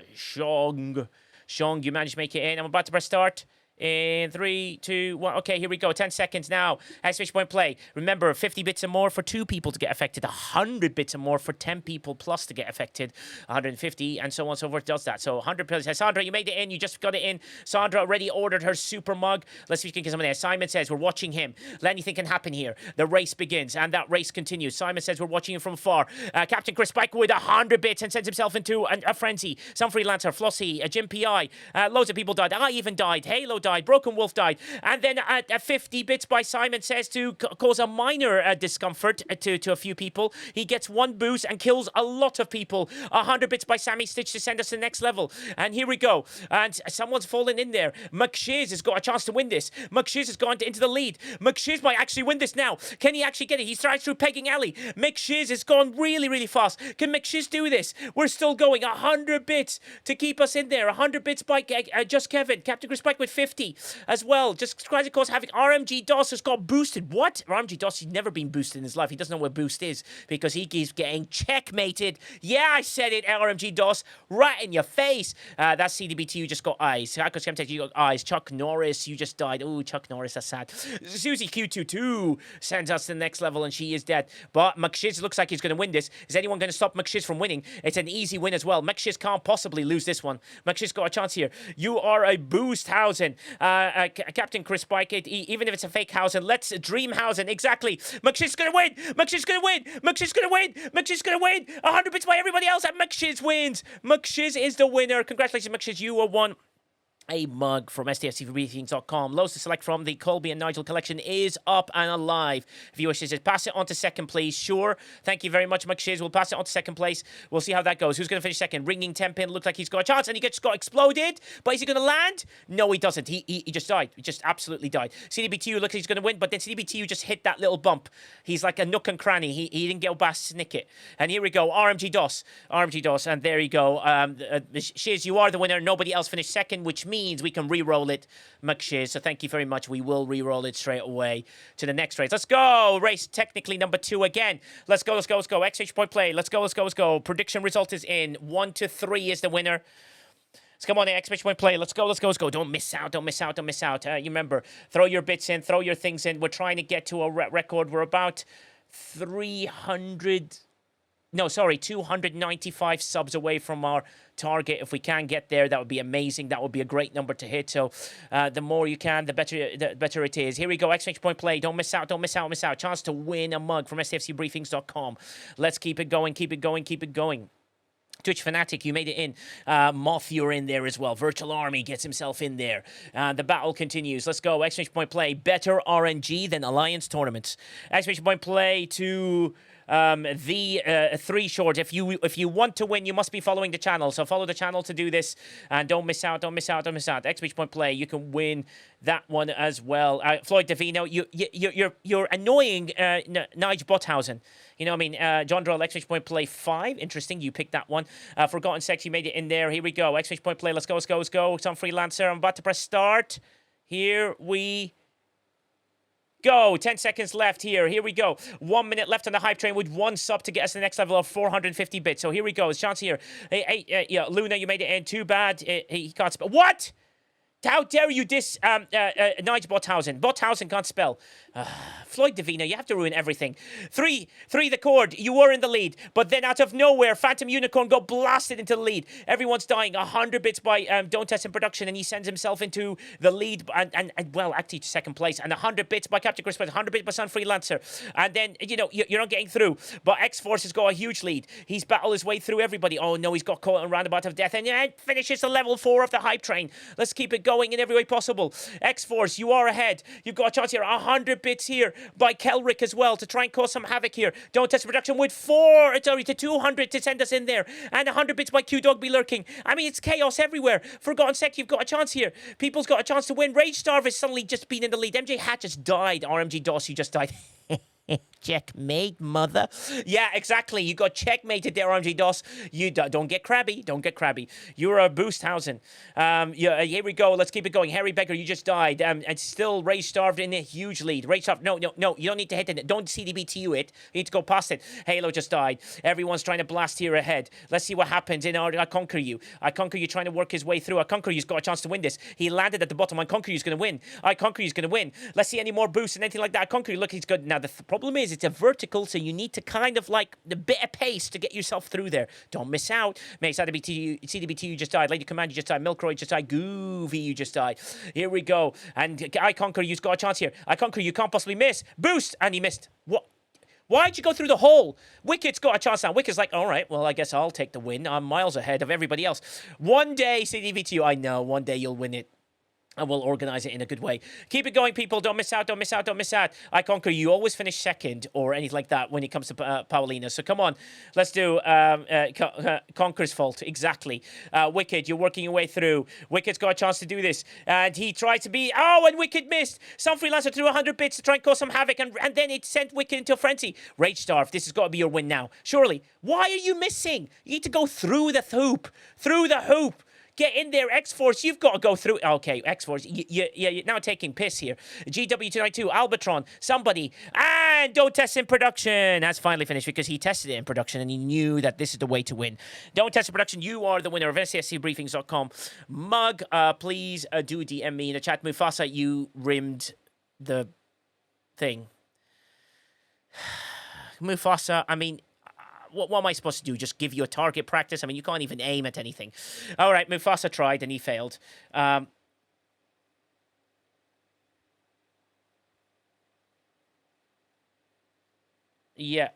you managed to make it in. I'm about to press start. In 3, 2, 1. Okay, here we go. 10 seconds now. Exclamation point play. Remember, 50 bits or more for 2 people to get affected. 100 bits or more for 10 people plus to get affected. 150 and so on and so forth does that. So 100 pills. Sandra, you made it in. You just got it in. Sandra already ordered her super mug. Let's see if you can get some of there. Simon says, we're watching him. Anything can happen here. The race begins and that race continues. Simon says, we're watching him from afar. Captain Chris Spike with 100 bits and sends himself into a frenzy. Some freelancer, Flossie, a Jim PI. Loads of people died. I even died. Halo died. Broken Wolf died. And then 50 bits by Simon says to cause a minor discomfort to a few people. He gets 1 boost and kills a lot of people. 100 bits by Sammy Stitch to send us to the next level. And here we go. And someone's fallen in there. McShiz has got a chance to win this. McShiz has gone into the lead. McShiz might actually win this now. Can he actually get it? He strides through Pegging Alley. McShiz has gone really, really fast. Can McShiz do this? We're still going. 100 bits to keep us in there. 100 bits by Just Kevin. Captain Chris Spike with 50. As well, just of course having RMG DOS has got boosted. What? RMG DOS, he's never been boosted in his life. He doesn't know what boost is because he keeps getting checkmated. Yeah, I said it, RMG DOS, right in your face. That's CDBT, you just got eyes. Hackers Chemtech, you got eyes. Chuck Norris, you just died. Ooh, Chuck Norris, that's sad. Susie Q22 sends us to the next level and she is dead. But McShiz looks like he's going to win this. Is anyone going to stop McShiz from winning? It's an easy win as well. McShiz can't possibly lose this one. McShiz got a chance here. You are a Boosthausen. Captain Chris Spike, even if it's a fake Hausen, let's dream Hausen. Exactly. McShiz's gonna win. 100 bits by everybody else, and McShiz wins. McShiz is the winner. Congratulations, McShiz. You are won a mug from STFC Loads to select from. The Colby and Nigel collection is up and alive. If you wish to pass it on to second, please. Sure. Thank you very much, McShiz. We'll pass it on to second place. We'll see how that goes. Who's going to finish second? Ringing 10-pin. Looks like he's got a chance, and he got exploded. But is he going to land? No, he doesn't. He just died. He just absolutely died. CDBTU looks like he's going to win, but then CDBTU just hit that little bump. He's like a nook and cranny. He didn't get past snick it. And here we go. RMG DOS, and there you go. Shiz, you are the winner. Nobody else finished second, which means we can re-roll it, McShiz. So thank you very much. We will re-roll it straight away to the next race. Let's go. Race technically number 2 again. Let's go. XH point play. Let's go. Prediction result is in. 1 to 3 is the winner. Let's come on, exclamation point play. Let's go. Don't miss out. You remember, throw your bits in, throw your things in. We're trying to get to a record. We're about 295 subs away from our target. If we can get there, that would be amazing. That would be a great number to hit. So the more you can, the better it is. Here we go. Exchange point play. Don't miss out. Chance to win a mug from STFCbriefings.com. Let's keep it going. Twitch Fanatic, you made it in. Moth, you're in there as well. Virtual Army gets himself in there. The battle continues. Let's go. Exchange point play. Better RNG than Alliance tournaments. Exchange point play to the 3 short. If you want to win, you must be following the channel. So follow the channel to do this, and don't miss out. XP point play. You can win that one as well. Floyd Davino, you're annoying Nigel Botthausen. You know what I mean? John Droll, exclamation point play 5. Interesting, you picked that one. Forgotten Sex, you made it in there. Here we go. Exclamation point play, let's go. It's on Freelancer. I'm about to press start. Here we go. 10 seconds left here. Here we go. 1 minute left on the hype train with 1 sub to get us to the next level of 450 bits. So here we go. It's chance here. Hey, Luna, you made it in. Too bad. He can't spell. What? How dare you diss Nigel Botthausen? Botthausen can't spell. Floyd Davino, you have to ruin everything. 3, the cord. You were in the lead. But then out of nowhere, Phantom Unicorn got blasted into the lead. Everyone's dying. 100 bits by Don't Test in Production. And he sends himself into the lead. And well, actually to second place. And 100 bits by Captain Chris. 100 bits by Sun Freelancer. And then, you're not getting through. But X-Force has got a huge lead. He's battled his way through everybody. Oh, no, he's got caught in a roundabout of death. And finishes the level 4 of the hype train. Let's keep it going in every way possible. X-Force, you are ahead. You've got a chance here. 100 bits here by Kelrick as well to try and cause some havoc here. Don't Test Production with 200 to send us in there. And 100 bits by Q-Dog be lurking. I mean, it's chaos everywhere. Forgotten Sec, you've got a chance here. People's got a chance to win. Rage Starve has suddenly just been in the lead. MJ Hat just died. RMG DOS, you just died. Checkmate, mother. Yeah, exactly. You got checkmated there, RMG DOS. You don't get crabby. Don't get crabby. You're a Boosthausen. Here we go. Let's keep it going. Harry Becker, you just died. And still Rage Starved in a huge lead. Rage Starved. No. You don't need to hit it. Don't CDBTU it. You need to go past it. Halo just died. Everyone's trying to blast here ahead. Let's see what happens in I Conquer You. I Conquer You trying to work his way through. I Conquer You's got a chance to win this. He landed at the bottom. I Conquer You's going to win. I Conquer You's going to win. Let's see any more boosts and anything like that. I Conquer You. Look, he's good. Now, the problem is it's a vertical, so you need to kind of like a bit of pace to get yourself through there. Don't miss out. Mate, CDBT, you just died. Lady Command, you just died. Milkroy, you just died. Goofy, you just died. Here we go. And I Conquer You's got a chance here. I Conquer You can't possibly miss. Boost! And he missed. What? Why'd you go through the hole? Wicked's got a chance now. Wicked's like, all right, well, I guess I'll take the win. I'm miles ahead of everybody else. One day, CDBT, I know, one day you'll win it. And we'll organise it in a good way. Keep it going, people. Don't miss out. I Conquer You. Always finish second or anything like that when it comes to Paulina. So come on. Let's do Conquer's fault. Exactly. Wicked, you're working your way through. Wicked's got a chance to do this. And he tried to be... Oh, and Wicked missed. Some Freelancer threw 100 bits to try and cause some havoc. And then it sent Wicked into a frenzy. Rage Starve, this has got to be your win now. Surely. Why are you missing? You need to go through the hoop. Through the hoop. Get in there, X-Force. You've got to go through. Okay, X-Force. You're now taking piss here. GW292, Albatron, somebody. And Don't Test in Production has finally finished because he tested it in production and he knew that this is the way to win. Don't Test in Production, you are the winner of STFCbriefings.com. Mug, please do DM me in the chat. Mufasa, you rimmed the thing. Mufasa, I mean... What am I supposed to do? Just give you a target practice? I mean, you can't even aim at anything. All right, Mufasa tried and he failed. Yeah.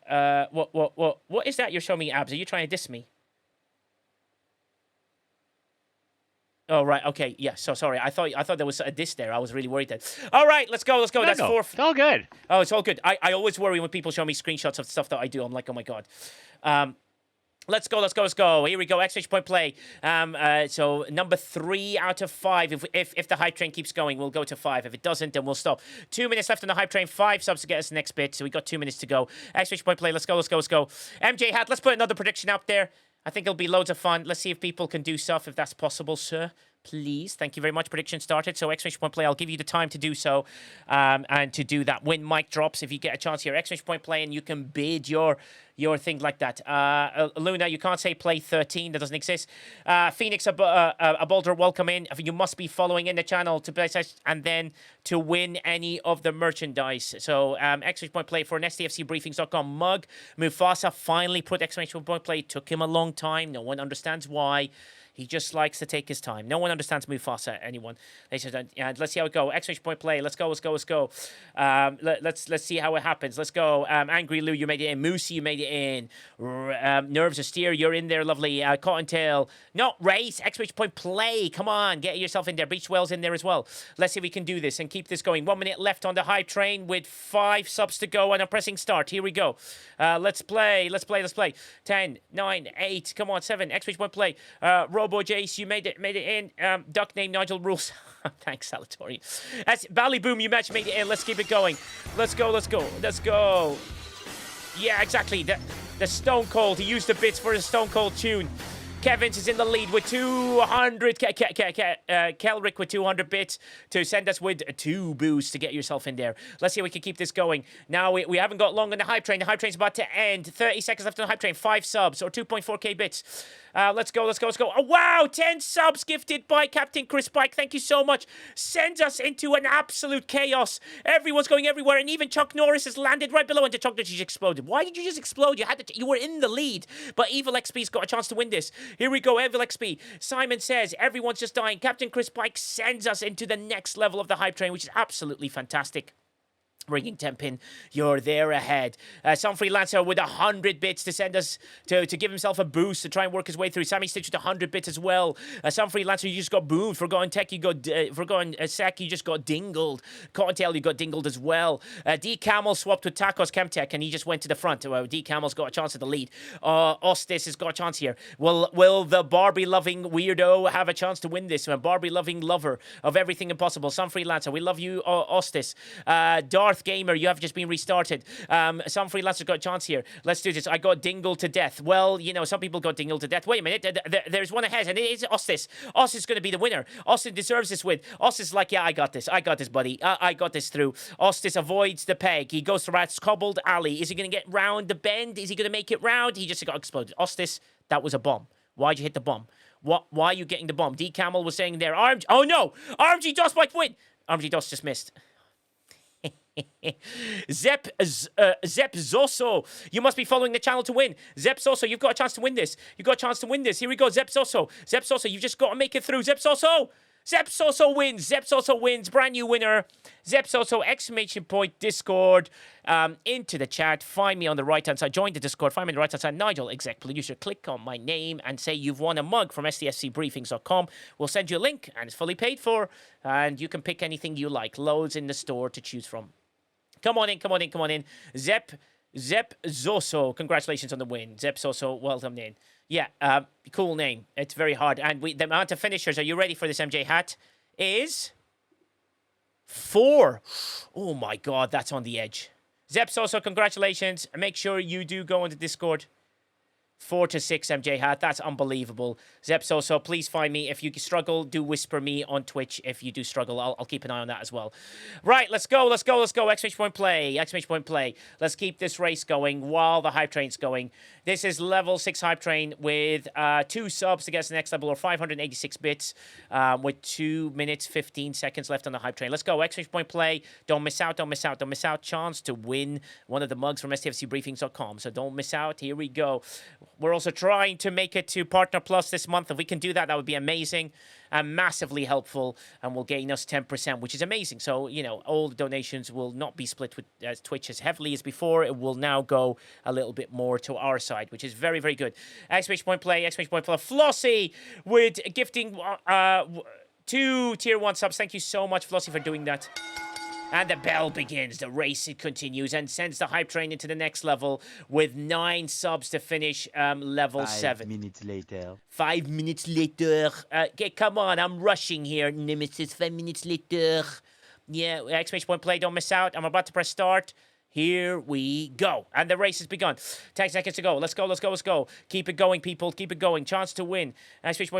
What is that you're showing me, Abs? Are you trying to diss me? Oh, right. Okay. Yeah. So sorry. I thought there was a diss there. I was really worried that. All right. Let's go. That's 4. It's all good. Oh, it's all good. I always worry when people show me screenshots of stuff that I do. I'm like, oh my God. Let's go. Here we go. Exclamation point play. So number 3 out of 5. If the hype train keeps going, we'll go to 5. If it doesn't, then we'll stop. 2 minutes left on the hype train. 5 subs to get us the next bit. So we got 2 minutes to go. Exclamation point play. Let's go. MJ Hat, let's put another prediction out there. I think it'll be loads of fun. Let's see if people can do stuff, if that's possible, sir. Please. Thank you very much. Prediction started. So exclamation point play. I'll give you the time to do so. And to do that, when mic drops, if you get a chance here, exclamation point play, and you can bid your thing like that. Luna, you can't say play 13. That doesn't exist. Phoenix, a Boulder, welcome in. You must be following in the channel to play and then to win any of the merchandise. So exclamation point play for an STFCbriefings.com mug. Mufasa finally put exclamation point play. Took him a long time. No one understands why. He just likes to take his time. No one understands Mufasa, anyone. Let's see how it goes. Exclamation point play. Let's go. Let's see how it happens. Let's go. Angry Lou, you made it in. Moosey, you made it in. Nerves of Steer, you're in there. Lovely. Cottontail. No, Race. Exclamation point play. Come on. Get yourself in there. Beachwell's in there as well. Let's see if we can do this and keep this going. 1 minute left on the hype train with 5 subs to go. And I'm pressing start. Here we go. Let's play. 10, 9, 8. Come on, 7. Exclamation point play. Probo Jace, you made it in. Duck named Nigel rules. Thanks, Salatori. That's Bally Boom, you made it in. Let's keep it going. Let's go. Yeah, exactly. The Stone Cold. He used the bits for the Stone Cold tune. Kevin's is in the lead with 200. Kelrick with 200 bits to send us with 2 boosts to get yourself in there. Let's see if we can keep this going. Now, we haven't got long on the hype train. The hype train's about to end. 30 seconds left on the hype train. 5 subs or 2.4k bits. Let's go. Oh, wow, 10 subs gifted by Captain Chris Pike. Thank you so much. Sends us into an absolute chaos. Everyone's going everywhere, and even Chuck Norris has landed right below, and Chuck Norris just exploded. Why did you just explode? You were in the lead, but Evil XP's got a chance to win this. Here we go, Evil XP. Simon says, everyone's just dying. Captain Chris Pike sends us into the next level of the hype train, which is absolutely fantastic. Ringing 10 pin, you're there ahead. Some freelancer with 100 bits to send us to give himself a boost to try and work his way through. Sammy Stitch with 100 bits as well. Some freelancer, you just got boomed. Forgotten Tech, you got Forgotten Sec, you just got dingled. Cottontail, you got dingled as well. D Camel swapped with Tacos Chemtech and he just went to the front. D Camel's got a chance at the lead. Ostis has got a chance here. Will the Barbie loving weirdo have a chance to win this? A Barbie loving lover of everything impossible. Some freelancer, we love you, Ostis. Darth Gamer, you have just been restarted. Some freelancers got a chance here. Let's do this. I got dingled to death. Well, some people got dingled to death. Wait a minute. There's one ahead, and it is Ostis. Ostis is going to be the winner. Ostis deserves this win. Ostis is like, yeah, I got this, buddy. I got this through. Ostis avoids the peg. He goes through that cobbled alley. Is he going to get round the bend? Is he going to make it round? He just got exploded. Ostis, that was a bomb. Why'd you hit the bomb? Why are you getting the bomb? D Camel was saying there. Oh no! RMG Doss might win. RMG Doss just missed. Zep Zoso, you must be following the channel to win. Zep Zoso, you've got a chance to win this. Here we go, Zep Zoso, you've just got to make it through. Zep Zoso wins. Brand new winner. Zep Zoso, exclamation point, Discord, into the chat. Find me on the right hand side. Join the Discord. Find me on the right hand side. Nigel, exec producer. Click on my name and say you've won a mug from STFCbriefings.com. We'll send you a link and it's fully paid for. And you can pick anything you like. Loads in the store to choose from. Come on in. Zep Zoso, congratulations on the win. Zep Zoso, welcome in. Yeah, cool name. It's very hard. And the amount of finishers, are you ready for this, MJ Hat? Is 4. Oh my God, that's on the edge. Zep Zoso, congratulations. Make sure you do go on the Discord. 4 to 6, MJ Hat. That's unbelievable. Zep Zoso, please find me. If you struggle, do whisper me on Twitch. If you do struggle, I'll keep an eye on that as well. Right, let's go. Exclamation point play. Let's keep this race going while the hype train's going. This is level 6 hype train with 2 subs to get us to the next level, or 586 bits, with 2 minutes, 15 seconds left on the hype train. Let's go. Exclamation point play. Don't miss out. Chance to win one of the mugs from STFCbriefings.com. So don't miss out. Here we go. We're also trying to make it to Partner Plus this month. If we can do that, that would be amazing and massively helpful, and will gain us 10%, which is amazing. So, all the donations will not be split with Twitch as heavily as before. It will now go a little bit more to our side, which is very, very good. Exclamation point play. Flossie with gifting 2 tier 1 subs. Thank you so much, Flossie, for doing that. And the bell begins. The race, it continues and sends the hype train into the next level with 9 subs to finish level 7. 5 minutes later. Okay, come on. I'm rushing here, Nemesis. 5 minutes later. Yeah, exclamation point play. Don't miss out. I'm about to press start. Here we go. And the race has begun. 10 seconds to go. Let's go. Keep it going, people. Keep it going. Chance to win. Exclamation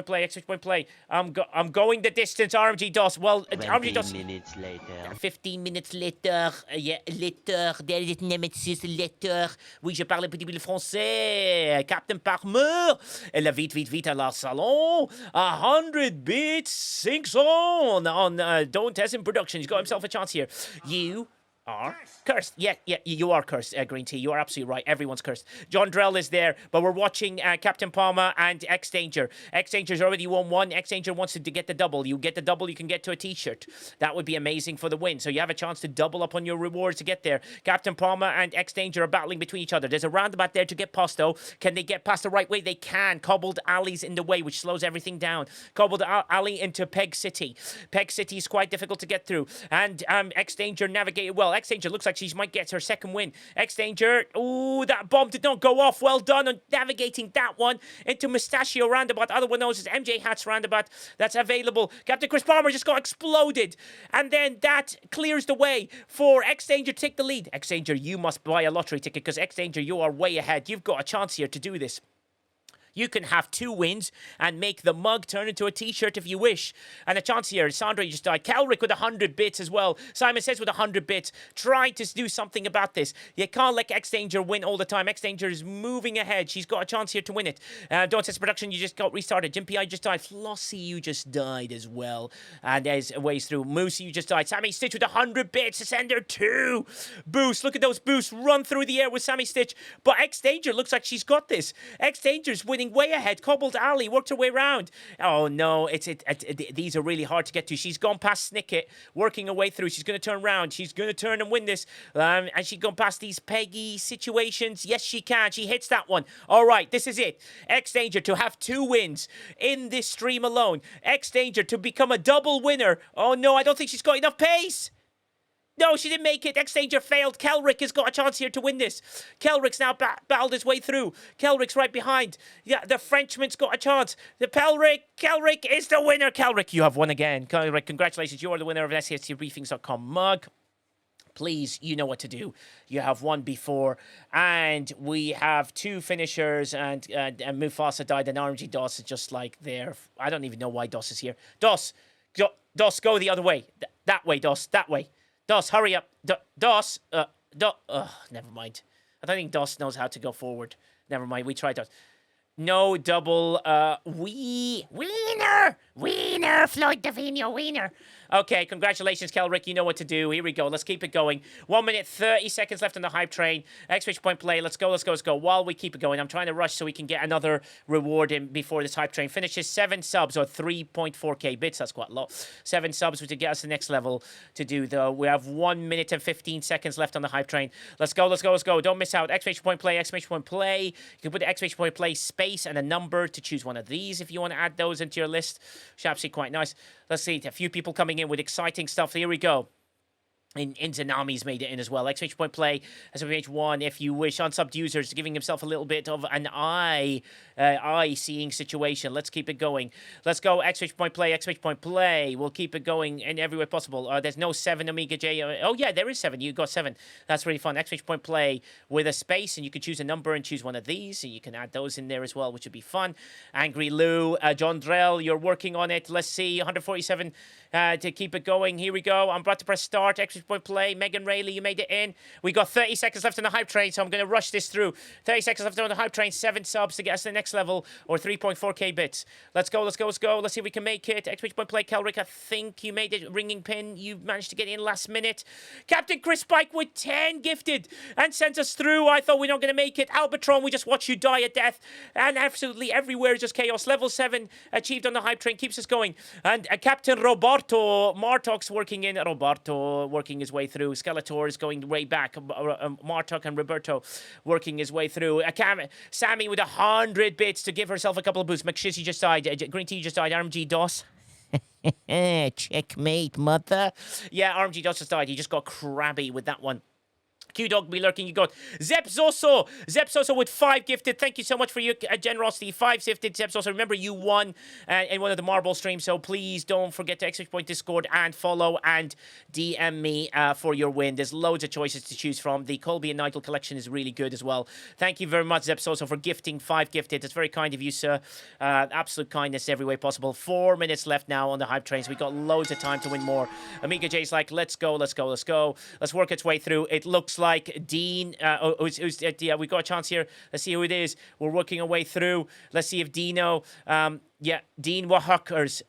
point play. I'm going the distance, RMG DOS. Well, RMG DOS. minutes later. 15 minutes later. Yeah, later. There is Nemesis later. Oui, je parle un petit peu le français. Captain Parmer. Elle a vite à la salon. 100 bits. Sinks on Don't Test in Production. He's got himself a chance here. You are cursed. Yeah, you are cursed, Green Tea. You are absolutely right. Everyone's cursed. John Drell is there, but we're watching Captain Palma and X Danger. X Danger's already won 1. X Danger wants to get the double. You get the double, you can get to a t-shirt. That would be amazing for the win. So you have a chance to double up on your rewards to get there. Captain Palma and X Danger are battling between each other. There's a roundabout there to get past, though. Can they get past the right way? They can. Cobbled alleys in the way, which slows everything down. Cobbled alley into Peg City. Peg City is quite difficult to get through. And X Danger navigated well. well. X-Danger looks like she might get her second win. X-Danger, ooh, that bomb did not go off. Well done on navigating that one into Mustachio Roundabout. Other one knows is MJ Hat's Roundabout. That's available. Captain Chris Palmer just got exploded. And then that clears the way for X-Danger to take the lead. X-Danger, you must buy a lottery ticket because X-Danger, you are way ahead. You've got a chance here to do this. You can have 2 wins and make the mug turn into a t-shirt if you wish. And a chance here. Sandra, you just died. Kelrick with 100 bits as well. Simon Says with 100 bits. Trying to do something about this. You can't let X-Danger win all the time. X-Danger is moving ahead. She's got a chance here to win it. Don't Sense Production, you just got restarted. Jim P.I. just died. Flossie, you just died as well. And there's ways through. Moosey, you just died. Sammy Stitch with 100 bits. Ascender 2. Boost. Look at those boosts. Run through the air with Sammy Stitch. But X-Danger looks like she's got this. X-Danger's winning way ahead. Cobbled Alley worked her way around. Oh no, these are really hard to get to. She's gone past Snicket, working her way through. She's going to turn around. She's going to turn and win this. And she's gone past these Peggy situations. Yes, she can. She hits that one. All right, this is it. X-Danger to have 2 wins in this stream alone. X-Danger to become a double winner. Oh no, I don't think she's got enough pace. No, she didn't make it. X-Danger failed. Kelrick has got a chance here to win this. Kelrick's now battled his way through. Kelrick's right behind. Yeah, the Frenchman's got a chance. Kelrick is the winner. Kelrick, you have won again. Kelrick, congratulations. You are the winner of an STFCbriefings.com mug. Please, you know what to do. You have won before. And we have 2 finishers. And Mufasa died. And RMG DOS is just like there. I don't even know why DOS is here. DOS, go the other way. That way, DOS. That way. DOS, hurry up. DOS. Never mind. I don't think DOS knows how to go forward. Never mind. We tried DOS. No double. Wiener, Floyd Davino, Wiener. Okay, congratulations, Kelrick. You know what to do. Here we go. Let's keep it going. 1 minute, 30 seconds left on the hype train. Exclamation point play. Let's go. While we keep it going, I'm trying to rush so we can get another reward in before this hype train finishes. 7 subs or 3.4k bits. That's quite a lot. 7 subs, which will get us the next level to do, though. We have 1 minute and 15 seconds left on the hype train. Let's go. Don't miss out. Exclamation point play. You can put the exclamation point play space and a number to choose one of these if you want to add those into your list. Which is actually quite nice. Let's see. A few people coming in with exciting stuff. Here we go. Zanami's made it in as well. Exclamation point play as SMH1 if you wish. Unsubbed users giving himself a little bit of an eye-seeing situation. Let's keep it going. Let's go. Exclamation point play. We'll keep it going in every way possible. There's no 7 Omega J. Oh yeah, there is 7. You got 7. That's really fun. Exclamation point play with a space, and you can choose a number and choose one of these. So you can add those in there as well, which would be fun. Angry Lou, John Drell, you're working on it. Let's see, 147 to keep it going. Here we go. I'm about to press start. Exclamation point play. Megan Rayleigh, you made it in. We got 30 seconds left on the hype train, so I'm going to rush this through. 30 seconds left on the hype train. 7 subs to get us to the next level, or 3.4k bits. Let's go. Let's see if we can make it. Exclamation point play. Kelrick, I think you made it. Ringing pin. You managed to get in last minute. Captain Chris Pike with 10 gifted and sent us through. I thought we we're not going to make it. Albatron, we just watched you die at death. And absolutely everywhere is just chaos. Level 7 achieved on the hype train. Keeps us going. And Captain Roberto Martok's working his way through. Skeletor is going way back. Martok and Roberto working his way through. Sammy with 100 bits to give herself a couple of boosts. McShizzy just died. Green Tea just died. RMG DOS. Checkmate, mother. Yeah, RMG DOS just died. He just got crabby with that one. Q-Dog be lurking. You got Zep Zoso with 5 gifted. Thank you so much for your generosity. 5 gifted, Zep Zoso. Remember, you won in one of the Marble streams, so please don't forget to Exchange Point Discord and follow and DM me for your win. There's loads of choices to choose from. The Colby and Nigel collection is really good as well. Thank you very much, Zep Zoso, for gifting 5 gifted. It's very kind of you, sir. Absolute kindness every way possible. 4 minutes left now on the hype trains. We got loads of time to win more. Amiga J's like, let's go. Let's work its way through. It looks like Dean, we got a chance here. Let's see who it is. We're working our way through. Let's see if Dino, Dean Wahuckers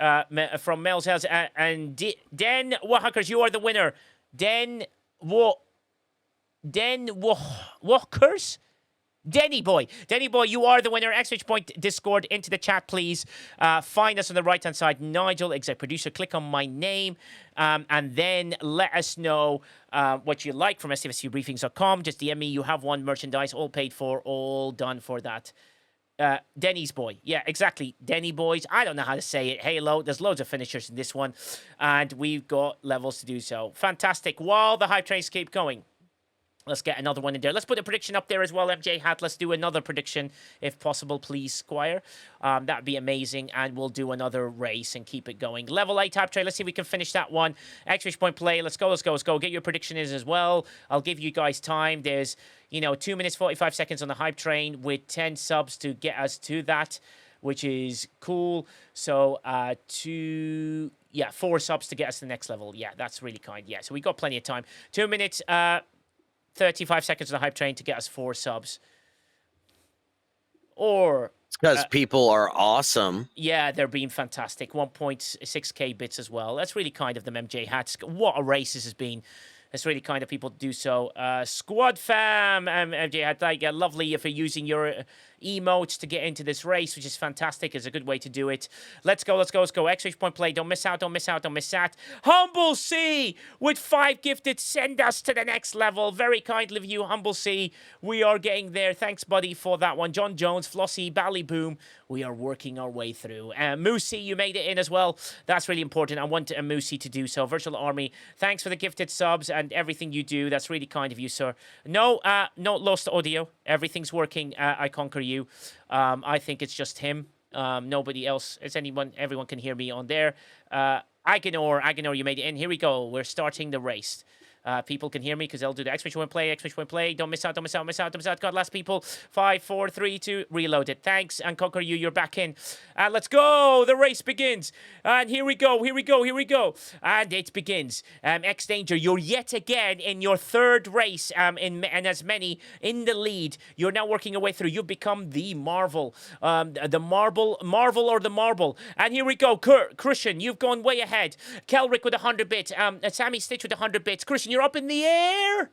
from Mel's House, and Den Wahuckers, you are the winner. Den Wahuckers? Denny boy, you are the winner. Exchange Point Discord into the chat, please. Find us on the right-hand side. Nigel, exec producer. Click on my name, and then let us know what you like from STFCbriefings.com. Just DM me. You have won merchandise, all paid for, all done for that. Denny's boy. Yeah, exactly. Denny boys. I don't know how to say it. Halo. There's loads of finishers in this one. And we've got levels to do so. Fantastic. While the hype trains keep going, let's get another one in there. Let's put a prediction up there as well, MJ Hat. Let's do another prediction, if possible, please, Squire. That'd be amazing. And we'll do another race and keep it going. Level 8 hype train. Let's see if we can finish that one. Exclamation point play. Let's go, let's go, let's go. Get your prediction in as well. I'll give you guys time. There's, 2 minutes, 45 seconds on the hype train with 10 subs to get us to that, which is cool. So, 4 subs to get us to the next level. Yeah, that's really kind. Yeah, so we got plenty of time. 2 minutes, 35 seconds on the hype train to get us 4 subs. Or... It's because people are awesome. Yeah, they're being fantastic. 1.6k bits as well. That's really kind of them, MJ Hats. What a race this has been. It's really kind of people to do so. Squad fam, MJ Hat, lovely if you're using your emotes to get into this race, which is fantastic. It's a good way to do it. Let's go, let's go, let's go. Exchange point play. Don't miss out, don't miss out, don't miss out. Humble C with 5 gifted. Send us to the next level. Very kindly of you, Humble C. We are getting there. Thanks, buddy, for that one. John Jones, Flossie, Ballyboom. We are working our way through. Moosey, you made it in as well. That's really important. I want Moosey to do so. Virtual Army, thanks for the gifted subs and everything you do. That's really kind of you, sir. No lost audio. Everything's working. I conquer you. I think it's just him. Nobody else. Everyone can hear me on there. Agenor, you made it in. Here we go. We're starting the race. People can hear me because they'll do the exclamation point play. Don't miss out, don't miss out, don't miss out, don't miss out. God, last people. 5, 4, 3, 2, reload it. Thanks, and Conquer you, you're back in. Let's go. The race begins. And here we go, here we go, here we go. And it begins. X Danger, you're yet again in your 3rd race, and as many in the lead. You're now working your way through. You've become the Marvel. The Marvel or the Marble. And here we go. Christian, you've gone way ahead. Kelrick with 100 bits. Sammy Stitch with 100 bits. Christian, you're up in the air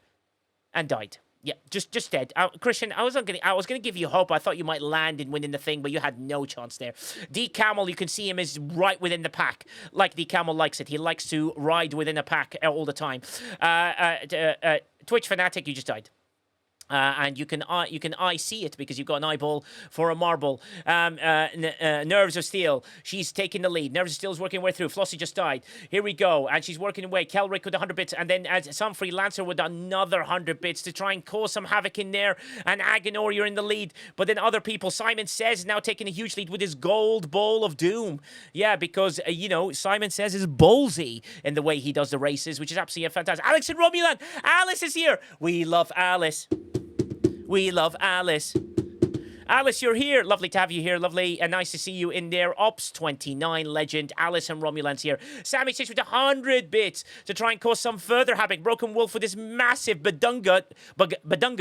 and died. Yeah, just dead. Christian, I was gonna give you hope. I thought you might land and win in the thing, but you had no chance there. D Camel, you can see him is right within the pack. Like D Camel likes it. He likes to ride within a pack all the time. Twitch Fanatic, you just died. And you can see it because you've got an eyeball for a marble. Nerves of Steel, she's taking the lead. Nerves of Steel is working her way through. Flossie just died. Here we go, and she's working away. Kelrick with 100 bits, and then some freelancer with another 100 bits to try and cause some havoc in there. And Agenor, you're in the lead, but then other people. Simon Says now taking a huge lead with his gold bowl of doom. Yeah, because Simon Says is ballsy in the way he does the races, which is absolutely fantastic. Alex and Romulan, Alice is here. We love Alice. We love Alice. Alice, you're here. Lovely to have you here. Lovely and nice to see you in there. Ops 29 legend. Alice and Romulan's here. Sammy 6 with 100 bits to try and cause some further havoc. Broken Wolf with this massive badunga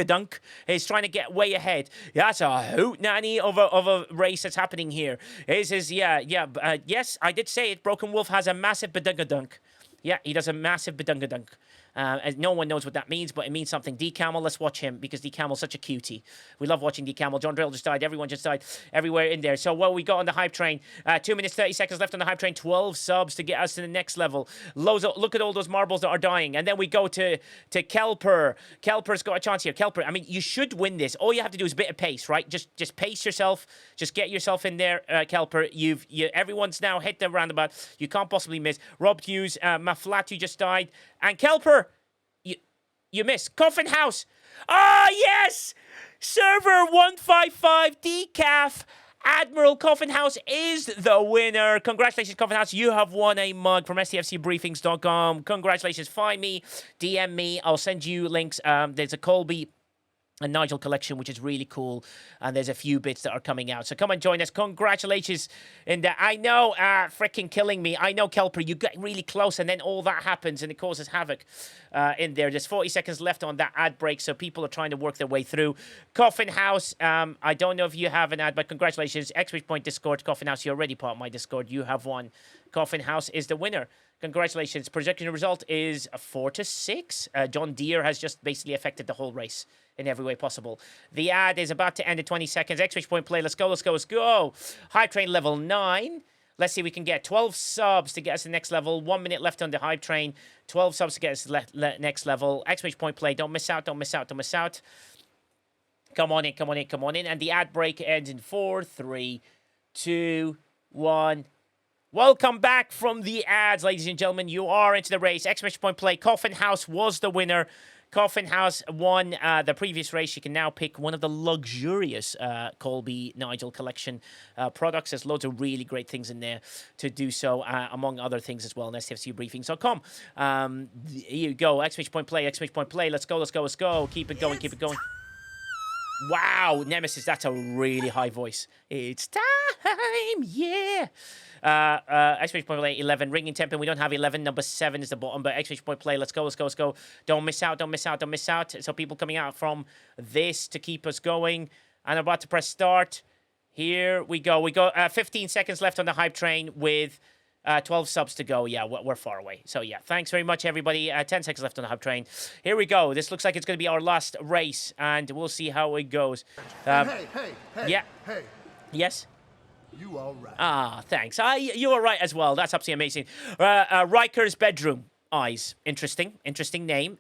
dunk is trying to get way ahead. That's a hoot nanny of a race that's happening here. Yes, I did say it. Broken Wolf has a massive badunga dunk. Yeah, he does a massive badunga dunk. No one knows what that means, but it means something. D Camel, let's watch him because D Camel's such a cutie. We love watching D Camel. John Drill just died. Everyone just died. Everywhere in there. So what we got on the hype train? 2 minutes 30 seconds left on the hype train. 12 subs to get us to the next level. Look at all those marbles that are dying, and then we go to Kelper. Kelper's got a chance here. Kelper, I mean, you should win this. All you have to do is a bit of pace, right? Just pace yourself. Just get yourself in there, Kelper. Everyone's now hit the roundabout. You can't possibly miss. Rob Hughes, Maflatu just died, and Kelper. You missed. Coffin House. Yes! Server 155 Decaf. Admiral Coffin House is the winner. Congratulations, Coffin House. You have won a mug from STFCbriefings.com. Congratulations. Find me. DM me. I'll send you links. There's a Colby and Nigel collection, which is really cool. And there's a few bits that are coming out. So come and join us. Congratulations. And I know, freaking killing me. I know, Kelper, you get really close and then all that happens and it causes havoc in there. There's 40 seconds left on that ad break. So people are trying to work their way through. Coffin House, I don't know if you have an ad, but congratulations. X-Point Point Discord, Coffin House, you're already part of my Discord. You have won. Coffin House is the winner. Congratulations. Projection result is 4-6. John Deere has just basically affected the whole race in every way possible. The ad is about to end in 20 seconds. X-Ray point play. Let's go, let's go, let's go. Hype train level 9. Let's see if we can get 12 subs to get us to the next level. 1 minute left on the hype train. 12 subs to get us to the next level. X-Ray point play. Don't miss out, don't miss out, don't miss out. Come on in, come on in, come on in. And the ad break ends in 4, 3, 2, 1. Welcome back from the ads, ladies and gentlemen. You are into the race. Exclamation point play. Coffin House was the winner. Coffin House won the previous race. You can now pick one of the luxurious Colby Nigel collection products. There's loads of really great things in there to do so, among other things as well on STFCbriefings.com. Here you go. Exclamation point play, exclamation point play. Let's go, let's go, let's go. Keep it going, keep it going. Wow, Nemesis, that's a really high voice. It's time, yeah. Exclamation point play 11, ringing tempo. We don't have 11. Number 7 is the bottom, but exclamation point play. Let's go, let's go, let's go. Don't miss out, don't miss out, don't miss out. So people coming out from this to keep us going. And I'm about to press start. Here we go. We got 15 seconds left on the hype train with 12 subs to go. Yeah, we're far away. So yeah, thanks very much, everybody. 10 seconds left on the hype train. Here we go. This looks like it's going to be our last race, and we'll see how it goes. Hey. Yeah. Hey. Yes? You all right? Ah, thanks. You were right as well. That's absolutely amazing. Riker's bedroom. Eyes. Interesting name.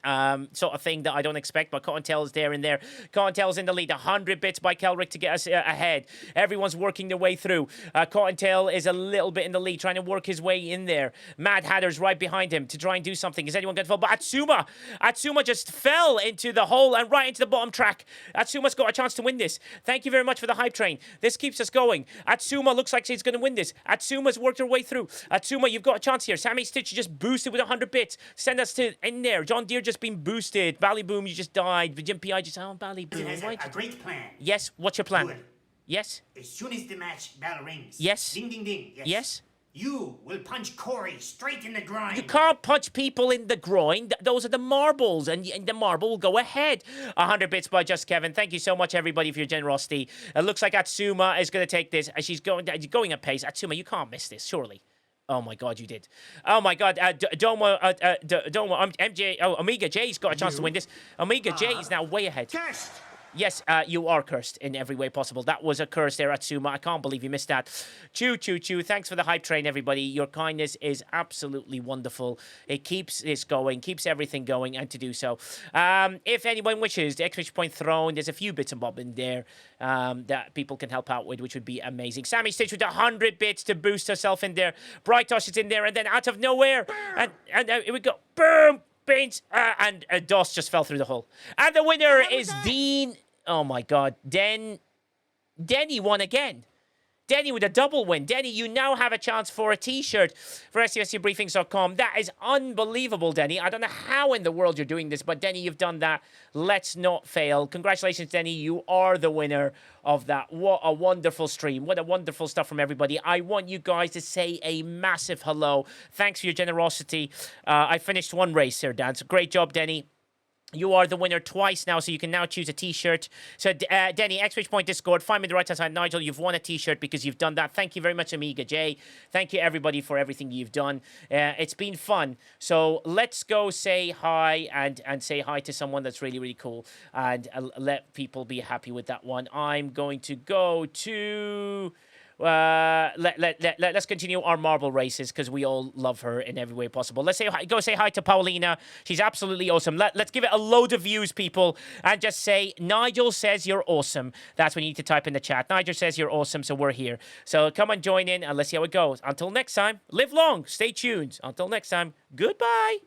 Sort of thing that I don't expect, but Cottontail's there in there. Cottontail's in the lead. 100 bits by Kelrick to get us ahead. Everyone's working their way through. Cottontail is a little bit in the lead, trying to work his way in there. Mad Hatter's right behind him to try and do something. Is anyone going to fall? But Atsuma just fell into the hole and right into the bottom track. Atsuma's got a chance to win this. Thank you very much for the hype train. This keeps us going. Atsuma looks like she's going to win this. Atsuma's worked her way through. Atsuma, you've got a chance here. Sammy Stitch just boosted with 100 bits. Send us to in there. John Deere just been boosted. Bally Boom, you just died. Jim P.I. just, Bally Boom. A great plan. Yes, what's your plan? Good. Yes? As soon as the match bell rings. Yes? Ding, ding, ding. Yes? You will punch Corey straight in the groin. You can't punch people in the groin. Those are the marbles, and the marble will go ahead. 100 bits by Just Kevin. Thank you so much, everybody, for your generosity. It looks like Atsuma is going to take this. She's going at pace. Atsuma, you can't miss this, surely. Oh my God, you did. Oh my God, MJ, Omega J's got a chance to win this. Omega J is now way ahead. Cursed. Yes, you are cursed in every way possible. That was a curse there, Atsuma. I can't believe you missed that. Choo. Thanks for the hype train, everybody. Your kindness is absolutely wonderful. It keeps this going, keeps everything going, and to do so. If anyone wishes, the exclamation point throne, there's a few bits and bob in there that people can help out with, which would be amazing. Sammy Stitch with 100 bits to boost herself in there. Brightosh is in there, and then out of nowhere, and here we go. Boom! And Doss just fell through the hole. And the winner is Dean. Oh my God. Denny won again. Denny with a double win. Denny, you now have a chance for a t-shirt for STFCbriefings.com. That is unbelievable, Denny. I don't know how in the world you're doing this, but Denny, you've done that. Let's not fail. Congratulations, Denny. You are the winner of that. What a wonderful stream. What a wonderful stuff from everybody. I want you guys to say a massive hello. Thanks for your generosity. I finished one race here, Dan. So great job, Denny. You are the winner twice now, so you can now choose a t-shirt. So, Denny, exclamation point Discord, find me the right-hand side. Nigel, you've won a t-shirt because you've done that. Thank you very much, Amiga J. Thank you, everybody, for everything you've done. It's been fun. So let's go say hi and say hi to someone that's really, really cool and let people be happy with that one. I'm going to go to... let's continue our marble races because we all love her in every way possible. Let's go say hi to Paulina. She's absolutely awesome. Let's give it a load of views, people, and just say Nigel says you're awesome. That's what you need to type in the chat. Nigel says you're awesome, so we're here. So come and join in and let's see how it goes. Until next time, live long, stay tuned. Until next time, goodbye.